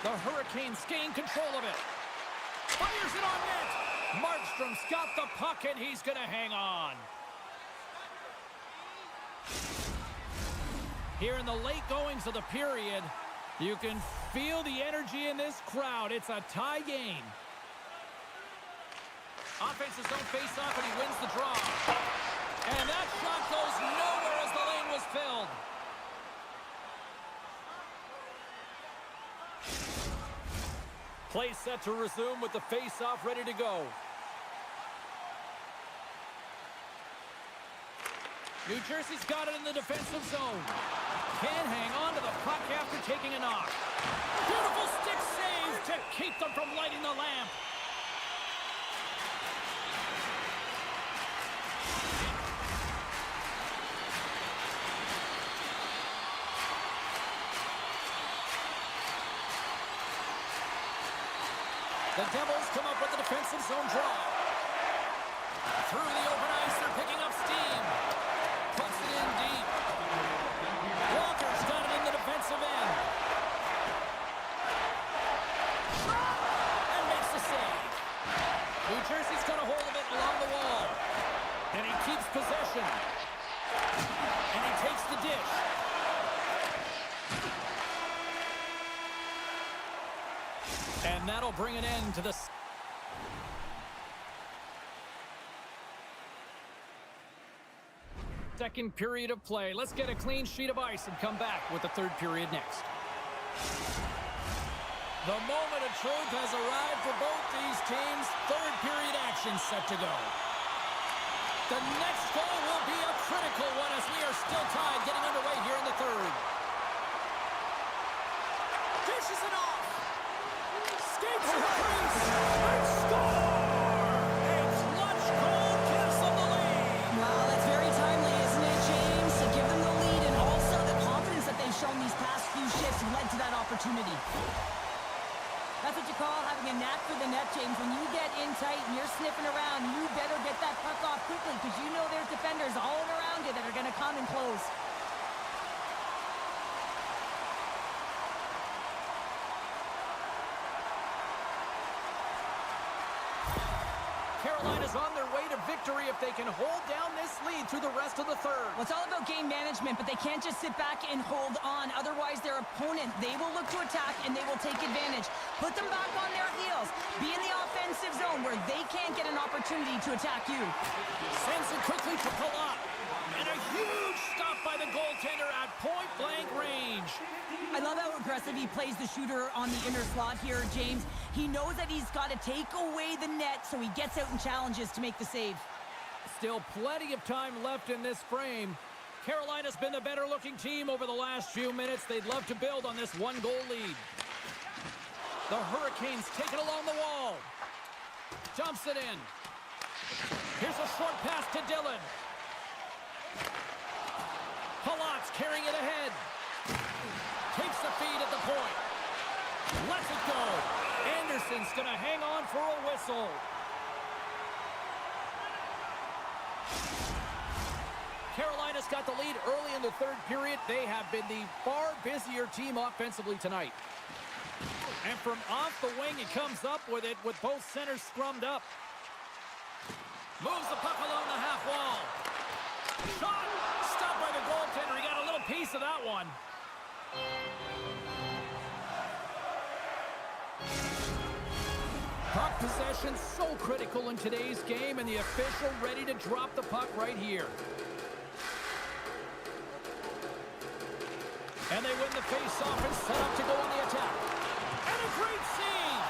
The Hurricanes gain control of it. Fires it on net. Markstrom's got the puck, and he's going to hang on. Here in the late goings of the period, you can feel the energy in this crowd. It's a tie game. Offense's own face-off, and he wins the draw. And that shot goes nowhere as the lane was filled. Play set to resume with the face-off ready to go. New Jersey's got it in the defensive zone. Can't hang on to the puck after taking a knock. Beautiful stick save to keep them from lighting the lamp. The Devils come up with the defensive zone draw. Through the open ice, they're picking up steam. Puts it in deep. Walker's got it in the defensive end. And makes the save. New Jersey's got a hold of it along the wall. And he keeps possession. And he takes the dish. And that'll bring an end to the... second period of play. Let's get a clean sheet of ice and come back with the third period next. The moment of truth has arrived for both these teams. Third period action set to go. The next goal will be a critical one as we are still tied, getting underway here in the third. Dishes it off. Skates to the crease and score! A clutch goal gives them the lead. Wow, that's very timely, isn't it, James? To give them the lead and also the confidence that they've shown these past few shifts led to that opportunity. That's what you call having a knack for the net, James. When you get in tight and you're sniffing around, you better get that puck off quickly because you know there's defenders all around you that are going to come and close. Carolina's on their way to victory if they can hold down this lead through the rest of the third. Well, it's all about game management, but they can't just sit back and hold on. Otherwise, their opponent, they will look to attack and they will take advantage. Put them back on their heels. Be in the offensive zone where they can't get an opportunity to attack you. Sends it quickly to Palat. And a huge stop by the goaltender at point-blank range. I love how aggressive he plays the shooter on the inner slot here, James. He knows that he's got to take away the net, so he gets out and challenges to make the save. Still plenty of time left in this frame. Carolina's been the better-looking team over the last few minutes. They'd love to build on this one-goal lead. The Hurricanes take it along the wall. Dumps it in. Here's a short pass to Dillon. Palat's carrying it ahead. Takes the feed at the point. Lets it go. Anderson's going to hang on for a whistle. Carolina's got the lead early in the third period. They have been the far busier team offensively tonight. And from off the wing, he comes up with it with both centers scrummed up. Moves the puck along the half wall. Shot! Stopped by the goaltender. He got a little piece of that one. Puck possession so critical in today's game, and the official ready to drop the puck right here. And they win the face-off and set up to go on the attack. And a great save!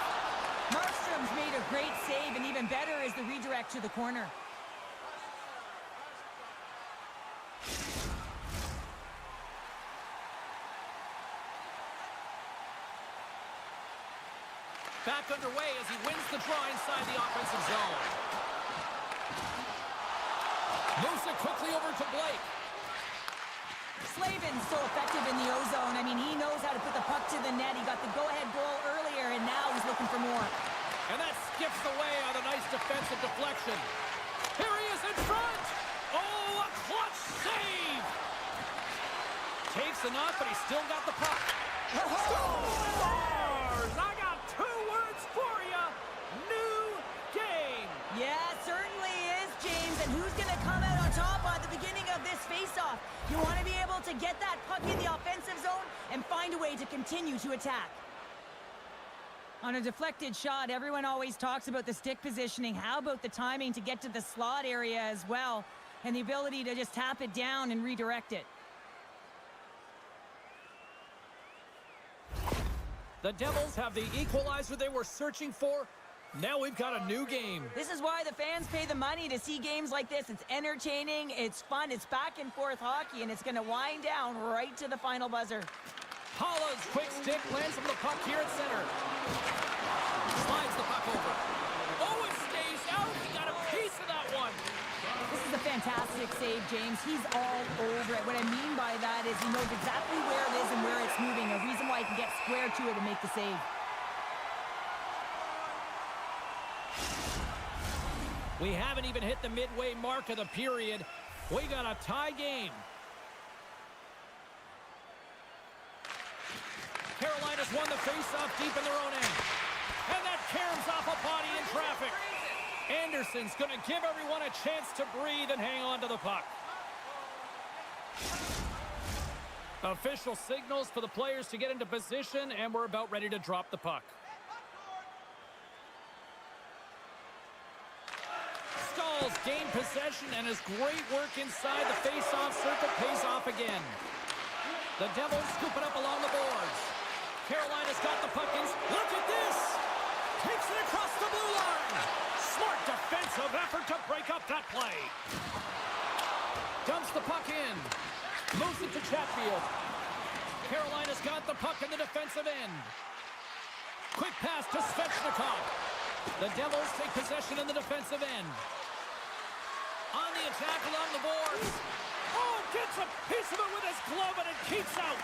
Markstrom's made a great save, and even better is the redirect to the corner. Back underway as he wins the draw inside the offensive zone. Moves it quickly over to Blake. Slavin's so effective in the O-zone. I mean, he knows how to put the puck to the net. He got the go-ahead goal earlier, and now he's looking for more. And that skips away on a nice defensive deflection. Here he is in front. Oh, a clutch save. Takes the knock, but he's still got the puck. Scores! I got 2 words for you. New game. Yeah, certainly is, James. And who's going to come out on top at the beginning of this face-off? You want to be able to get that puck in the offensive zone and find a way to continue to attack. On a deflected shot, everyone always talks about the stick positioning. How about the timing to get to the slot area as well, and the ability to just tap it down and redirect it? The Devils have the equalizer they were searching for. Now we've got a new game. This is why the fans pay the money to see games like this. It's entertaining, it's fun, it's back and forth hockey, and it's going to wind down right to the final buzzer. Paula's quick stick lands from the puck here at center. Slides the puck over. Oh, it stays out. He got a piece of that one. This is a fantastic save, James. He's all over it. What I mean by that is he knows exactly where it is and where it's moving. A reason why he can get square to it and make the save. We haven't even hit the midway mark of the period. We got a tie game. Carolina's won the faceoff deep in their own end. And that caroms off a body in traffic. Anderson's going to give everyone a chance to breathe and hang on to the puck. Official signals for the players to get into position, and we're about ready to drop the puck. Stalls gain possession, and his great work inside the face-off circle pays off again. The Devils scoop it up along the boards. Carolina's got the puck in. Look at this! Takes it across the blue line. Smart defensive effort to break up that play. Dumps the puck in. Moves it to Chatfield. Carolina's got the puck in the defensive end. Quick pass to Svechnikov. The Devils take possession in the defensive end. On the attack along the boards. Oh, gets a piece of it with his glove and it keeps out.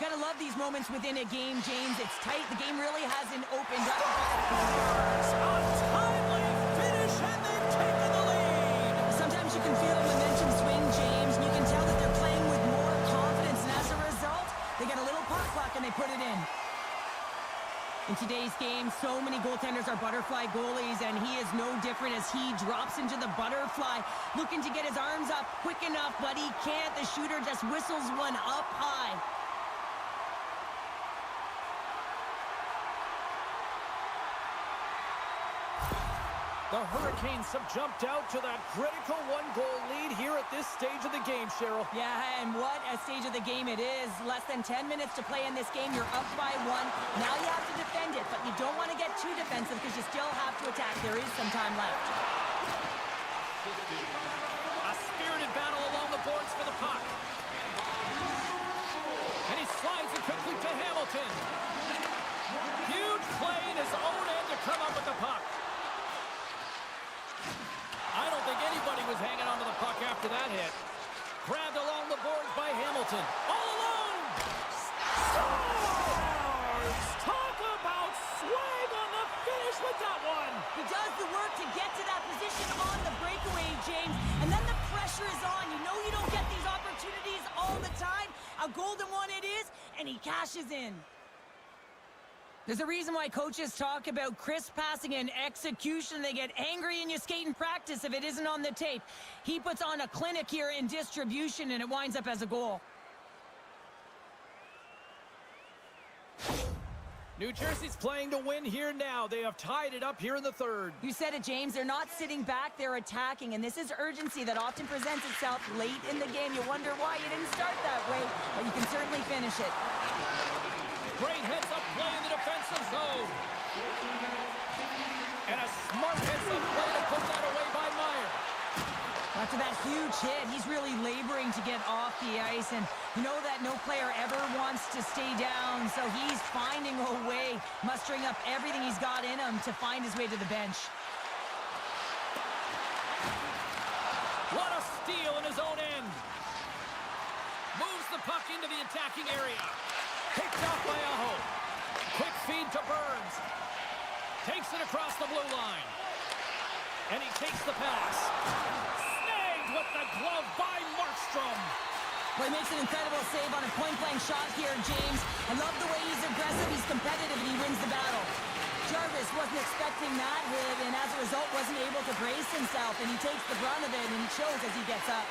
Gotta love these moments within a game, James. It's tight. The game really hasn't opened up. A timely finish, and they've taken the lead. Sometimes you can feel a momentum swing, James, and you can tell that they're playing with more confidence, and as a result, they get a little puck luck and they put it in. In today's game, so many goaltenders are butterfly goalies, and he is no different as he drops into the butterfly, looking to get his arms up quick enough, but he can't. The shooter just whistles one up high. The Hurricanes have jumped out to that critical 1-goal lead here at this stage of the game, Cheryl. Yeah, and what a stage of the game it is. Less than 10 minutes to play in this game. You're up by 1. Now you have to defend it, but you don't want to get too defensive because you still have to attack. There is some time left. A spirited battle along the boards for the puck. And he slides it quickly to Hamilton. Huge play in his own end to come up with the puck. I don't think anybody was hanging onto the puck after that hit. Grabbed along the boards by Hamilton. All alone! Scores! Talk about swag on the finish with that one! He does the work to get to that position on the breakaway, James, and then the pressure is on. You know you don't get these opportunities all the time. A golden one it is, and he cashes in. There's a reason why coaches talk about crisp passing and execution. They get angry and you skate in practice if it isn't on the tape. He puts on a clinic here in distribution, and it winds up as a goal. New Jersey's playing to win here now. They have tied it up here in the third. You said it, James. They're not sitting back. They're attacking, and this is urgency that often presents itself late in the game. You wonder why you didn't start that way, but you can certainly finish it. Great heads-up play in the defensive zone. And a smart heads-up play to put that away by Meyer. After that huge hit, he's really laboring to get off the ice, and you know that no player ever wants to stay down, so he's finding a way, mustering up everything he's got in him to find his way to the bench. What a steal in his own end. Moves the puck into the attacking area. Picked off by Aho. Quick feed to Burns. Takes it across the blue line. And he takes the pass. Snagged with the glove by Markstrom. Well, he makes an incredible save on a point-blank shot here, James. I love the way he's aggressive, he's competitive, and he wins the battle. Jarvis wasn't expecting that hit, and as a result wasn't able to brace himself, and he takes the brunt of it, and it shows as he gets up.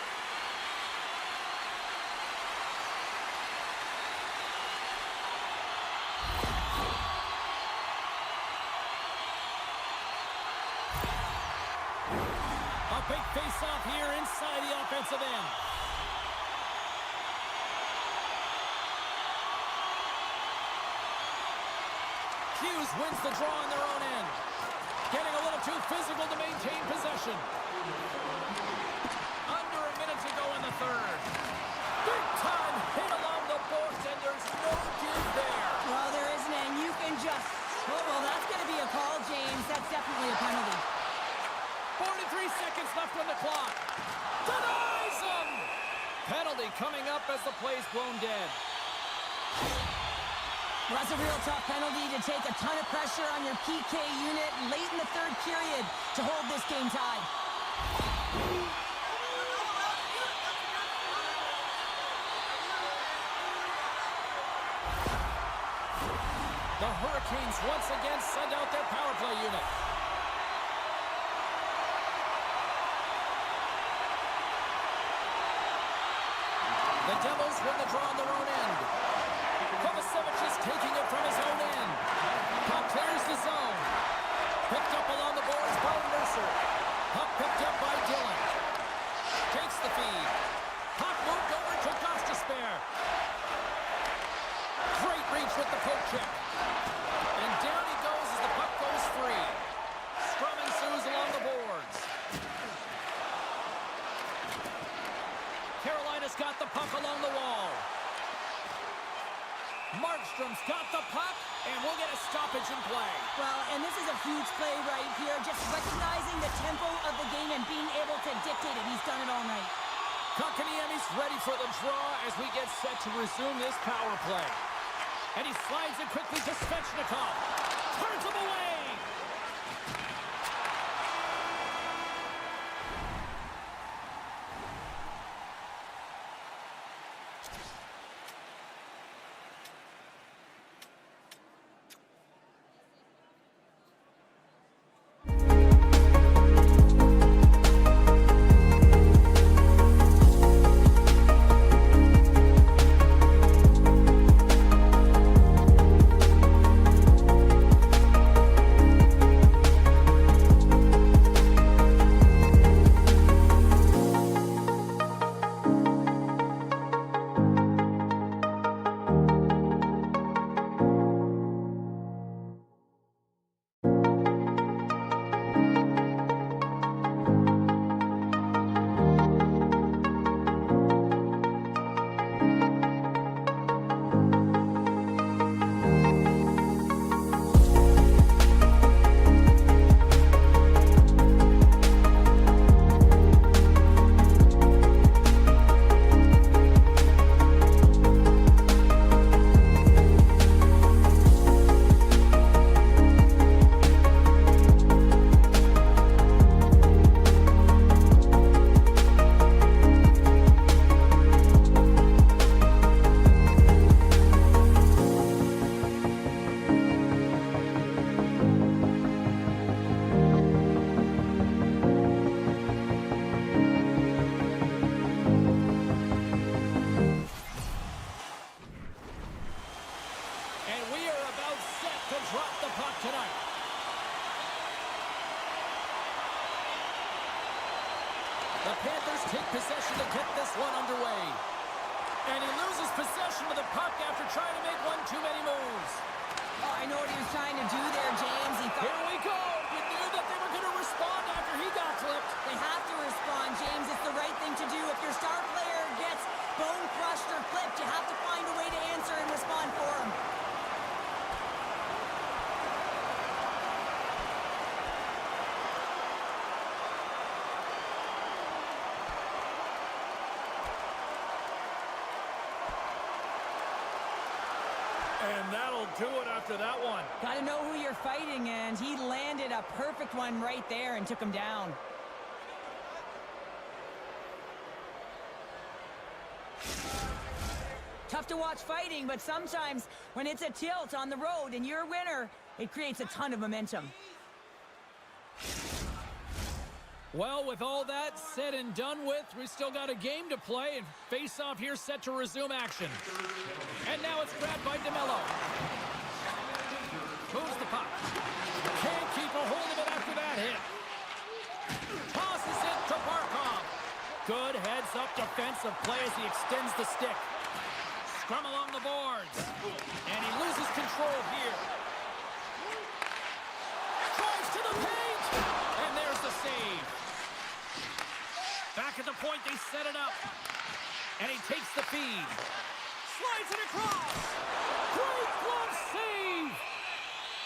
A big face-off here inside the offensive end. Hughes wins the draw on their own end. Getting a little too physical to maintain possession. Under a minute to go in the third. Big time hit along the boards, and there's no give there. Well, there isn't, and you can just... Oh, well, that's going to be a call, James. That's definitely a penalty. 43 seconds left on the clock. Denies him! Penalty coming up as the play's blown dead. Well, that's a real tough penalty to take a ton of pressure on your PK unit late in the third period to hold this game tied. The Hurricanes once again send out their power play unit. The Devils win the draw on their own end. Kovacevic is taking it from his own end. Puck clears the zone. Picked up along the boards by Mercer. Puck picked up by Dillon. Takes the feed. Puck moved over to Gostisbehere. Great reach with the poke check. And down he goes as the puck goes free. Scrum ensues along the boards. Carolina's got the puck along the wall. Markstrom's got the puck, and we'll get a stoppage in play. Well, and this is a huge play right here, just recognizing the tempo of the game and being able to dictate it. He's done it all night. Kotkaniemi's ready for the draw as we get set to resume this power play. And he slides it quickly to Svechnikov. Turns him away. this one underway. And he loses possession of the puck after trying to make one too many moves. Oh, I know what he was trying to do there, James. He thought... Here we go. You knew that they were going to respond after he got clipped. They have to respond, James. It's the right thing to do. If your star player gets bone crushed or clipped, you have to find a way to answer and respond for him. And that'll do it after that one. Got to know who you're fighting, and he landed a perfect one right there and took him down. Tough to watch fighting, but sometimes when it's a tilt on the road and you're a winner, it creates a ton of momentum. Well, with all that said and done with, we still got a game to play, and face-off here set to resume action. And now it's grabbed by DeMello. Moves the puck. Can't keep a hold of it after that hit. Tosses it to Barkov. Good heads-up defensive play as he extends the stick. Scrum along the boards. And he loses control here. Drives to the paint. And there's the save. Back at the point, they set it up. And he takes the feed. Slides it across. Great glove save.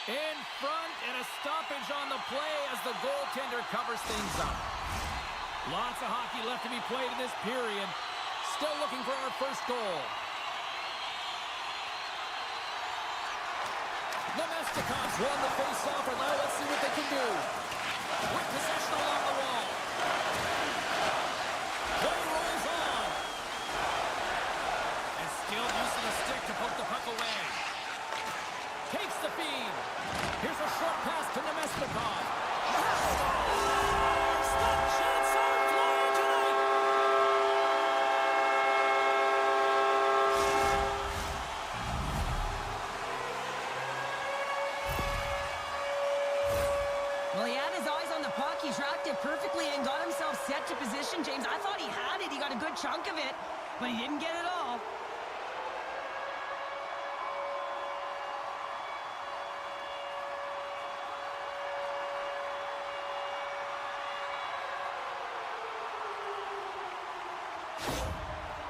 In front, and a stoppage on the play as the goaltender covers things up. Lots of hockey left to be played in this period. Still looking for our first goal. Nemestikov's won the face-off, and now let's see what they can do. With possession along the wall. Play rolls on. And still using the stick to poke the puck away. Takes the feed. Here's a short pass to Nemestikov. Scores! The Jets are flying tonight! Well, he had his eyes on the puck. He tracked it perfectly and got himself set to position, James. I thought he had it. He got a good chunk of it, but he didn't get it all.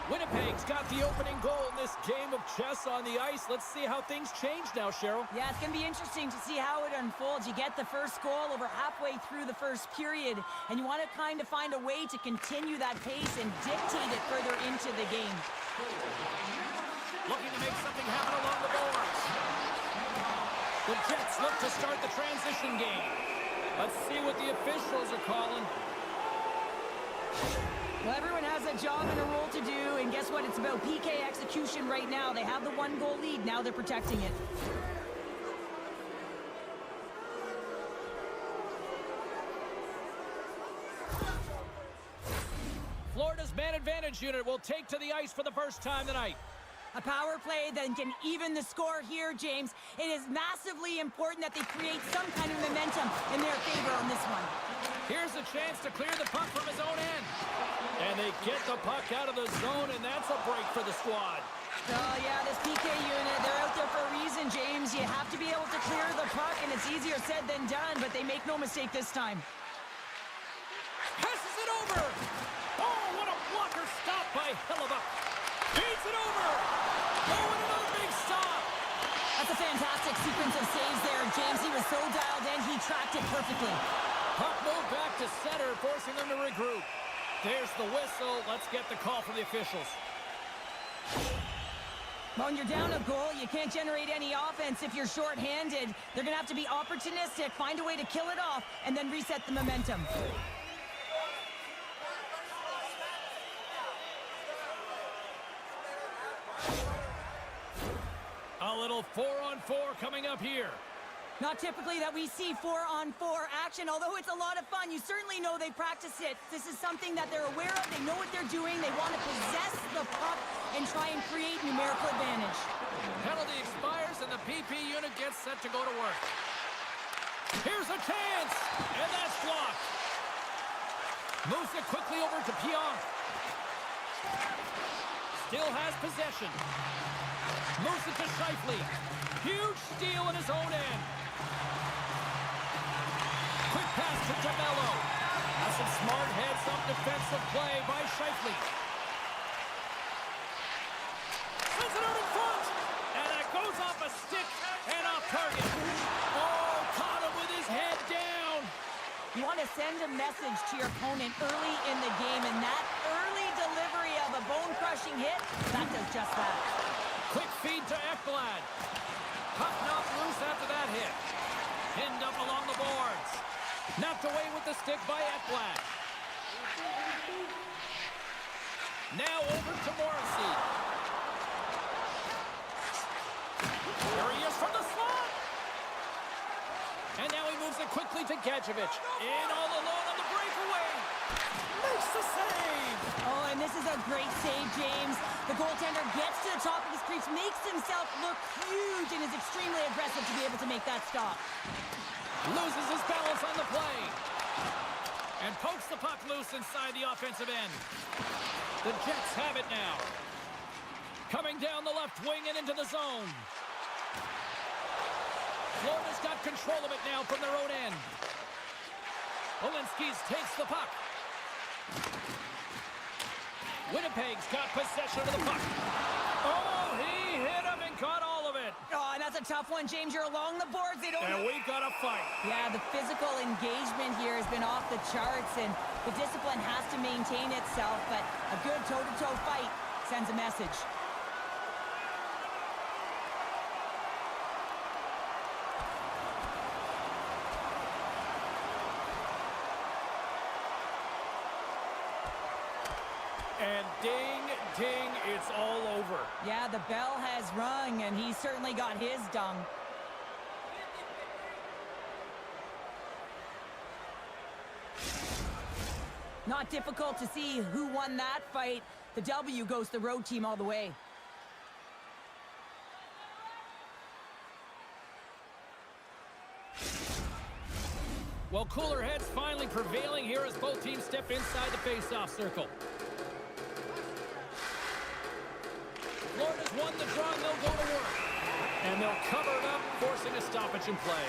Winnipeg's got the opening goal in this game of chess on the ice. Let's see how things change now, Cheryl. Yeah, it's going to be interesting to see how it unfolds. You get the first goal over halfway through the first period, and you want to kind of find a way to continue that pace and dictate it further into the game. Looking to make something happen along the boards. The Jets look to start the transition game. Let's see what the officials are calling. Well, everyone has a job and a role to do, and guess what? It's about PK execution right now. They have the one-goal lead. Now they're protecting it. Florida's man advantage unit will take to the ice for the first time tonight. A power play that can even the score here, James. It is massively important that they create some kind of momentum in their favor on this one. Here's a chance to clear the puck from his own end. And they get the puck out of the zone, and that's a break for the squad. Oh, yeah, this PK unit, they're out there for a reason, James. You have to be able to clear the puck, and it's easier said than done, but they make no mistake this time. Passes it over. Oh, what a blocker stop by Hellebuyck. Feeds it over. Oh, and another big stop. That's a fantastic sequence of saves there, James. He was so dialed in, he tracked it perfectly. Puck moved back to center, forcing them to regroup. There's the whistle. Let's get the call from the officials. When you're down a goal, you can't generate any offense if you're shorthanded. They're going to have to be opportunistic, find a way to kill it off, and then reset the momentum. A little 4-on-4 coming up here. Not typically that we see 4-on-4 action, although it's a lot of fun. You certainly know they practice it. This is something that they're aware of. They know what they're doing. They want to possess the puck and try and create numerical advantage. Penalty expires, and the PP unit gets set to go to work. Here's a chance, and that's blocked. Moves it quickly over to Pionk. still has possession. Moves it to Scheifele. Huge steal in his own end. Quick pass to DeMello. That's some smart heads-up defensive play by Scheifele. Sends it out in front. And that goes off a stick and off target. Oh, caught him with his head down. You want to send a message to your opponent early in the game, and that early delivery of a bone-crushing hit, that does just that. Quick feed to Ekblad. Puck knocked loose after that hit. Pinned up along the boards. Knocked away with the stick by Ekblad. Now over to Morrissey. There he is from the slot. And now he moves it quickly to Gadjevich. In all alone on the breakaway. Makes the save. Oh, and this is a great save, James. The goaltender gets to the top of his crease, makes himself look huge, and is extremely aggressive to be able to make that stop. Loses his balance on the play. And pokes the puck loose inside the offensive end. The Jets have it now. Coming down the left wing and into the zone. Florida's got control of it now from their own end. Olinskis takes the puck. Winnipeg's got possession of the puck. Oh, he hit him and caught all of it. Oh, and that's a tough one, James. You're along the boards. They don't... And we've got a fight. Yeah, the physical engagement here has been off the charts, and the discipline has to maintain itself, but a good toe-to-toe fight sends a message. And ding, ding, it's all over. Yeah, the bell has rung, and he certainly got his dung. Not difficult to see who won that fight. The W goes the road team all the way. Well, cooler heads finally prevailing here as both teams step inside the face-off circle. Florida's won the draw, and they'll go to work. And they'll cover it up, forcing a stoppage in play.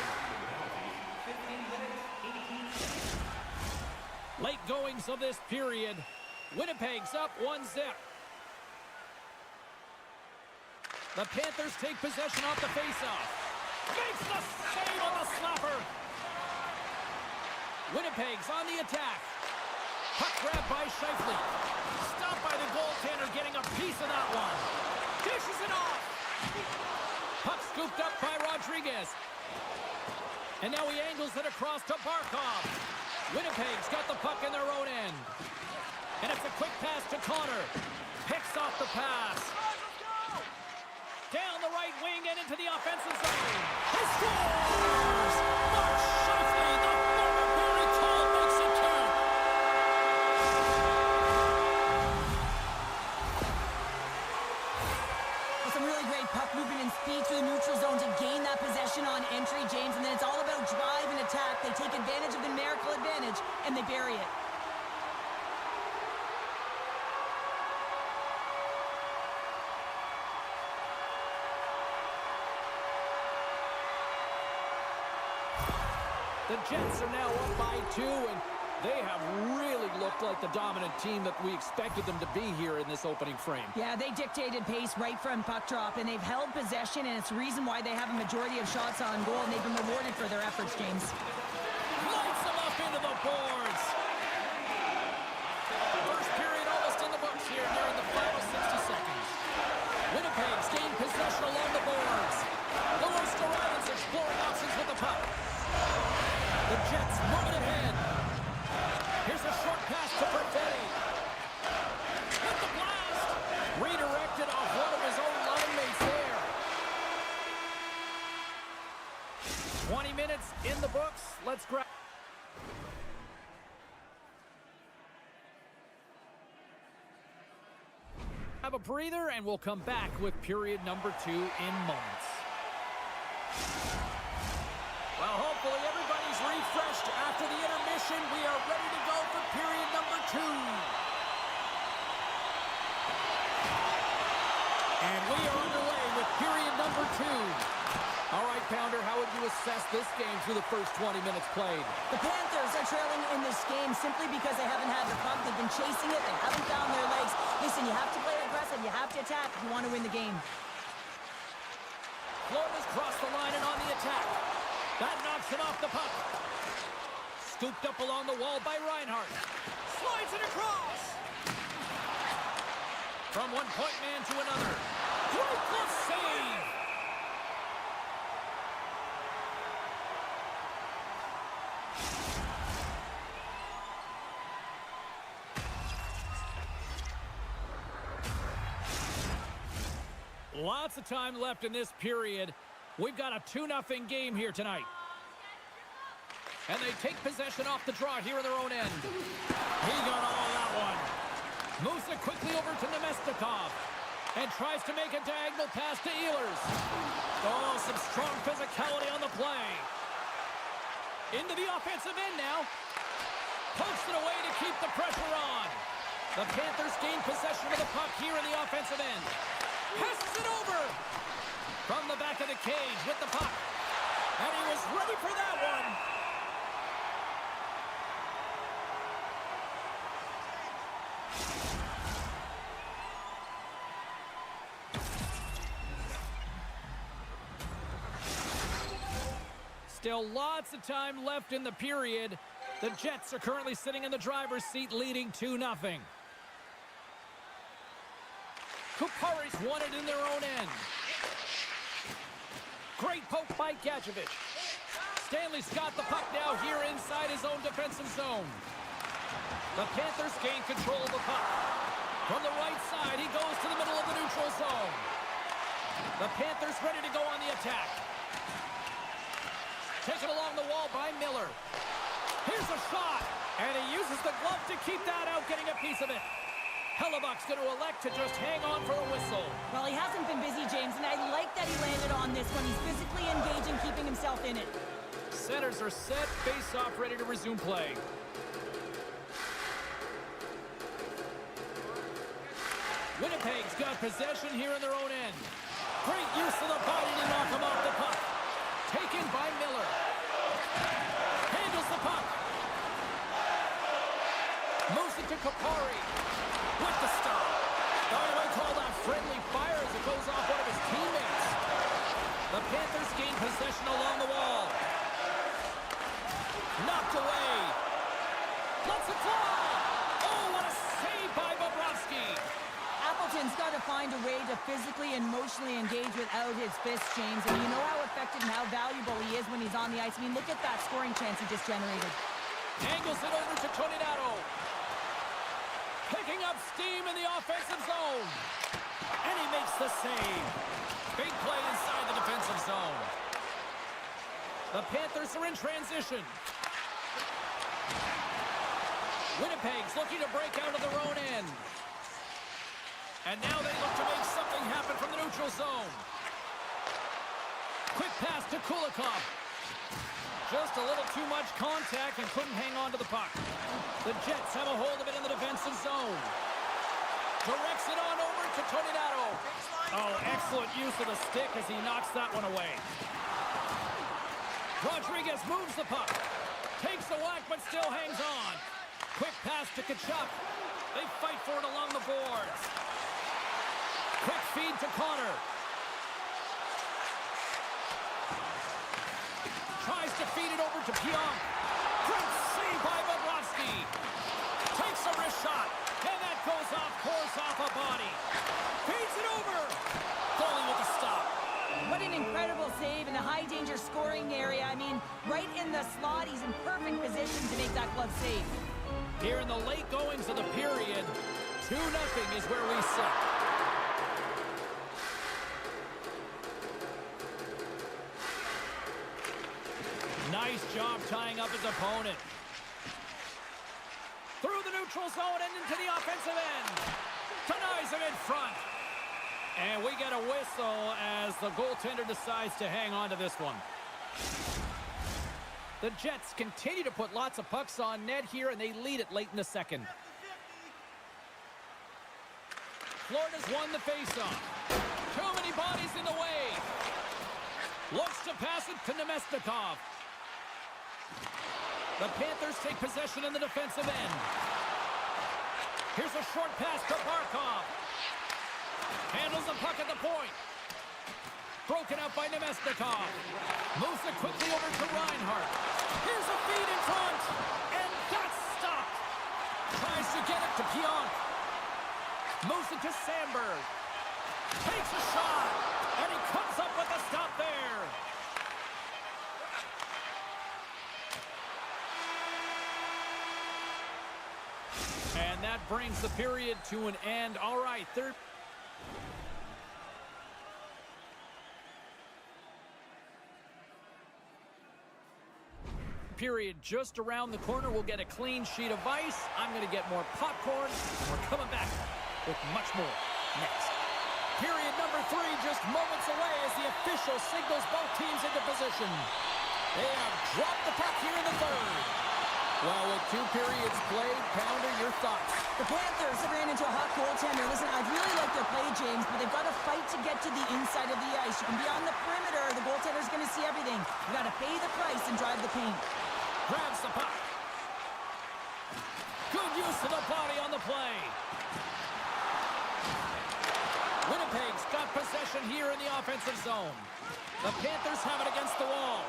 Late goings of this period. Winnipeg's up 1-0. The Panthers take possession off the face-off. Makes the save on the slapper. Winnipeg's on the attack. Puck grab by Scheifele. Stopped by the goaltender, getting a piece of that one. Dishes it off. Puck scooped up by Rodriguez. And now he angles it across to Barkov. Winnipeg's got the puck in their own end. And it's a quick pass to Connor. Picks off the pass. Down the right wing and into the offensive zone. He scores! Mark Scheifele, the former Barry Cole, makes it count. With some really great puck movement and speed through the neutral zone to gain that possession on entry, James. And then it's all about drive and attack. They take advantage of the numerical advantage, and they bury it. The Jets are now up by 2, and they have really looked like the dominant team that we expected them to be here in this opening frame. Yeah, they dictated pace right from puck drop, and they've held possession, and it's the reason why they have a majority of shots on goal, and they've been rewarded for their efforts, James. Lights them up into the boards. First period almost in the books here during the final 60 seconds. Winnipeg's gained possession along the boards. The Worcester Islanders exploring options with the puck. The Jets moving ahead. Here's a short pass to Perfetti. With the blast. Redirected off one of his own line mates there. 20 minutes in the books. Let's grab. Have a breather, and we'll come back with period number 2 in moments. Well, hopefully everybody's refreshed after the intermission. We are ready to go for period number 2. we are underway with period number 2. All right, Pounder, how would you assess this game through the first 20 minutes played? The Panthers are trailing in this game simply because they haven't had the puck. They've been chasing it. They haven't found their legs. Listen, you have to play aggressive. You have to attack if you want to win the game. Florida's crossed the line and on the attack. That knocks him off the puck. Scooped up along the wall by Reinhart. Slides it across. From one point man to another. Great glove save. Lots of time left in this period. We've got a 2-0 game here tonight. And they take possession off the draw here in their own end. He got all of that one. Moves it quickly over to Nemestikov. And tries to make a diagonal pass to Ehlers. Oh, some strong physicality on the play. Into the offensive end now. Pokes it away to keep the pressure on. The Panthers gain possession of the puck here in the offensive end. Passes it over. From the back of the cage with the puck. And he was ready for that one. Still lots of time left in the period. The Jets are currently sitting in the driver's seat, leading 2-0. Kupari's won it in their own end. Great poke by Gadjevich. Stanley's got the puck now here inside his own defensive zone. The Panthers gain control of the puck. From the right side, he goes to the middle of the neutral zone. The Panthers ready to go on the attack. Taken along the wall by Miller. Here's a shot. And he uses the glove to keep that out, getting a piece of it. Hellebuck's going to elect to just hang on for a whistle. Well, he hasn't been busy, James, and I like that he landed on this one. He's physically engaging, keeping himself in it. Centers are set, face-off ready to resume play. Winnipeg's got possession here in their own end. Great use of the body to knock him off the puck. Taken by Miller. Handles the puck. Moves it to Kupari. With the stop. I might call that friendly fire as it goes off one of his teammates. The Panthers gain possession along the wall. Knocked away. Lets it fly. Oh, what a save by Bobrovsky. Appleton's got to find a way to physically and emotionally engage without his fists, James. And you know how effective and how valuable he is when he's on the ice. I mean, look at that scoring chance he just generated. Angles it over to Toninato. Picking up steam in the offensive zone. And he makes the save. Big play inside the defensive zone. The Panthers are in transition. Winnipeg's looking to break out of their own end. And now they look to make something happen from the neutral zone. Quick pass to Kulikov. Just a little too much contact and couldn't hang on to the puck. The Jets have a hold of it in the defensive zone. Directs it on over to Toninato. Oh, excellent use of the stick as he knocks that one away. Rodriguez moves the puck. Takes the whack but still hangs on. Quick pass to Tkachuk. They fight for it along the boards. Quick feed to Connor. Tries to feed it over to Pionk. Great save by Bobrovsky. Takes a wrist shot. And that goes off, pours off a body. Feeds it over. Goalie with a stop. What an incredible save in a high-danger scoring area. I mean, right in the slot. He's in perfect position to make that glove save. Here in the late goings of the period, 2-0 is where we sit. Nice job tying up his opponent. Through the neutral zone and into the offensive end. Denies him in front. And we get a whistle as the goaltender decides to hang on to this one. The Jets continue to put lots of pucks on net here, and they lead it late in the second. Florida's won the faceoff. To body's in the way. Looks to pass it to Nemestikov. The Panthers take possession in the defensive end. Here's a short pass to Barkov. Handles the puck at the point. Broken out by Nemestikov. Moves it quickly over to Reinhart. Here's a feed in front. And that's stopped. Tries to get it to Pionk. Moves it to Sandberg. Takes a shot. And he comes up with a stop there. And that brings the period to an end. All right, third. Period just around the corner. We'll get a clean sheet of ice. I'm going to get more popcorn. And we're coming back with much more next. Period number 3 just moments away as the official signals both teams into position. They have dropped the puck here in the third. Well, with 2 periods played, Pounder, your thoughts? The Panthers have ran into a hot goaltender. Listen, I really like their play, James, but they've got to fight to get to the inside of the ice. You can be on the perimeter. The goaltender's going to see everything. You got to pay the price and drive the paint. Grabs the puck. Good use of the body on the play. Winnipeg's got possession here in the offensive zone. The Panthers have it against the wall.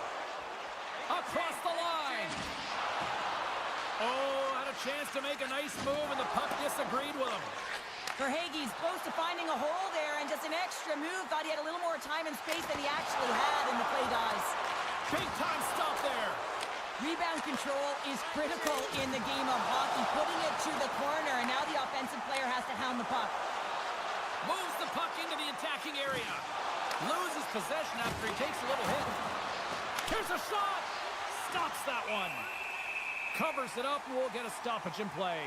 Across the line. Oh, had a chance to make a nice move, and the puck disagreed with him. Verhaeghe's close to finding a hole there, and just an extra move. Thought he had a little more time and space than he actually had, and the play dies. Big time stop there. Rebound control is critical in the game of hockey. Putting it to the corner, and now the offensive player has to hound the puck. Moves the puck into the attacking area. Loses possession after he takes a little hit. Here's a shot. Stops that one. Covers it up, and we'll get a stoppage in play.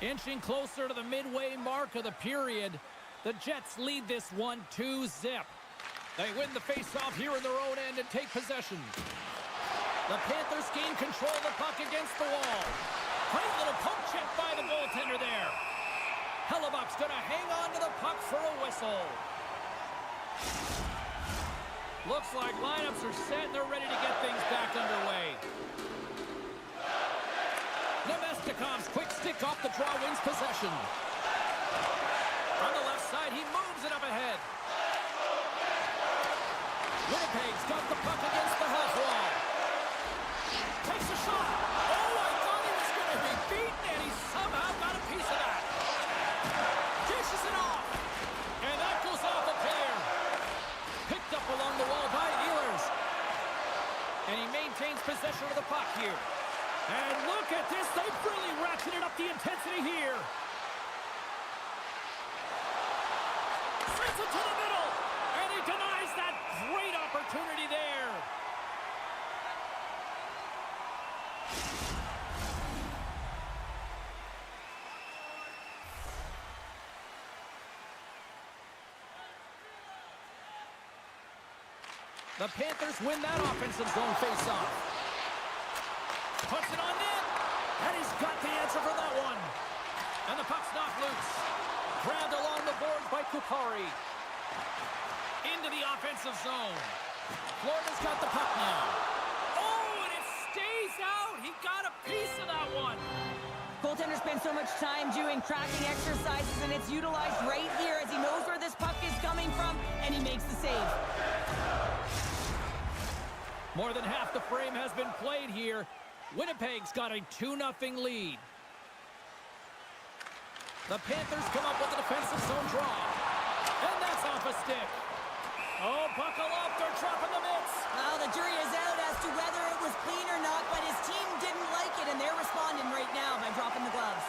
Inching closer to the midway mark of the period, the Jets lead this one 2-0. They win the face-off here in their own end and take possession. The Panthers gain control of the puck against the wall. Great little poke check by the goaltender there. Hellebuck's going to hang on to the puck for a whistle. Looks like lineups are set and they're ready to get things back underway. Nemestikov's quick stick off the draw wins possession. On the left side, he moves it up ahead. Winnipeg's got the puck against the half wall. Takes a shot. Oh, I thought he was going to be beaten, and he somehow got a piece of that. Dishes it off. And that goes off the player. Picked up along the wall by Ehlers. And he maintains possession of the puck here. And look at this. They've really ratcheted up the intensity here. Sends it to the middle. And he denies that great opportunity there. The Panthers win that offensive zone face-off. Puts it on net, and he's got the answer for that one. And the puck's knocked loose. Grabbed along the boards by Kupari. Into the offensive zone. Florida's got the puck now. Oh, and it stays out. He got a piece of that one. Goaltender spends so much time doing tracking exercises, and it's utilized right here as he knows where this puck is coming from, and he makes the save. More than half the frame has been played here. Winnipeg's got a 2-0 lead. The Panthers come up with a defensive zone draw. And that's off a stick. Oh, buckle up. They're dropping the mitts. Well, the jury is out as to whether it was clean or not, but his team didn't like it, and they're responding right now by dropping the gloves.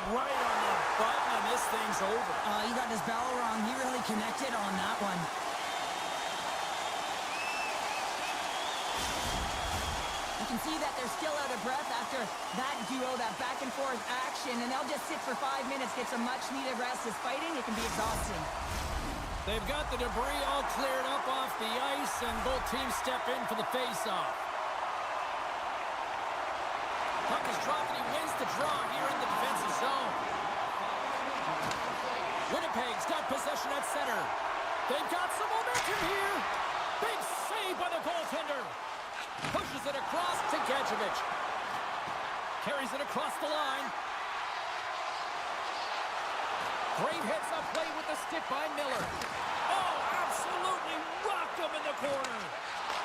Right on the button, and this thing's over. He got his bell wrong. He really connected on that one. can see that they're still out of breath after that duo, that back and forth action, and they'll just sit for 5 minutes, get some much needed rest. As fighting, it can be exhausting. They've got the debris all cleared up off the ice, and both teams step in for the face-off. Puck is dropped, and he wins the draw here in the defensive zone. Winnipeg's got possession at center. They've got some momentum here. Big save by the goaltender. Pushes it across to Gadjevich. Carries it across the line. Great hits up play with the stick by Miller. Oh, absolutely rocked him in the corner.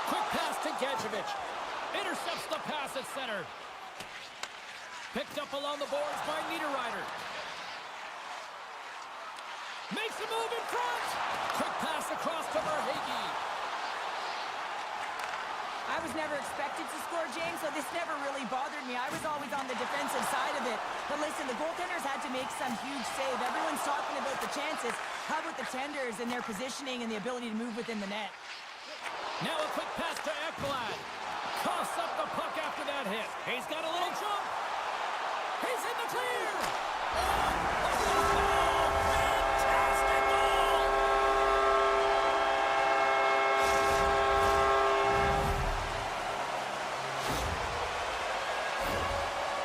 Quick pass to Gadjevich. Intercepts the pass at center. Picked up along the boards by Niederreiter. Makes a move in front. Quick pass across to Verhaeghe. I was never expected to score, James, so this never really bothered me. I was always on the defensive side of it. But listen, the goaltenders had to make some huge save. Everyone's talking about the chances. How about the tenders and their positioning and the ability to move within the net? Now a quick pass to Ekblad. Coughs up the puck after that hit. He's got a little jump. He's in the clear. Fantastic goal!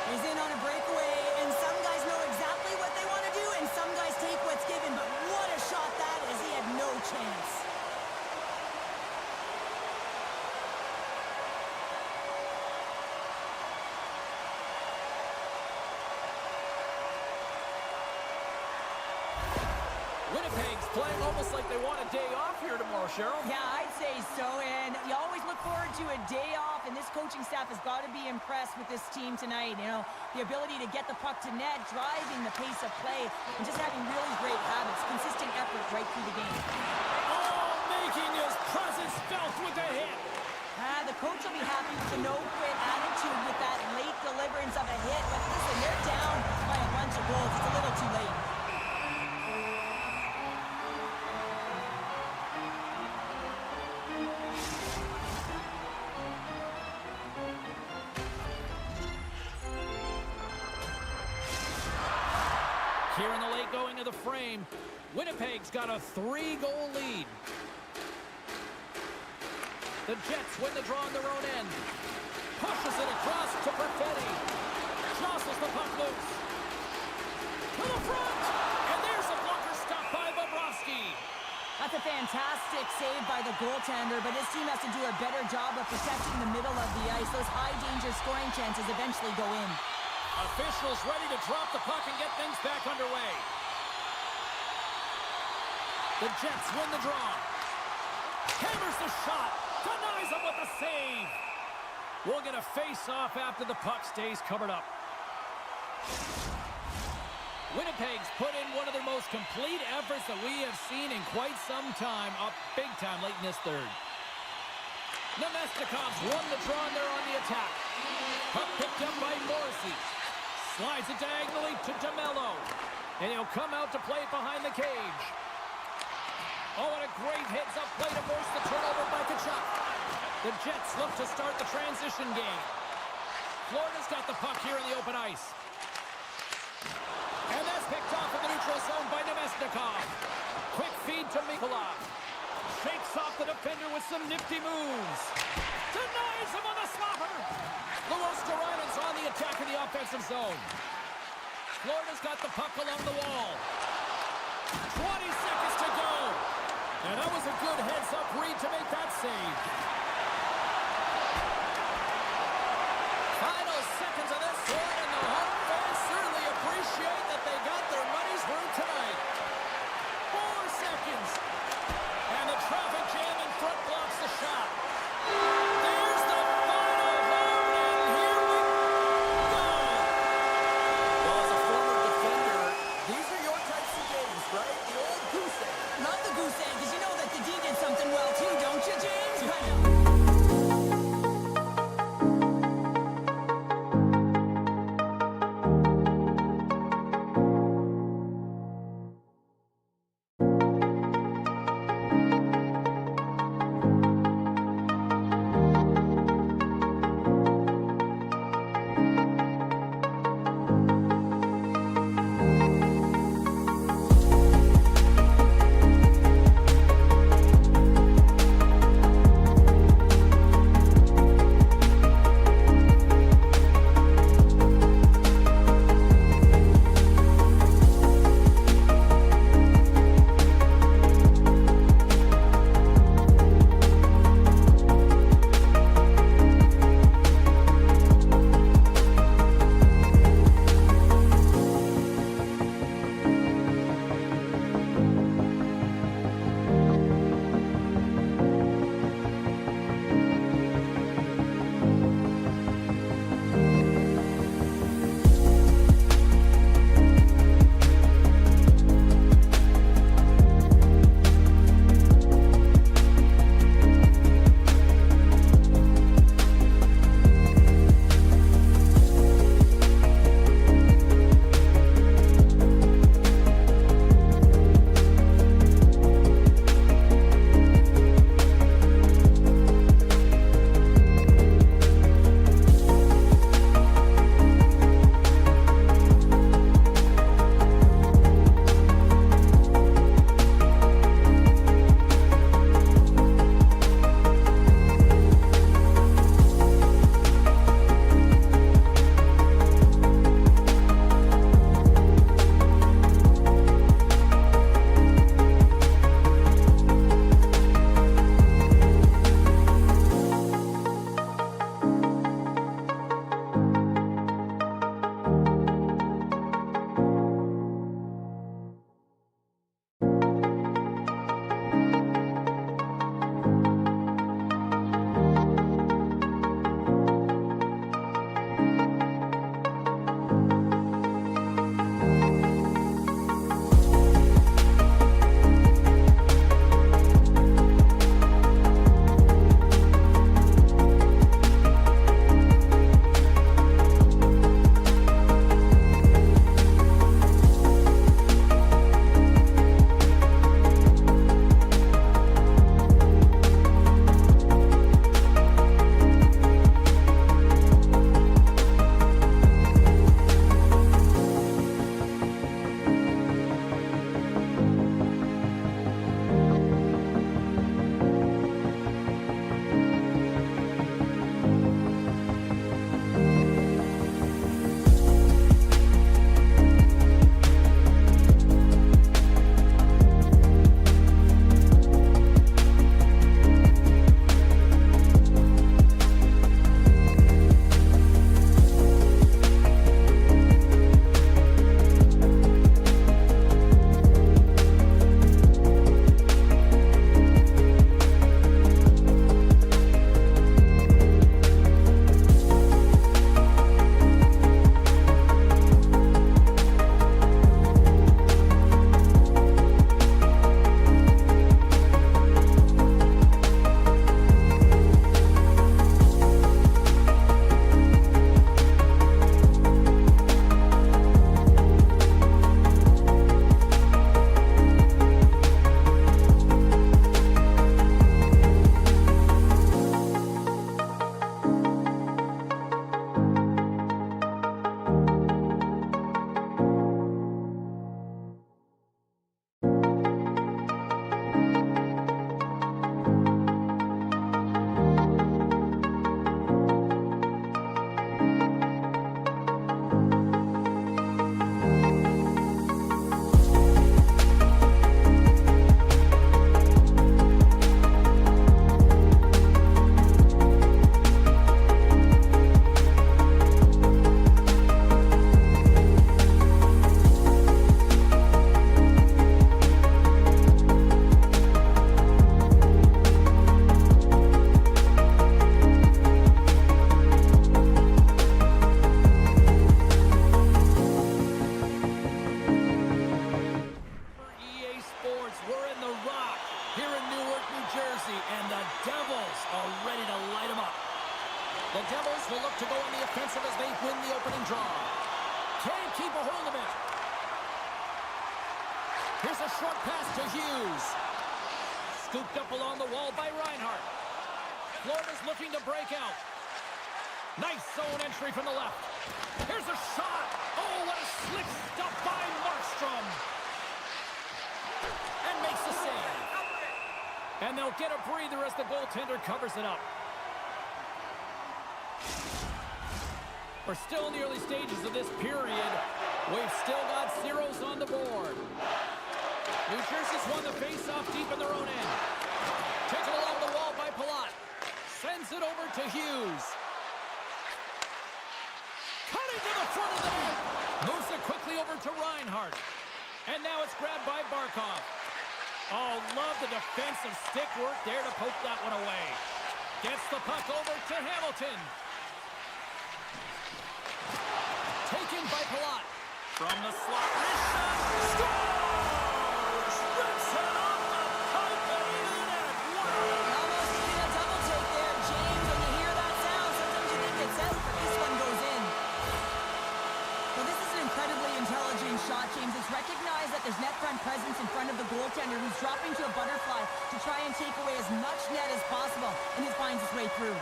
He's in on a breakaway, and some guys know exactly what they want to do, and some guys take what's given. But what a shot that is. He had no chance. Winnipeg's playing almost like they want a day off here tomorrow, Cheryl. Yeah, I'd say so, and you always look forward to a day off, and this coaching staff has got to be impressed with this team tonight. You know, the ability to get the puck to net, driving the pace of play, and just having really great habits, consistent effort right through the game. Oh, making his presence felt with a hit. The coach will be happy with the no-quit attitude with that late deliverance of a hit, but listen, they're down by a bunch of goals. It's a little too late. Here in the late going of the frame, Winnipeg's got a 3-goal lead. The Jets win the draw on their own end. Pushes it across to Perfetti. Jostles the puck loose. To the front! And there's a blocker stop by Bobrovsky. That's a fantastic save by the goaltender, but his team has to do a better job of protecting the middle of the ice. Those high-danger scoring chances eventually go in. Officials ready to drop the puck and get things back underway. The Jets win the draw. Hammers the shot. Denies him with the save. We'll get a face-off after the puck stays covered up. Winnipeg's put in one of their most complete efforts that we have seen in quite some time, up big time late in this third. Nemesnikov's won the draw and they're on the attack. Puck picked up by Morrissey. Slides it diagonally to DeMello. And he'll come out to play it behind the cage. Oh, and a great heads-up play to force the turnover by Tkachuk. The Jets look to start the transition game. Florida's got the puck here in the open ice. And that's picked off in the neutral zone by Nemesnikov. Quick feed to Mikolov. Shakes off the defender with some nifty moves. Denies him on the slapper. Luostarinen on the attack in the offensive zone. Florida's got the puck along the wall. 20 seconds to go. And that was a good heads-up read to make that save. Final seconds of this one, and the home fans certainly appreciate that they got their money's worth tonight. 4 seconds. And the traffic jam in front blocks the shot. There's the final horn, and here we go. Well, as a former defender, these are your types of games, right? The old goose egg. Not the goose egg, because you know that the D did something well too, don't you, James? Here's a short pass to Hughes. Scooped up along the wall by Reinhart. Florida's looking to break out. Nice zone entry from the left. Here's a shot. Oh, what a slick stuff by Markstrom. And makes the save. And they'll get a breather as the goaltender covers it up. We're still in the early stages of this period. We've still got zeros on the board. New Jersey's won the face-off deep in their own end. Taken along the wall by Palat. Sends it over to Hughes. Cutting to the front of the net. Moves it quickly over to Reinhart. And now it's grabbed by Barkov. Oh, love the defensive stick work there to poke that one away. Gets the puck over to Hamilton. Taken by Palat. From the slot. Scores! Rips it off the pipe and into the net. Wow! Almost did a double take there, James. When you hear that sound, sometimes you think it's out, but this one goes in. Well, this is an incredibly intelligent shot, James. It's recognized that there's net front presence in front of the goaltender who's dropping to a butterfly to try and take away as much net as possible, and he finds his way through.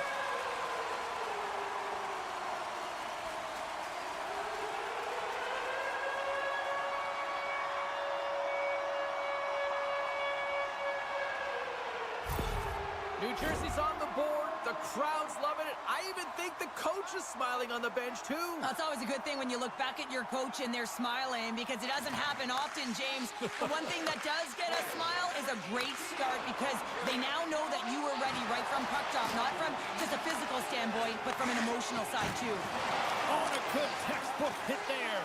New Jersey's on the board. The crowd's loving it. I even think the coach is smiling on the bench, too. That's always a good thing when you look back at your coach and they're smiling, because it doesn't happen often, James. The one thing that does get a smile is a great start, because they now know that you were ready right from puck drop, not from just a physical standpoint, but from an emotional side, too. Oh, and a good textbook hit there.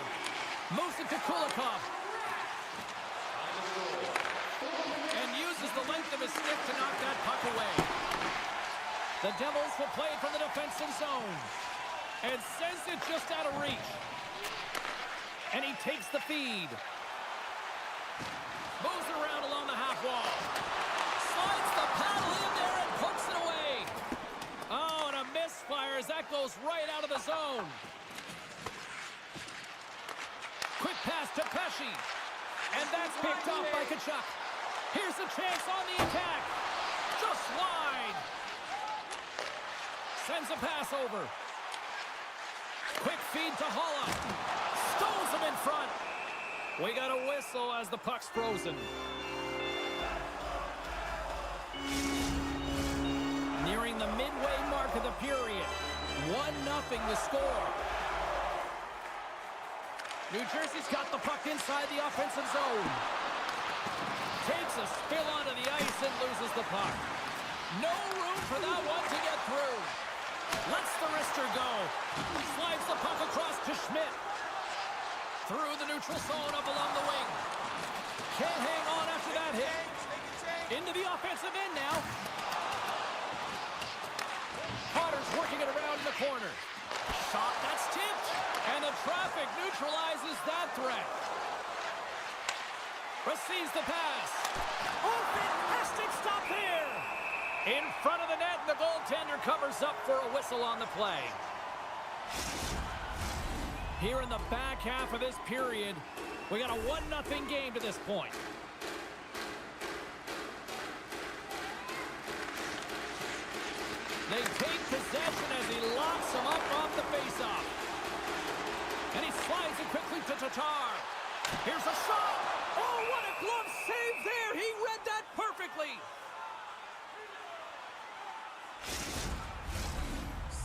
Moves it to Kulikov. And uses the length of his stick to knock that puck away. The Devils will play it from the defensive zone. And sends it just out of reach. And he takes the feed. Moves it around along the half wall. Slides the paddle in there and pokes it away. Oh, and a misfire as that goes right out of the zone. Quick pass to Pesci. And that's picked off by Tkachuk. Here's a chance on the attack. Just wide. Sends a pass over. Quick feed to Holla. Stones him in front. We got a whistle as the puck's frozen. Nearing the midway mark of the period. 1-0 the score. New Jersey's got the puck inside the offensive zone. Takes a spill onto the ice and loses the puck. No room for that one to get through. Lets the wrister go. Slides the puck across to Schmidt. Through the neutral zone up along the wing. Can't hang on after that hit. Into the offensive end now. Potter's working it around in the corner. Shot, that's tipped. And the traffic neutralizes that threat. Receives the pass. Oh, fantastic stop here. In front of the net, the goaltender covers up for a whistle on the play. Here in the back half of this period, we got a 1-0 game to this point. They take possession as he locks him up off the faceoff. And he slides it quickly to Tatar. Here's a shot. Oh, what a glove save there. He read that perfectly.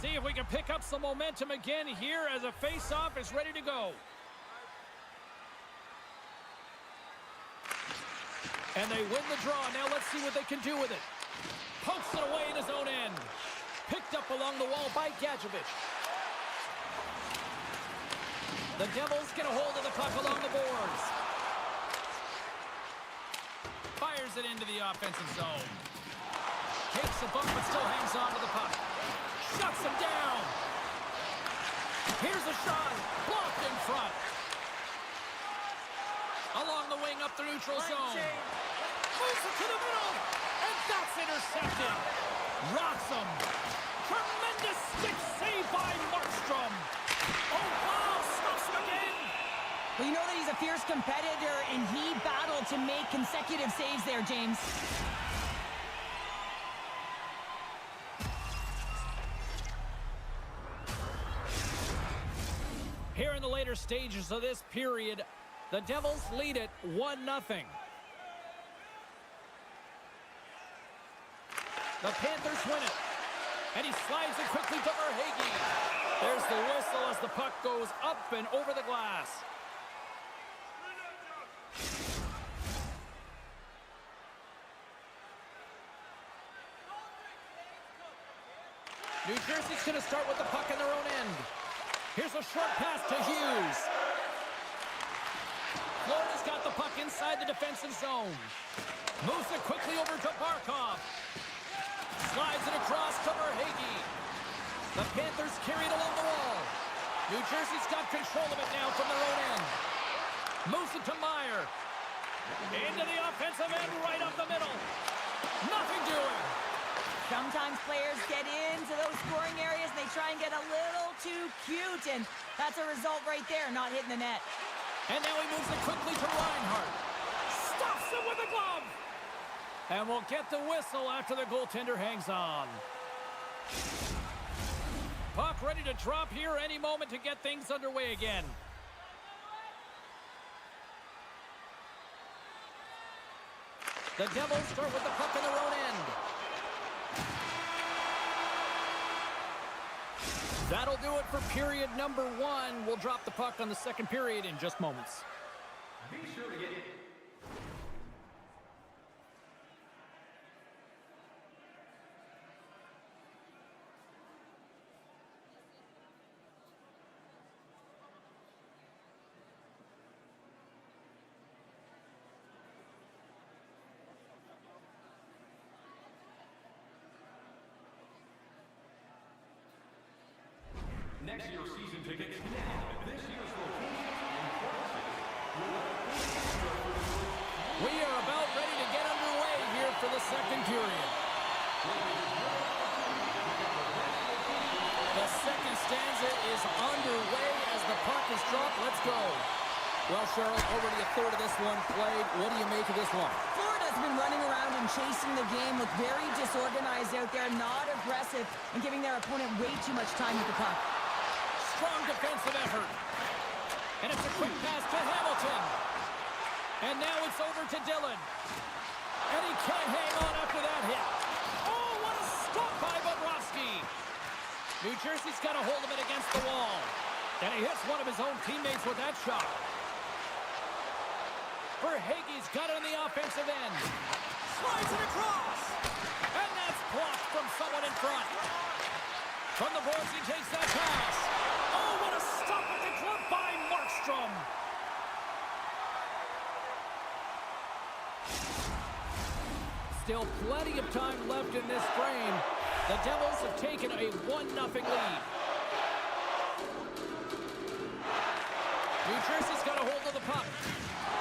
See if we can pick up some momentum again here as a face-off is ready to go. And they win the draw. Now let's see what they can do with it. Pokes it away in his own end. Picked up along the wall by Gadjevich. The Devils get a hold of the puck along the boards. Fires it into the offensive zone. Takes a bump but still hangs on to the puck. Shuts him down. Here's a shot. Blocked in front. Along the wing up the neutral zone. Moves it to the middle. And that's intercepted. Rocks him. Tremendous stick save by Markstrom. Oh, wow. Stops him again. Well, you know that he's a fierce competitor, and he battled to make consecutive saves there, James. Here in the later stages of this period, the Devils lead it 1-0. The Panthers win it. And he slides it quickly to Verhaeghe. There's the whistle as the puck goes up and over the glass. New Jersey's going to start with the puck in their own end. Here's a short pass to Hughes. Florida's got the puck inside the defensive zone. Moves it quickly over to Barkov. Slides it across to Verhaeghe. The Panthers carry it along the wall. New Jersey's got control of it now from their own end. Moves it to Meyer. Into the offensive end, right up the middle. Nothing doing. Sometimes players get into those scoring areas and they try and get a little too cute, and that's a result right there, not hitting the net. And now he moves it quickly to Reinhart. Stops him with a glove. And we'll get the whistle after the goaltender hangs on. Puck ready to drop here any moment to get things underway again. The Devils start with the puck in their own end. That'll do it for period number 1. We'll drop the puck on the second period in just moments. Be sure to get next year's season tickets now. This year's location and prices. We are about ready to get underway here for the second period. The second stanza is underway as the puck is dropped. Let's go. Well, Cheryl, already a third of this one played. What do you make of this one? Florida's been running around and chasing the game, look very disorganized out there, not aggressive, and giving their opponent way too much time with the puck. Strong defensive effort. And it's a quick pass to Hamilton. And now it's over to Dillon. And he can't hang on after that hit. Oh, what a stop by Bobrovsky. New Jersey's got a hold of it against the wall. And he hits one of his own teammates with that shot. Verhaeghe's got it on the offensive end. Slides it across. And that's blocked from someone in front. From the boards, he takes that pass. Oh, what a stop at the glove by Markstrom. Still plenty of time left in this frame. The Devils have taken a 1-0 lead. New Jersey's got a hold of the puck.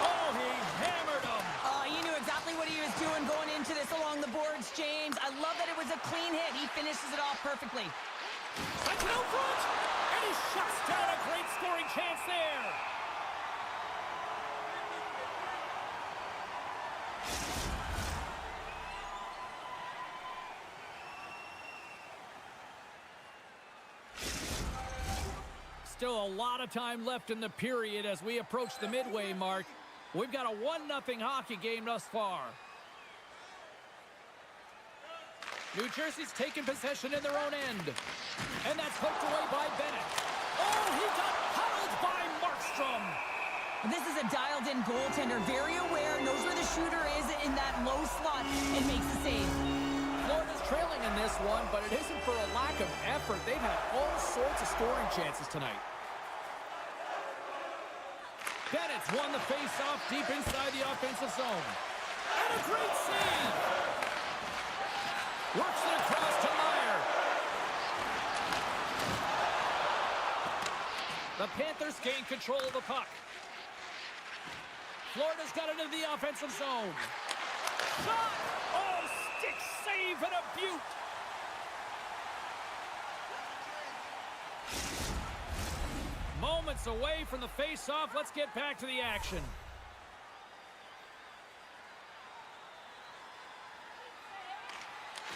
Oh, he hammered him. He knew exactly what he was doing going into this along the boards, James. I love that it was a clean hit. He finishes it off perfectly. That's it out front. And he shuts down a great scoring chance there. Still a lot of time left in the period as we approach the midway mark. We've got a 1-0 hockey game thus far. New Jersey's taken possession in their own end. And that's poked away by Bennett. Oh, he got huddled by Markstrom. This is a dialed-in goaltender, very aware, knows where the shooter is in that low slot, and makes the save. Florida's trailing in this one, but it isn't for a lack of effort. They've had all sorts of scoring chances tonight. Bennett's won the face-off deep inside the offensive zone. And a great save! Works it across to Meyer. The Panthers gain control of the puck. Florida's got it into the offensive zone. Shot! Oh, stick save and a beaut! Moments away from the face-off. Let's get back to the action.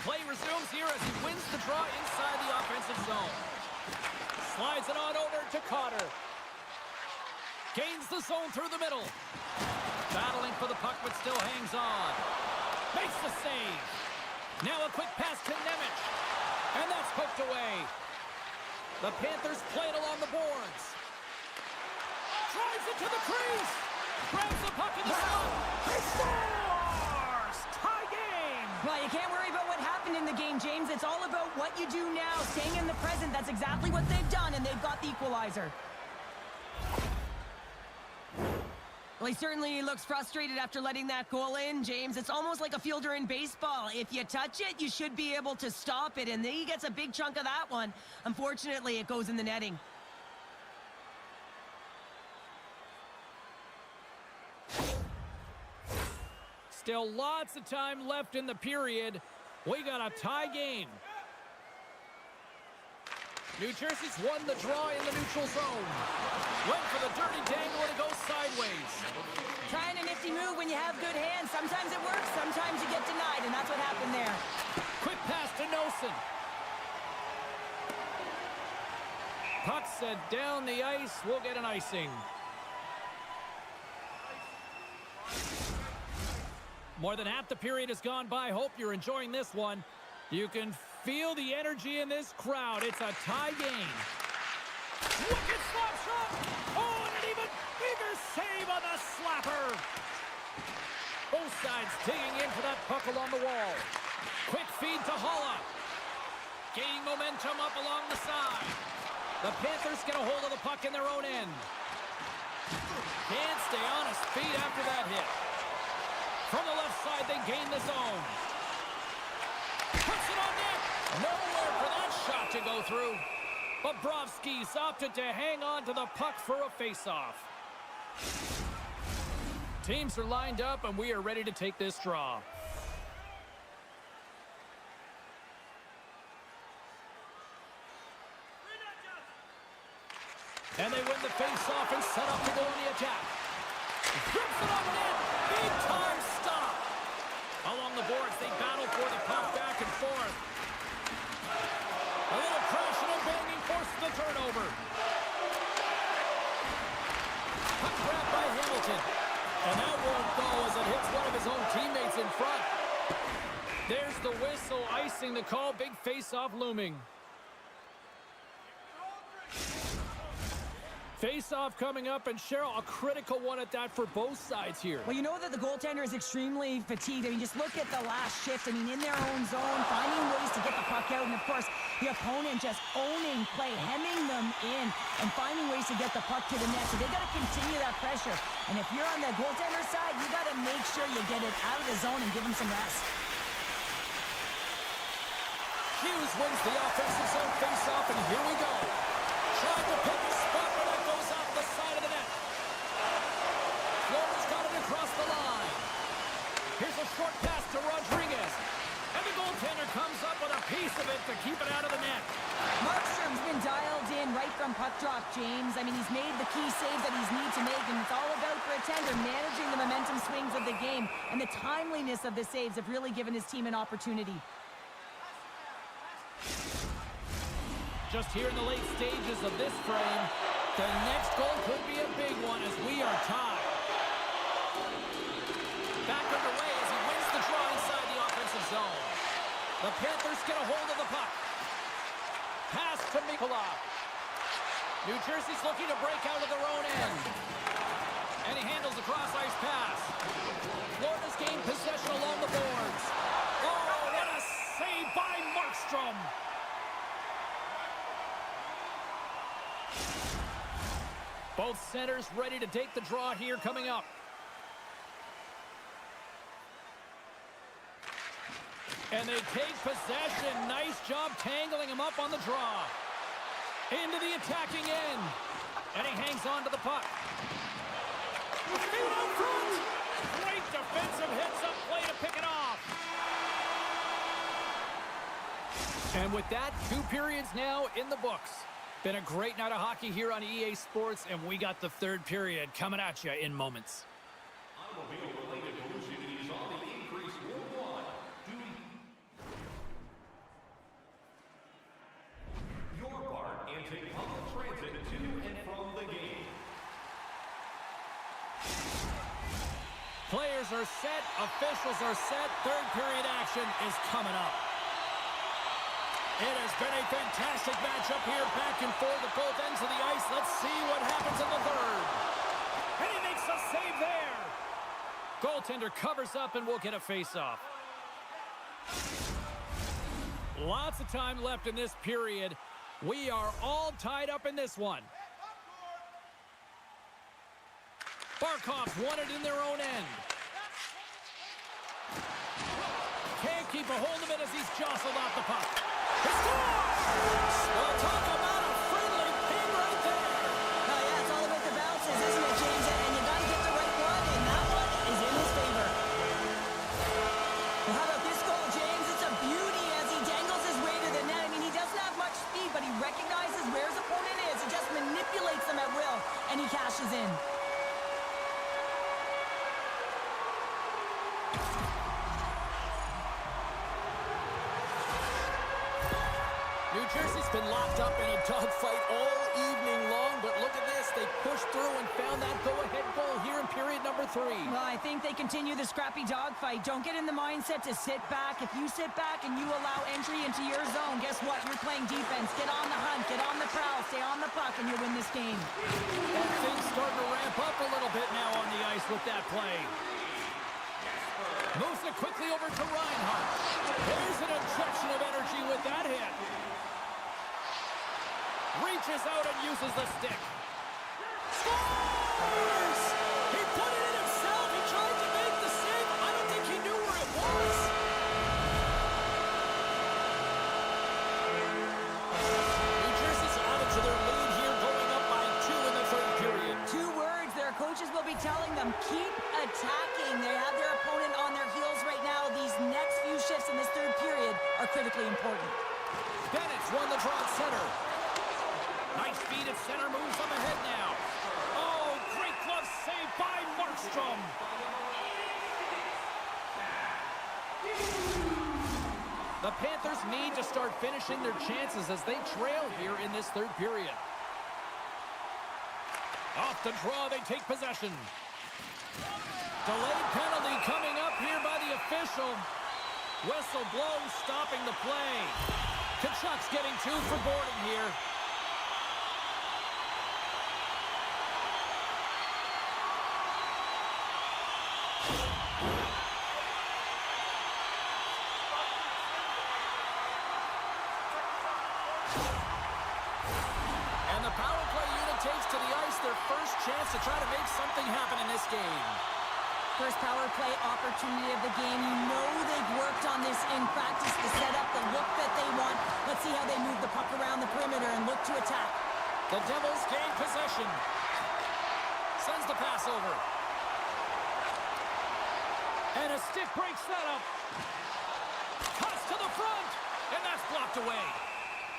Play resumes here as he wins the draw inside the offensive zone. Slides it on over to Cotter. Gains the zone through the middle. Battling for the puck, but still hangs on. Makes the save. Now a quick pass to Nemec. And that's hooked away. The Panthers play it along the boards. Drives it to the crease. Grabs the puck in the slot. Scores! Tie game! Well, you can't worry about what happened in the game, James. It's all about what you do now, staying in the present. That's exactly what they've done, and they've got the equalizer. Well, he certainly looks frustrated after letting that goal in, James. It's almost like a fielder in baseball. If you touch it, you should be able to stop it, and he gets a big chunk of that one. Unfortunately, it goes in the netting. Still lots of time left in the period. We got a tie game. New Jersey's won the draw in the neutral zone. Went for the dirty dangle and it goes sideways. Trying a nifty move when you have good hands. Sometimes it works, sometimes you get denied, and that's what happened there. Quick pass to Nosen. Puck set down the ice. We'll get an icing. More than half the period has gone by. Hope you're enjoying this one. You can feel the energy in this crowd. It's a tie game. Wicked slap shot. Oh, and an even bigger save on the slapper. Both sides digging in for that puck along the wall. Quick feed to Holla. Gaining momentum up along the side. The Panthers get a hold of the puck in their own end. Can't stay on his feet after that hit. From the left side, they gain the zone. Puts it on net. Nowhere for that shot to go through. Bobrovsky's opted to hang on to the puck for a face-off. Teams are lined up, and we are ready to take this draw. And they win the face-off and set up to go on the attack. Rips it on net. Big time stop. Along the boards, they battle for the puck back and forth. A little crashing and banging forces the turnover. Puck grabbed by Hamilton. And that won't go as it hits one of his own teammates in front. There's the whistle, icing the call. Big face-off looming. Face-off coming up, and Cheryl, a critical one at that for both sides here. Well, you know that the goaltender is extremely fatigued. I mean, just look at the last shift. I mean, in their own zone, finding ways to get the puck out, and of course, the opponent just owning play, hemming them in, and finding ways to get the puck to the net. So they got to continue that pressure. And if you're on the goaltender side, you got to make sure you get it out of the zone and give them some rest. Hughes wins the offensive zone face-off, and here we go. Trying to pick a spot, but it goes off the side of the net. Florida's got it across the line. Here's a short pass to Rodriguez. And the goaltender comes up with a piece of it to keep it out of the net. Markstrom's been dialed in right from puck drop, James. I mean, he's made the key saves that he's needs to make, and it's all about for a tender managing the momentum swings of the game, and the timeliness of the saves have really given his team an opportunity. Just here in the late stages of this frame, the next goal could be a big one as we are tied. Back underway as he wins the draw inside the offensive zone. The Panthers get a hold of the puck. Pass to Mikula. New Jersey's looking to break out of their own end. And he handles a cross-ice pass. Florida's gained possession along the boards. Oh, what a save by Markstrom. Both centers ready to take the draw here coming up. And they take possession. Nice job tangling him up on the draw. Into the attacking end. And he hangs on to the puck. Feet out front. Great defensive hits up play to pick it off. And with that, 2 periods now in the books. Been a great night of hockey here on EA Sports, and we got the third period coming at you in moments. Automobile-related pollution is on the increase worldwide. Do your part and take public transit to and from the game. Players are set, officials are set, third period action is coming up. It has been a fantastic matchup here, back and forth at both ends of the ice. Let's see what happens in the third. And he makes a save there. Goaltender covers up and we'll get a face-off. Lots of time left in this period. We are all tied up in this one. Barkov's won it in their own end. Can't keep a hold of it as he's jostled off the puck. He scores! Well, talk about a friendly ping right there. Oh, yeah, it's all about the bounces, isn't it, James? And you got to get the right one, and that one is in his favor. Well, how about this goal, James? It's a beauty as he dangles his way to the net. I mean, he doesn't have much speed, but he recognizes where his opponent is. He just manipulates them at will, and he cashes in. New Jersey's been locked up in a dogfight all evening long, but look at this. They pushed through and found that go-ahead goal here in period number 3. Well, I think they continue the scrappy dogfight. Don't get in the mindset to sit back. If you sit back and you allow entry into your zone, guess what? You're playing defense. Get on the hunt, get on the prowl, stay on the puck, and you'll win this game. And things starting to ramp up a little bit now on the ice with that play. Moves it quickly over to Reinhart. There's an injection of energy with that hit. Reaches out and uses the stick. Scores! He put it in himself. He tried to make the save. I don't think he knew where it was. New Jersey's added to their lead here, going up by 2 in the third period. 2 words their coaches will be telling them: keep attacking. They have their opponent on their heels right now. These next few shifts in this third period are critically important. Bennett's won the draw at center. Nice speed at center, moves up ahead now. Oh, great glove save by Markstrom. The Panthers need to start finishing their chances as they trail here in this third period. Off the draw, they take possession. Delayed penalty coming up here by the official. Whistle blows, stopping the play. Kachuk's getting 2 for boarding here. And the power play unit takes to the ice their first chance to try to make something happen in this game. First power play opportunity of the game. You know they've worked on this in practice to set up the look that they want. Let's see how they move the puck around the perimeter and look to attack. The Devils gain possession. Sends the pass over. And a stick break setup. Cuts to the front. And that's blocked away.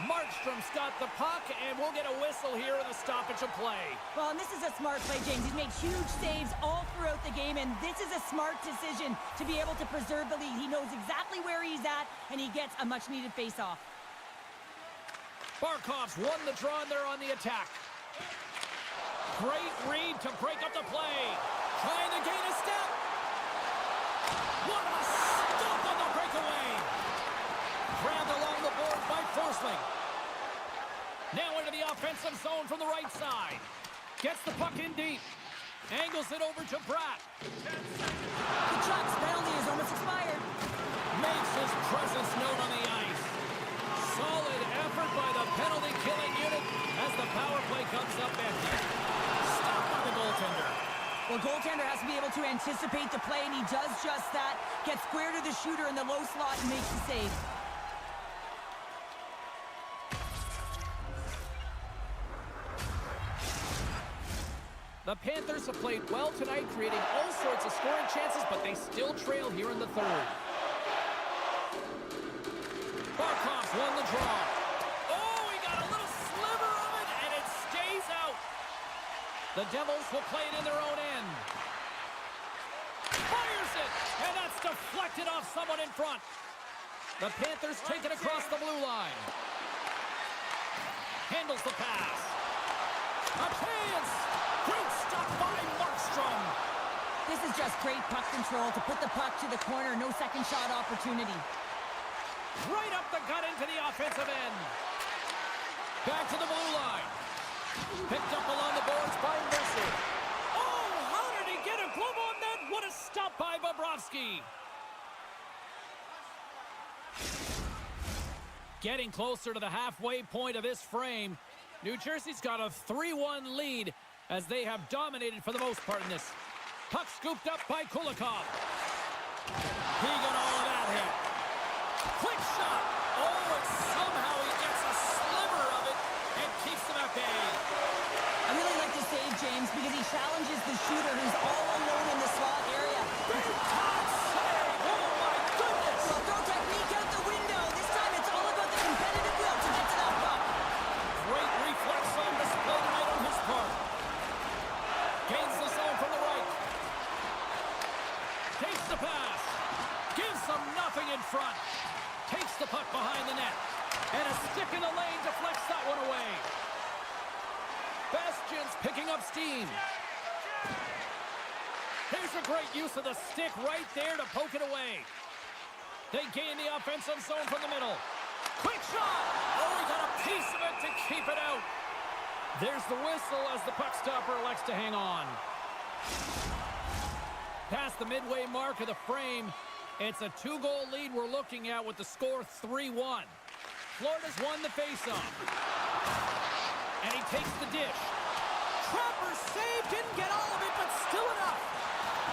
Markstrom's got the puck, and we'll get a whistle here in the stoppage of play. Well, and this is a smart play, James. He's made huge saves all throughout the game, and this is a smart decision to be able to preserve the lead. He knows exactly where he's at, and he gets a much-needed face-off. Barkov's won the draw, and they're on the attack. Great read to break up the play. Trying to gain a step. What a stop on the breakaway. Grabbed along the boards by Forsling. Now into the offensive zone from the right side. Gets the puck in deep. Angles it over to Bratt. Kachuk's penalty is almost expired. Makes his presence known on the ice. Solid effort by the penalty-killing unit as the power play comes up empty. Stopped by the goaltender. Well, goaltender has to be able to anticipate the play, and he does just that. Gets square to the shooter in the low slot and makes the save. The Panthers have played well tonight, creating all sorts of scoring chances, but they still trail here in the third. Barkov's won the draw. Oh, he got a little sliver of The Devils will play it in their own end. Fires it, and that's deflected off someone in front. The Panthers take it across the blue line. Handles the pass. A chance! Great stop by Markstrom. This is just great puck control to put the puck to the corner. No second shot opportunity. Right up the gut into the offensive end. Back to the blue line. Picked up along the boards by Mercer. Oh, how did he get a glove on that? What a stop by Bobrovsky. Getting closer to the halfway point of this frame. New Jersey's got a 3-1 lead as they have dominated for the most part in this. Puck scooped up by Kulikov. He got all of that hit. Quick shot. Oh, and somehow he gets a sliver of it and keeps them at bay. I really like to save James because he challenges the shooter who's all alone in the slot area. Big time save. Oh, my goodness. Well, throw technique out the window. This time it's all about the competitive will to get to that puck. Great reflex on display tonight on his part. Gains the zone from the right. Takes the pass. Gives them nothing in front. Takes the puck behind the net. And a stick in the lane deflects that one away. Bastion's picking up steam. Here's a great use of the stick right there to poke it away. They gain the offensive zone from the middle. Quick shot! Oh, he got a piece of it to keep it out. There's the whistle as the puck stopper elects to hang on. Past the midway mark of the frame, it's a 2-goal lead we're looking at with the score 3-1. Florida's won the faceoff. And he takes the dish. Trapper save, didn't get all of it, but still enough.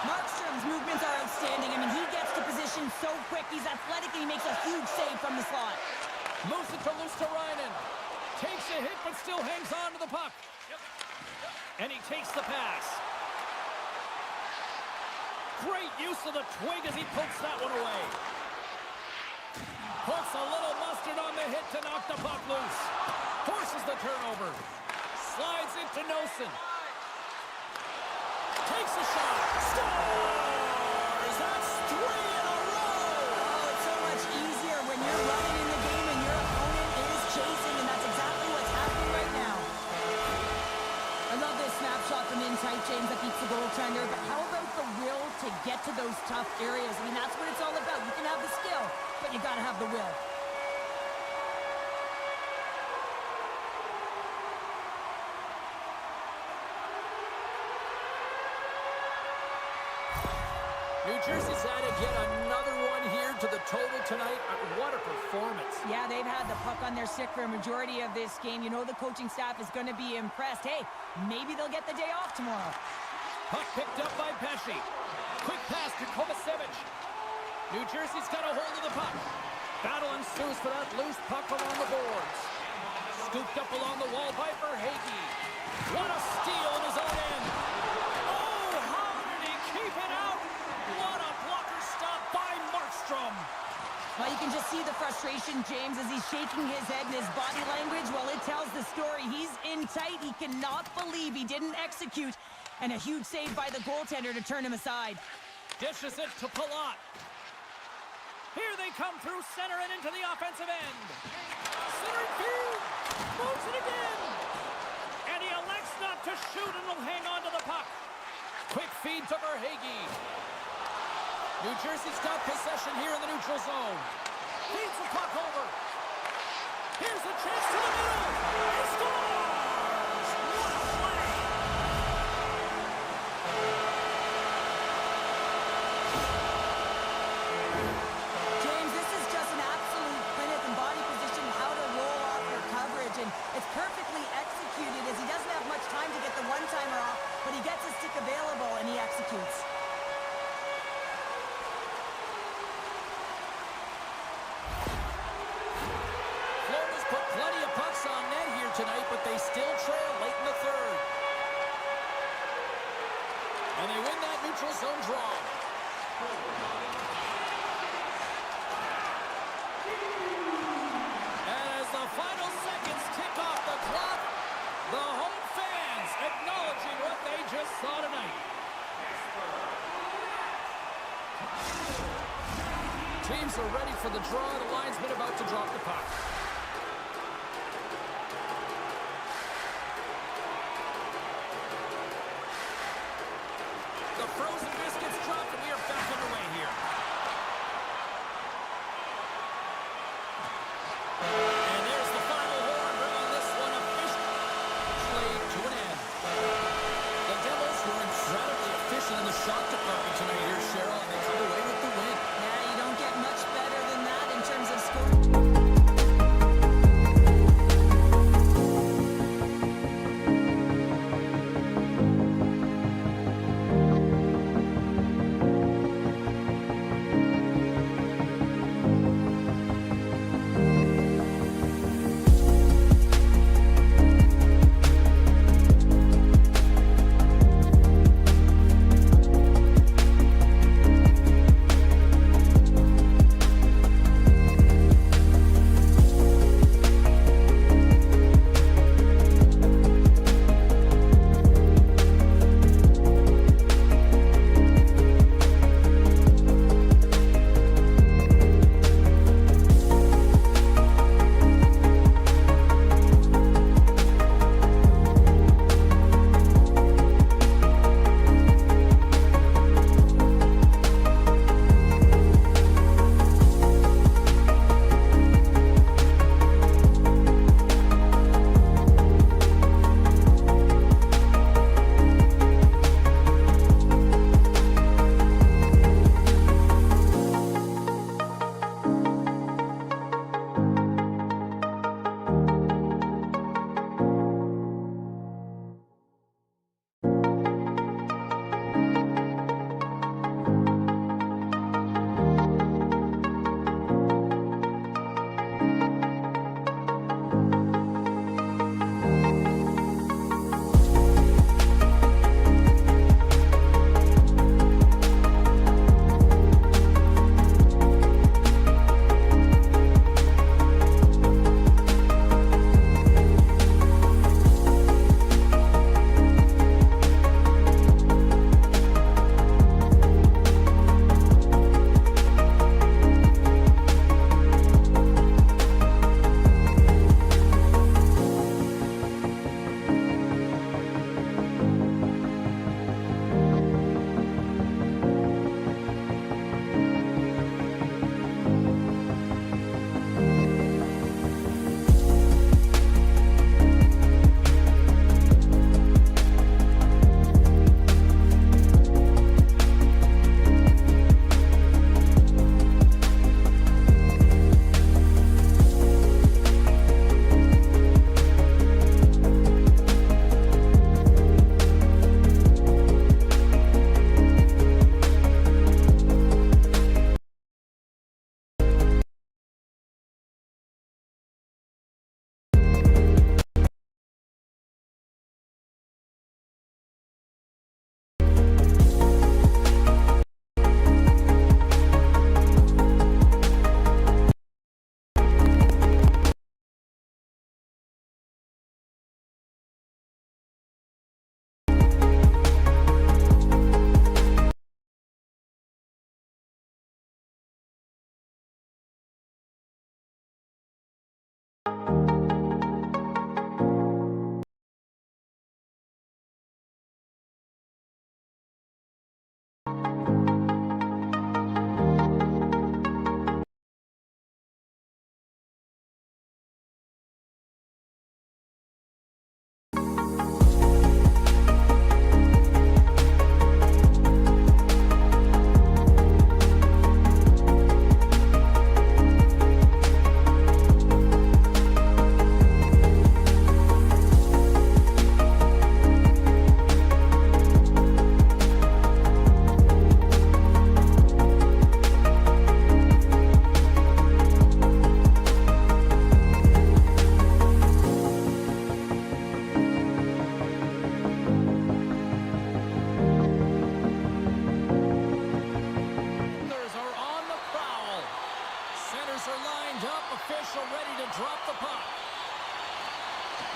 Markstrom's movements are outstanding. I mean, he gets to position so quick. He's athletic, and he makes a huge save from the slot. Moves it to Luosterainen. Takes a hit, but still hangs on to the puck. And he takes the pass. Great use of the twig as he pokes that one away. Puts a little mustard on the hit to knock the puck loose. Forces the turnover. Slides it to Nosen. Takes a shot. Scores! That's 3 in a row! Oh, it's so much easier when you're running in the game and your opponent is chasing, and that's exactly what's happening right now. I love this snapshot from in tight, James, that beats the goaltender, but how about the will to get to those tough areas? I mean, that's what it's all about. You can have the skill, but you gotta have the will. New Jersey's added yet another one here to the total tonight. What a performance. Yeah, they've had the puck on their stick for a majority of this game. You know the coaching staff is going to be impressed. Hey, maybe they'll get the day off tomorrow. Puck picked up by Pesce. Quick pass to Kovacevic. New Jersey's got a hold of the puck. Battle ensues for that loose puck along the boards. Scooped up along the wall by Verhaeghe. What a steal in his own end. Oh, how did he keep it out? What a blocker stop by Markstrom. Well, you can just see the frustration, James, as he's shaking his head, and his body language, well, it tells the story. He's in tight. He cannot believe he didn't execute. And a huge save by the goaltender to turn him aside. Dishes it to Palat. Here they come through center and into the offensive end. Center field. Moves it again. And he elects not to shoot and will hang on to the puck. Quick feed to Verhaeghe. New Jersey's got possession here in the neutral zone. Feeds the puck over. Here's a chance to the middle. He scores! What a play! James, this is just an absolute clinic in body position, how to roll off your coverage, and it's perfectly executed as he doesn't have much time to get the one-timer off, but he gets his stick available and he executes. Florida's put plenty of pucks on net here tonight, but they still trail late in the third. And they win that neutral zone draw. And as the final seconds tick off the clock, the home fans acknowledging what Teams are ready for the draw. The linesman about to drop the puck. The frozen biscuits dropped, and we are back underway here. And there's the final horn, bringing this one officially to an end. The Devils were incredibly efficient in the shot department tonight here, Cheryl, and they come away with the win. Yeah, you don't get much better than that in terms of scoring.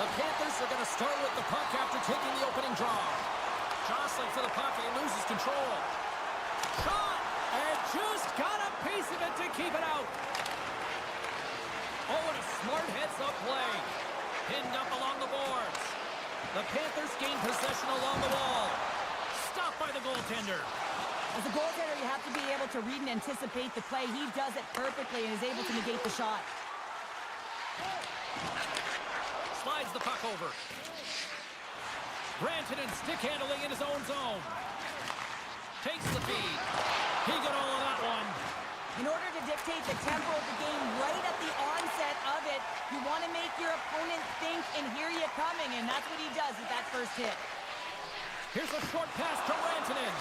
The Panthers are going to start with the puck after taking the opening draw. Jostling for the puck, and he loses control. Shot! And just got a piece piece of it to keep it out. Oh, and a smart heads-up play. Pinned up along the boards. The Panthers gain possession along the wall. Stopped by the goaltender. As a goaltender, you have to be able to read and anticipate the play. He does it perfectly and is able to negate the shot. Slides the puck over. Rantanen stick handling in his own zone. Takes the feed. He got all of that one. In order to dictate the tempo of the game right at the onset of it, you want to make your opponent think and hear you coming, and that's what he does with that first hit. Here's a short pass to Rantanen.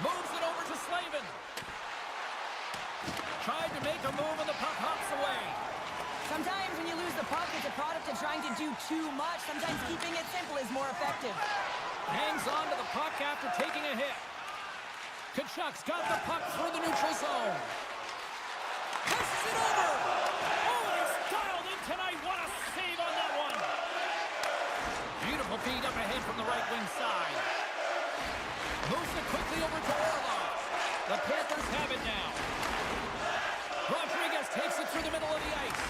Moves it over to Slavin. Tried to make a move and the puck hops away. Sometimes when you lose the puck, it's a product of trying to do too much. Sometimes keeping it simple is more effective. Hangs on to the puck after taking a hit. Kachuk's got the puck through the neutral zone. Passes it over. Oh, he's dialed in tonight. What a save on that one. Beautiful feed up ahead from the right wing side. Moves it quickly over to Orlov. The Panthers have it now. Rodriguez takes it through the middle of the ice.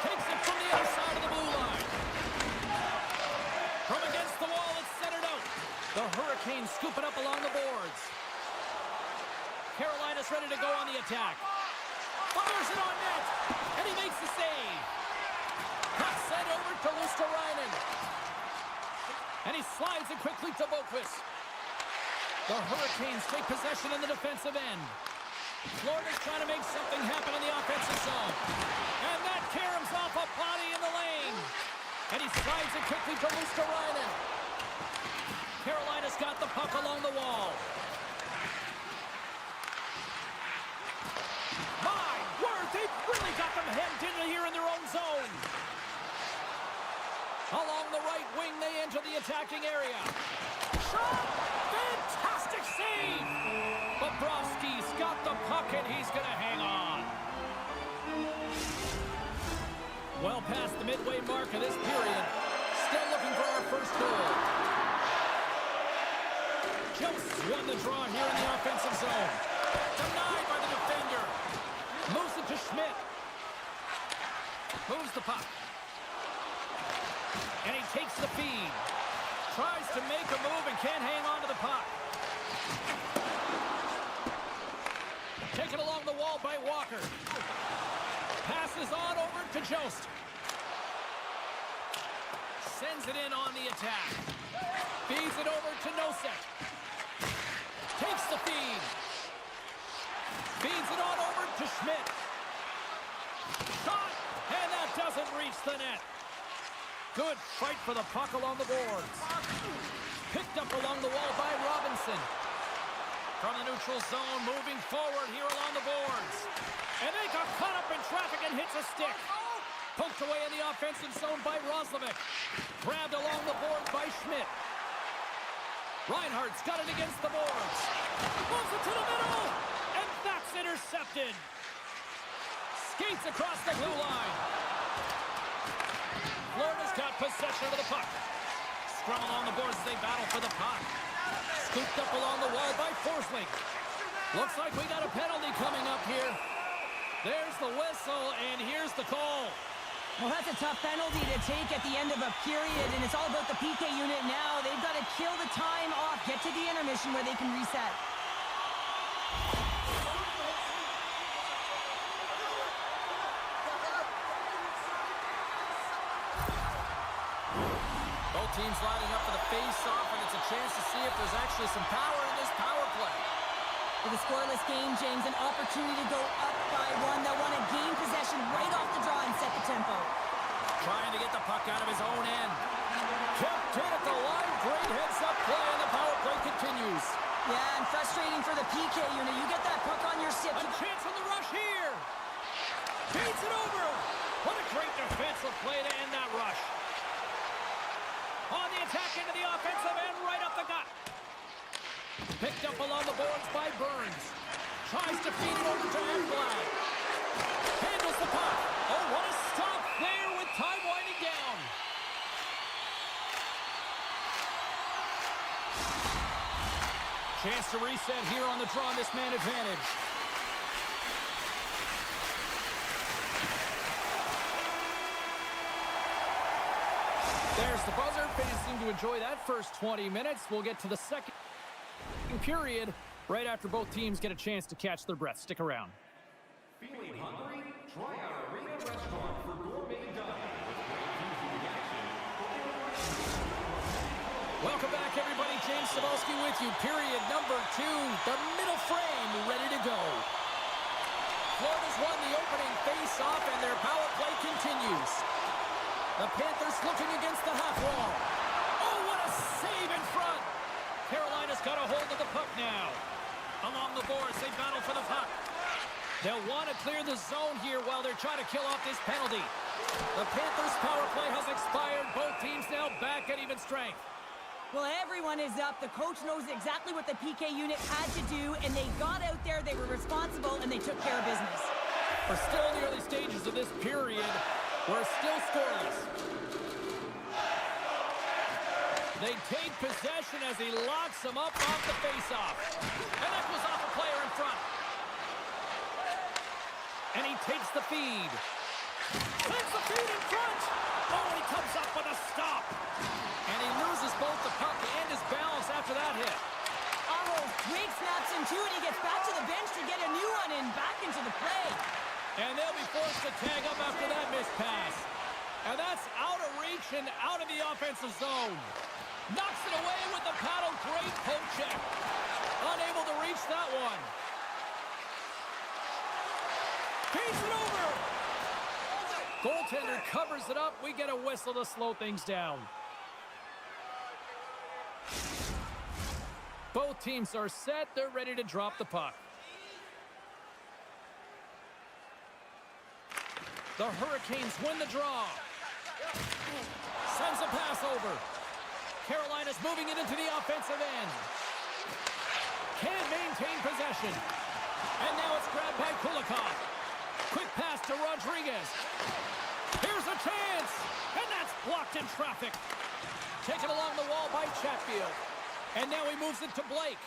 Takes it from the other side of the blue line. From against the wall, it's centered out. The Hurricanes scoop it up along the boards. Carolina's ready to go on the attack. Fires it on net, and he makes the save. Puck sent over to Luosterainen. And he slides it quickly to Boqvist. The Hurricanes take possession in the defensive end. Florida's trying to make something happen in the offensive zone. And that caroms off a body in the lane. And he slides it quickly to Luosterainen. Carolina's got the puck along the wall. My word, they've really got them hemmed in here in their own zone. Along the right wing, they enter the attacking area. Shot! Fantastic save! Bobrovsky's got the puck, and he's going to hang on. Well past the midway mark of this period. Still looking for our first goal. Jones won the draw here in the offensive zone. Denied by the defender. Moves it to Schmidt. Moves the puck. And he takes the feed. Tries to make a move and can't hang on to the puck. Taken along the wall by Walker. Passes on over to Jost. Sends it in on the attack. Feeds it over to Nosek. Takes the feed. Feeds it on over to Schmidt. Shot! And that doesn't reach the net. Good fight for the puck along the boards. Picked up along the wall by Robinson. From the neutral zone, moving forward here along the boards. And they got caught up in traffic and hits a stick. Poked away in the offensive zone by Roslovic. Grabbed along the boards by Schmidt. Reinhardt's got it against the boards. Moves it to the middle. And that's intercepted. Skates across the blue line. Florida's got possession of the puck. Scrum along the boards as they battle for the puck. Scooped up along the wall by Forsling. Looks like we got a penalty coming up here. There's the whistle, and here's the call. Well, that's a tough penalty to take at the end of a period, and it's all about the PK unit now. They've got to kill the time off, get to the intermission where they can reset. Both teams lining up for the face-off, and it's a chance to see if there's actually some power in this power play. With a scoreless game, James, an opportunity to go up by one. They'll want to gain possession right off the draw and set the tempo. Trying to get the puck out of his own end. Kept in at the line. Great heads-up play, and the power play continues. Yeah, and frustrating for the PK unit. You get that puck on your stick. A chance on the rush here. Beats it over. What a great defensive play to end that rush. On the attack into the offensive end, right up the gut. Picked up along the boards by Burns. Tries to feed it over to Ekblad. Handles the puck. Oh, what a stop there with time winding down. Chance to reset here on the draw, this man advantage. There's the buzzer. Fans seem to enjoy that first 20 minutes. We'll get to the second period right after both teams get a chance to catch their breath. Stick around. Feeling hungry? Try our arena restaurant for gourmet dining with great views of the action. Welcome back, everybody. James Cebulski with you. Period number 2. The middle frame ready to go. Florida's won the opening face-off, and their power play continues. The Panthers looking against the half wall. Oh, what a save in front. Carolina's got a hold of the puck now. Along the boards, they battle for the puck. They'll want to clear the zone here while they're trying to kill off this penalty. The Panthers' power play has expired. Both teams now back at even strength. Well, everyone is up. The coach knows exactly what the PK unit had to do, and they got out there, they were responsible, and they took care of business. We're still in the early stages of this period. We're still scoreless. They take possession as he locks them up off the faceoff. And that was off a player in front. And he takes the feed. Takes the feed in front. Oh, he comes up with a stop. And he loses both the puck and his balance after that hit. Oh, Drake snaps into it. He gets back to the bench to get a new one and back into the play. And they'll be forced to tag up after that missed pass. And that's out of reach and out of the offensive zone. Knocks it away with the paddle. Great poke check. Unable to reach that one. Keeps it over. Goaltender covers it up. We get a whistle to slow things down. Both teams are set. They're ready to drop the puck. The Hurricanes win the draw. Sends a pass over. Carolina's moving it into the offensive end. Can't maintain possession. And now it's grabbed by Kulikov. Quick pass to Rodriguez. Here's a chance. And that's blocked in traffic. Taken along the wall by Chatfield. And now he moves it to Blake.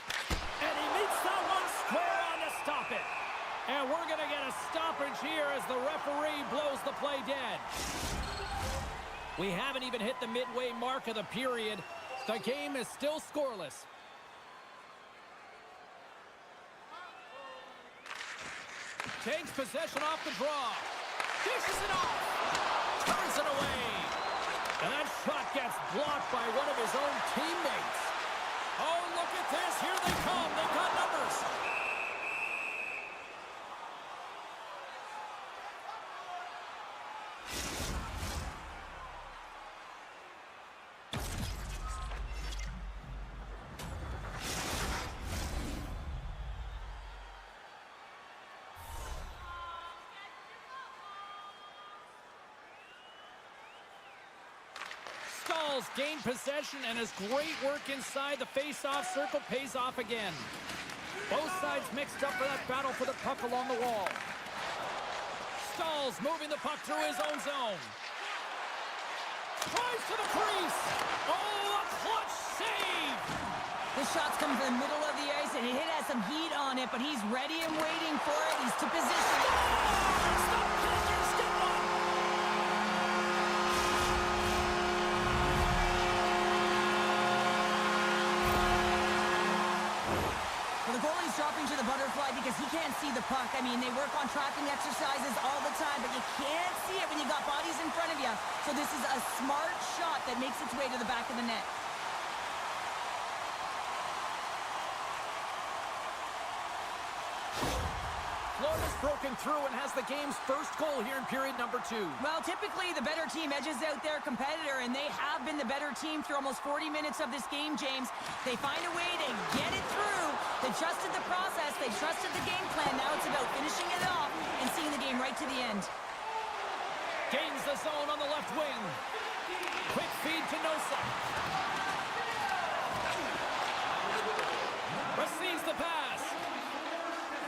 And he meets that one square on to stop it. And we're going to get a stoppage here as the referee blows the play dead. We haven't even hit the midway mark of the period. The game is still scoreless. Takes possession off the draw. Dishes it off. Turns it away. And that shot gets blocked by one of his own teammates. Oh, look at this. Here they come. They've got numbers. Stalls gained possession, and his great work inside the face-off circle pays off again. Both sides mixed up for that battle for the puck along the wall. Stalls moving the puck through his own zone. Tries to the crease. Oh, a clutch save! The shot's coming from the middle of the ice, and it has some heat on it, but he's ready and waiting for it. He's to position. It's the Panthers get one! Well, the goalie's dropping to the butterfly because he can't see the puck. I mean, they work on tracking exercises all the time, but you can't see it when you got bodies in front of you. So this is a smart shot that makes its way to the back of the net. Florida's broken through and has the game's first goal here in period number 2. Well, typically the better team edges out their competitor, and they have been the better team through almost 40 minutes of this game, James. They find a way to get it through. They trusted the process. They trusted the game plan. Now it's about finishing it off and seeing the game right to the end. Gains the zone on the left wing. Quick feed to Nosa. Receives the pass.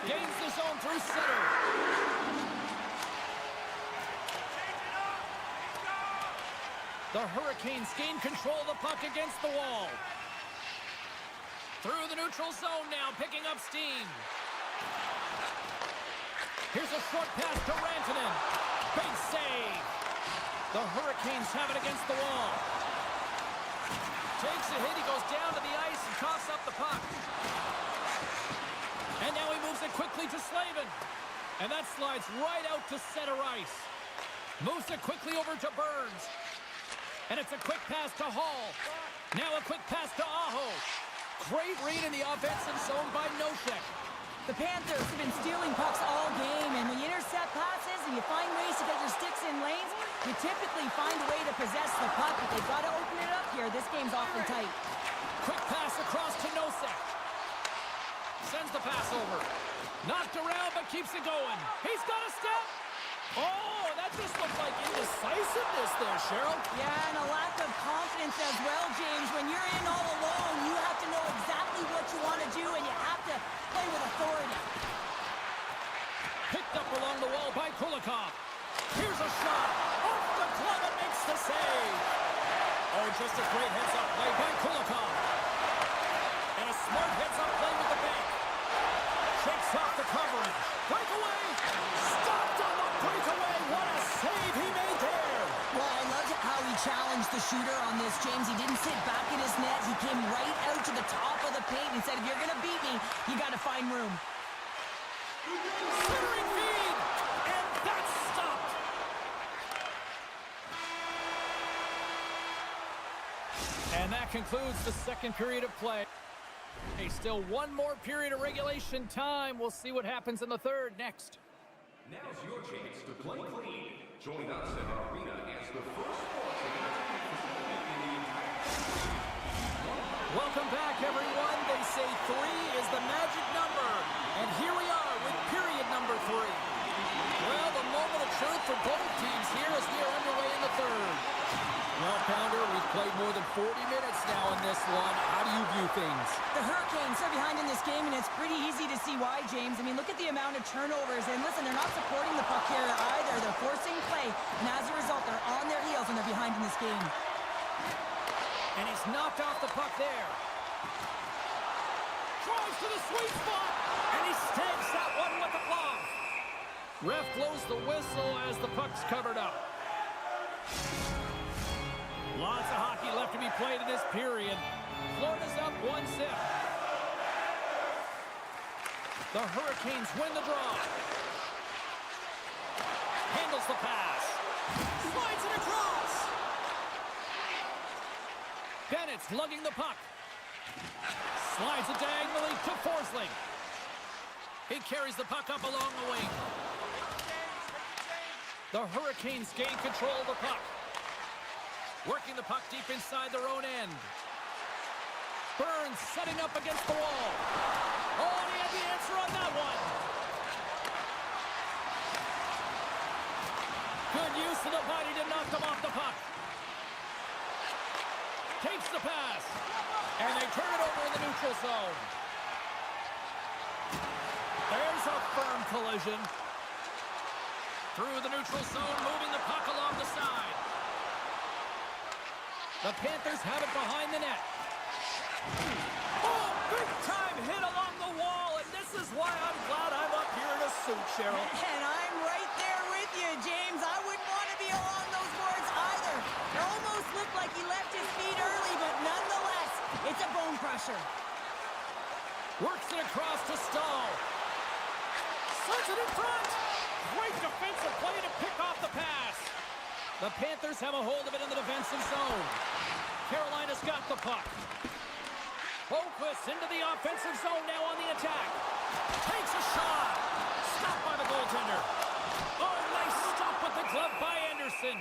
Gains the zone through center. The Hurricanes gain control of the puck against the wall. Through the neutral zone now, picking up steam. Here's a short pass to Rantanen. Big save. The Hurricanes have it against the wall. Takes a hit, he goes down to the ice and coughs up the puck. And now he moves it quickly to Slavin. And that slides right out to center ice. Moves it quickly over to Burns. And it's a quick pass to Hall. Now a quick pass to Aho. Great read in the offensive zone by Nosek. The Panthers have been stealing pucks all game, and when you intercept passes and you find ways to get your sticks in lanes, you typically find a way to possess the puck, but they've got to open it up here. This game's awfully tight. Quick pass across to Nosek. Sends the pass over. Knocked around, but keeps it going. He's got a step. Oh, that just looked like indecisiveness there, Cheryl. Yeah, and a lack of confidence as well, James. When you're in all alone, you have to know exactly what you want to do, and you have to play with authority. Picked up along the wall by Kulikov. Here's a shot. Off the glove and makes the save. Oh, just a great heads-up play by Kulikov. And a smart heads-up play with the bank. Shakes off the coverage. Breakaway. Stopped on the breakaway. What a save he made there. Well, I loved how he challenged the shooter on this, James. He didn't sit back in his net. He came right out to the top of the paint and said, if you're going to beat me, you got to find room. Centering feed. And that's stopped. And that concludes the second period of play. Hey, still one more period of regulation time. We'll see what happens in the third next. Now's your chance to play clean. Join us in our arena as the first sports and entertainment facility in the entire country. Welcome back, everyone. They say 3 is the magic number. And here we are with period number 3. Well, the moment of truth for both teams here as we are underway in the third. Well, Pounder, we've played more than 40 minutes now in this one. How do you view things? The Hurricanes are behind in this game, and it's pretty easy to see why, James. I mean, look at the amount of turnovers. And listen, they're not supporting the puck here either. They're forcing play, and as a result, they're on their heels and they're behind in this game. And he's knocked off the puck there. Drives to the sweet spot, and he stabs that one with the glove. Ref blows the whistle as the puck's covered up. Lots of hockey left to be played in this period. Florida's up 1-0. The Hurricanes win the draw. Handles the pass. Slides it across. Bennett's lugging the puck. Slides it diagonally to Forsling. He carries the puck up along the wing. The Hurricanes gain control of the puck. Working the puck deep inside their own end. Burns setting up against the wall. Oh, and he had the answer on that one. Good use of the body to knock them off the puck. Takes the pass. And they turn it over in the neutral zone. There's a firm collision. Through the neutral zone, moving the puck along the side. The Panthers have it behind the net. Oh, big-time hit along the wall, and this is why I'm glad I'm up here in a suit, Cheryl. And I'm right there with you, James. I wouldn't want to be along those boards either. It almost looked like he left his feet early, but nonetheless, it's a bone crusher. Works it across to Stahl. Sends it in front. Great defensive play to pick off the pass. The Panthers have a hold of it in the defensive zone. Carolina's got the puck. Boquist into the offensive zone now on the attack. Takes a shot. Stopped by the goaltender. Oh, nice stop with the glove by Anderson.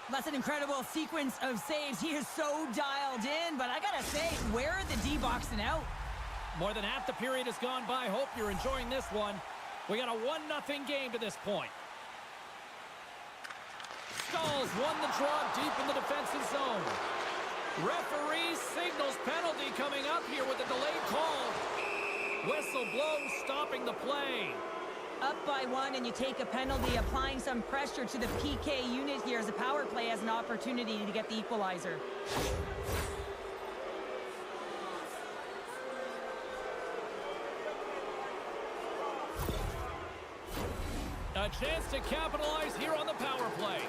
That's an incredible sequence of saves. He is so dialed in, but I gotta say, where are the D-boxing out? More than half the period has gone by. Hope you're enjoying this one. We got a 1-0 game to this point. Stahl's won the draw deep in the defensive zone. Referee signals penalty coming up here with a delayed call. Whistle blows, stopping the play. Up by 1 and you take a penalty, applying some pressure to the PK unit here as the power play has an opportunity to get the equalizer. A chance to capitalize here on the power play.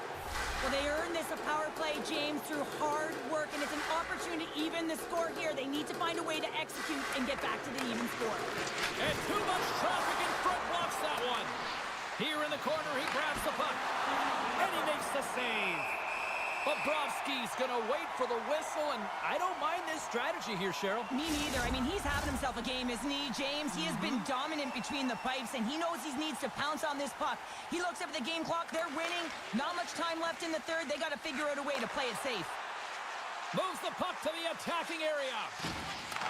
Well, they earned this a power play, James, through hard work, and it's an opportunity to even the score here. They need to find a way to execute and get back to the even score. And too much traffic in front blocks that one. Here in the corner, he grabs the puck. And he makes the save. Bobrovsky's going to wait for the whistle, and I don't mind this strategy here, Cheryl. Me neither. I mean, he's having himself a game, isn't he, James? He has been dominant between the pipes, and he knows he needs to pounce on this puck. He looks up at the game clock. They're winning. Not much time left in the third. They got to figure out a way to play it safe. Moves the puck to the attacking area.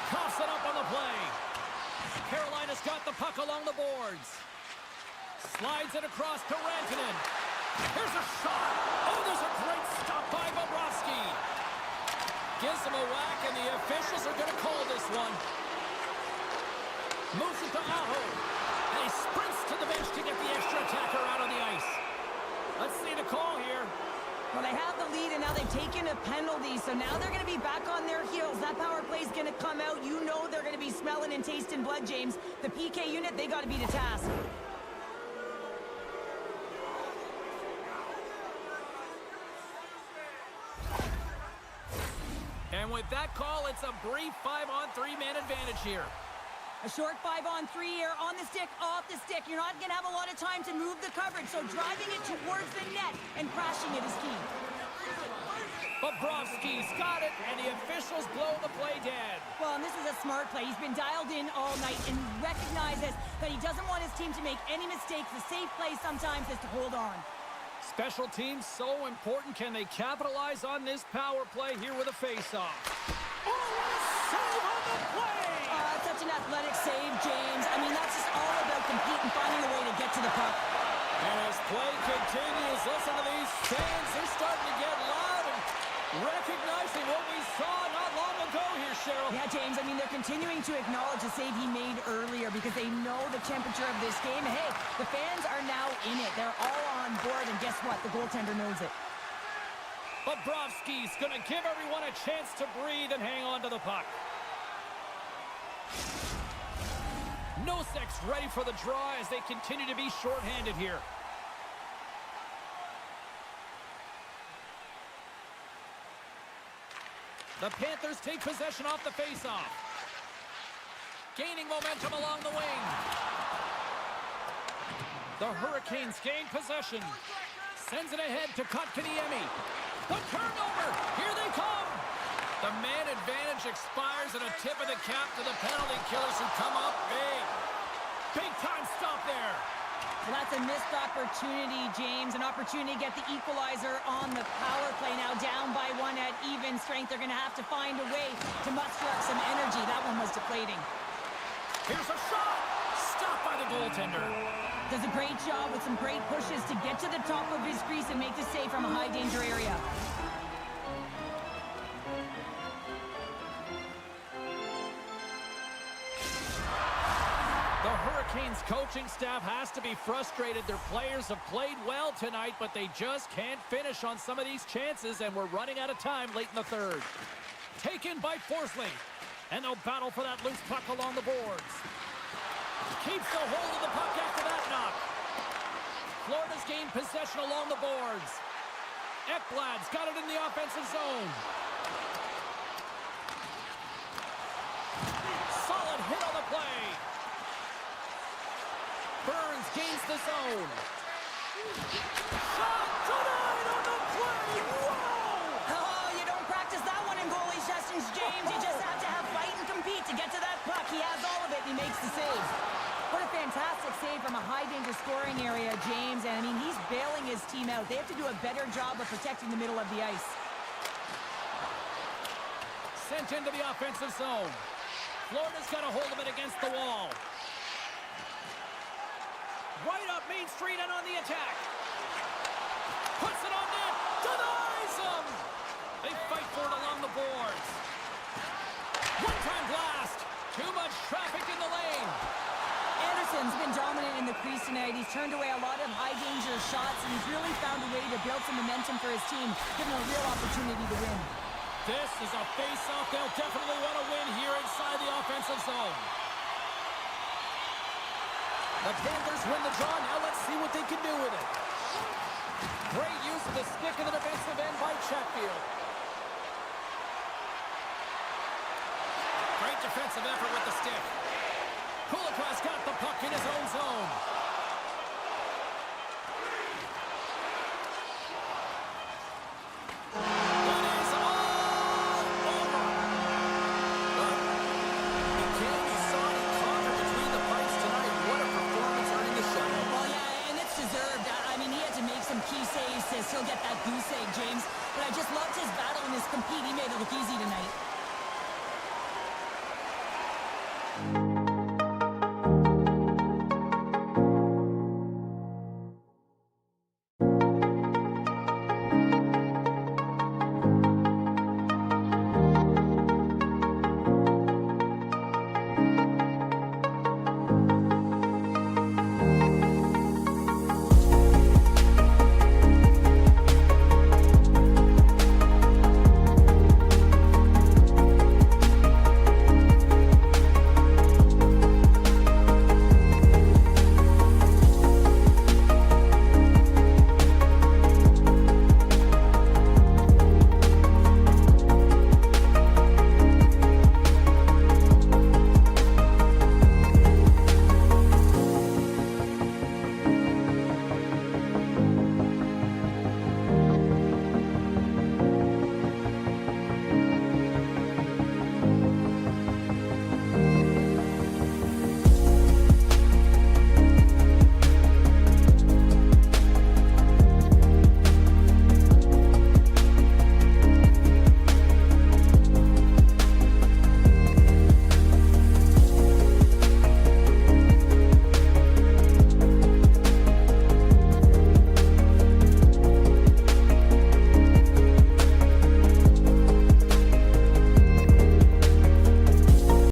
Coughs it up on the play. Carolina's got the puck along the boards. Slides it across to Rantanen. Here's a shot. Oh, there's a great stop by Bobrovsky. Gives him a whack, and the officials are going to call this one. Moves it to Aho. And he sprints to the bench to get the extra attacker out on the ice. Let's see the call here. Well, they have the lead, and now they've taken a penalty, so now they're going to be back on their heels. That power play is going to come out. You know they're going to be smelling and tasting blood, James. The PK unit, they got to be to task. And with that call, it's a brief 5-on-3 man advantage here. A short 5-on-3 here, on the stick, off the stick. You're not going to have a lot of time to move the coverage, so driving it towards the net and crashing it is key. Bobrovsky's got it, and the officials blow the play dead. Well, and this is a smart play. He's been dialed in all night and recognizes that he doesn't want his team to make any mistakes. The safe play sometimes is to hold on. Special teams so important. Can they capitalize on this power play here with a face-off? Oh, what a save on the play! Such an athletic save, James. I mean, that's just all about competing, finding a way to get to the puck. And as play continues, listen to these fans. They're starting to get loud and recognizing what we saw not long ago here, Cheryl. Yeah, James, I mean, they're continuing to acknowledge the save he made earlier because they know the temperature of this game. Hey, the fans are now in it. They're all on board, and guess what? The goaltender knows it. Bobrovsky's going to give everyone a chance to breathe and hang on to the puck. Nosek's ready for the draw as they continue to be shorthanded here. The Panthers take possession off the faceoff. Gaining momentum along the wing. The Hurricanes gain possession. Sends it ahead to Kotkaniemi. The turnover! Here they come! The man advantage expires, and a tip of the cap to the penalty killers who come up big. Big time stop there. Well, that's a missed opportunity, James. An opportunity to get the equalizer on the power play. Now down by one at even strength. They're going to have to find a way to muster up some energy. That one was deflating. Here's a shot. Stopped by the goaltender. Does a great job with some great pushes to get to the top of his crease and make the save from a high danger area. The Hurricanes coaching staff has to be frustrated. Their players have played well tonight, but they just can't finish on some of these chances, and we're running out of time late in the third. Taken by Forsling, and they'll battle for that loose puck along the boards. Keeps the hold of the puck after that knock. Florida's gained possession along the boards. Ekblad's got it in the offensive zone. Solid hit on the play. Burns gains the zone. Shot denied on the play. Whoa! Oh, you don't practice that one in goalie sessions, James. You just have to have fight and compete to get to that puck. He has all of it, and he makes the save. What a fantastic save from a high-danger scoring area, James. And, I mean, he's bailing his team out. They have to do a better job of protecting the middle of the ice. Sent into the offensive zone. Florida's got a hold of it against the wall. Right up Main Street and on the attack. Puts it on net. Denies him. They fight for it along the boards. One-time blast. Too much traffic in the lane. Anderson's been dominant in the crease tonight. He's turned away a lot of high-danger shots, and he's really found a way to build some momentum for his team, giving him a real opportunity to win. This is a face-off they'll definitely want to win here inside the offensive zone. The Panthers win the draw. Now let's see what they can do with it. Great use of the stick in the defensive end by Chatfield. Great defensive effort with the stick. Kulikov's got the puck in his own zone.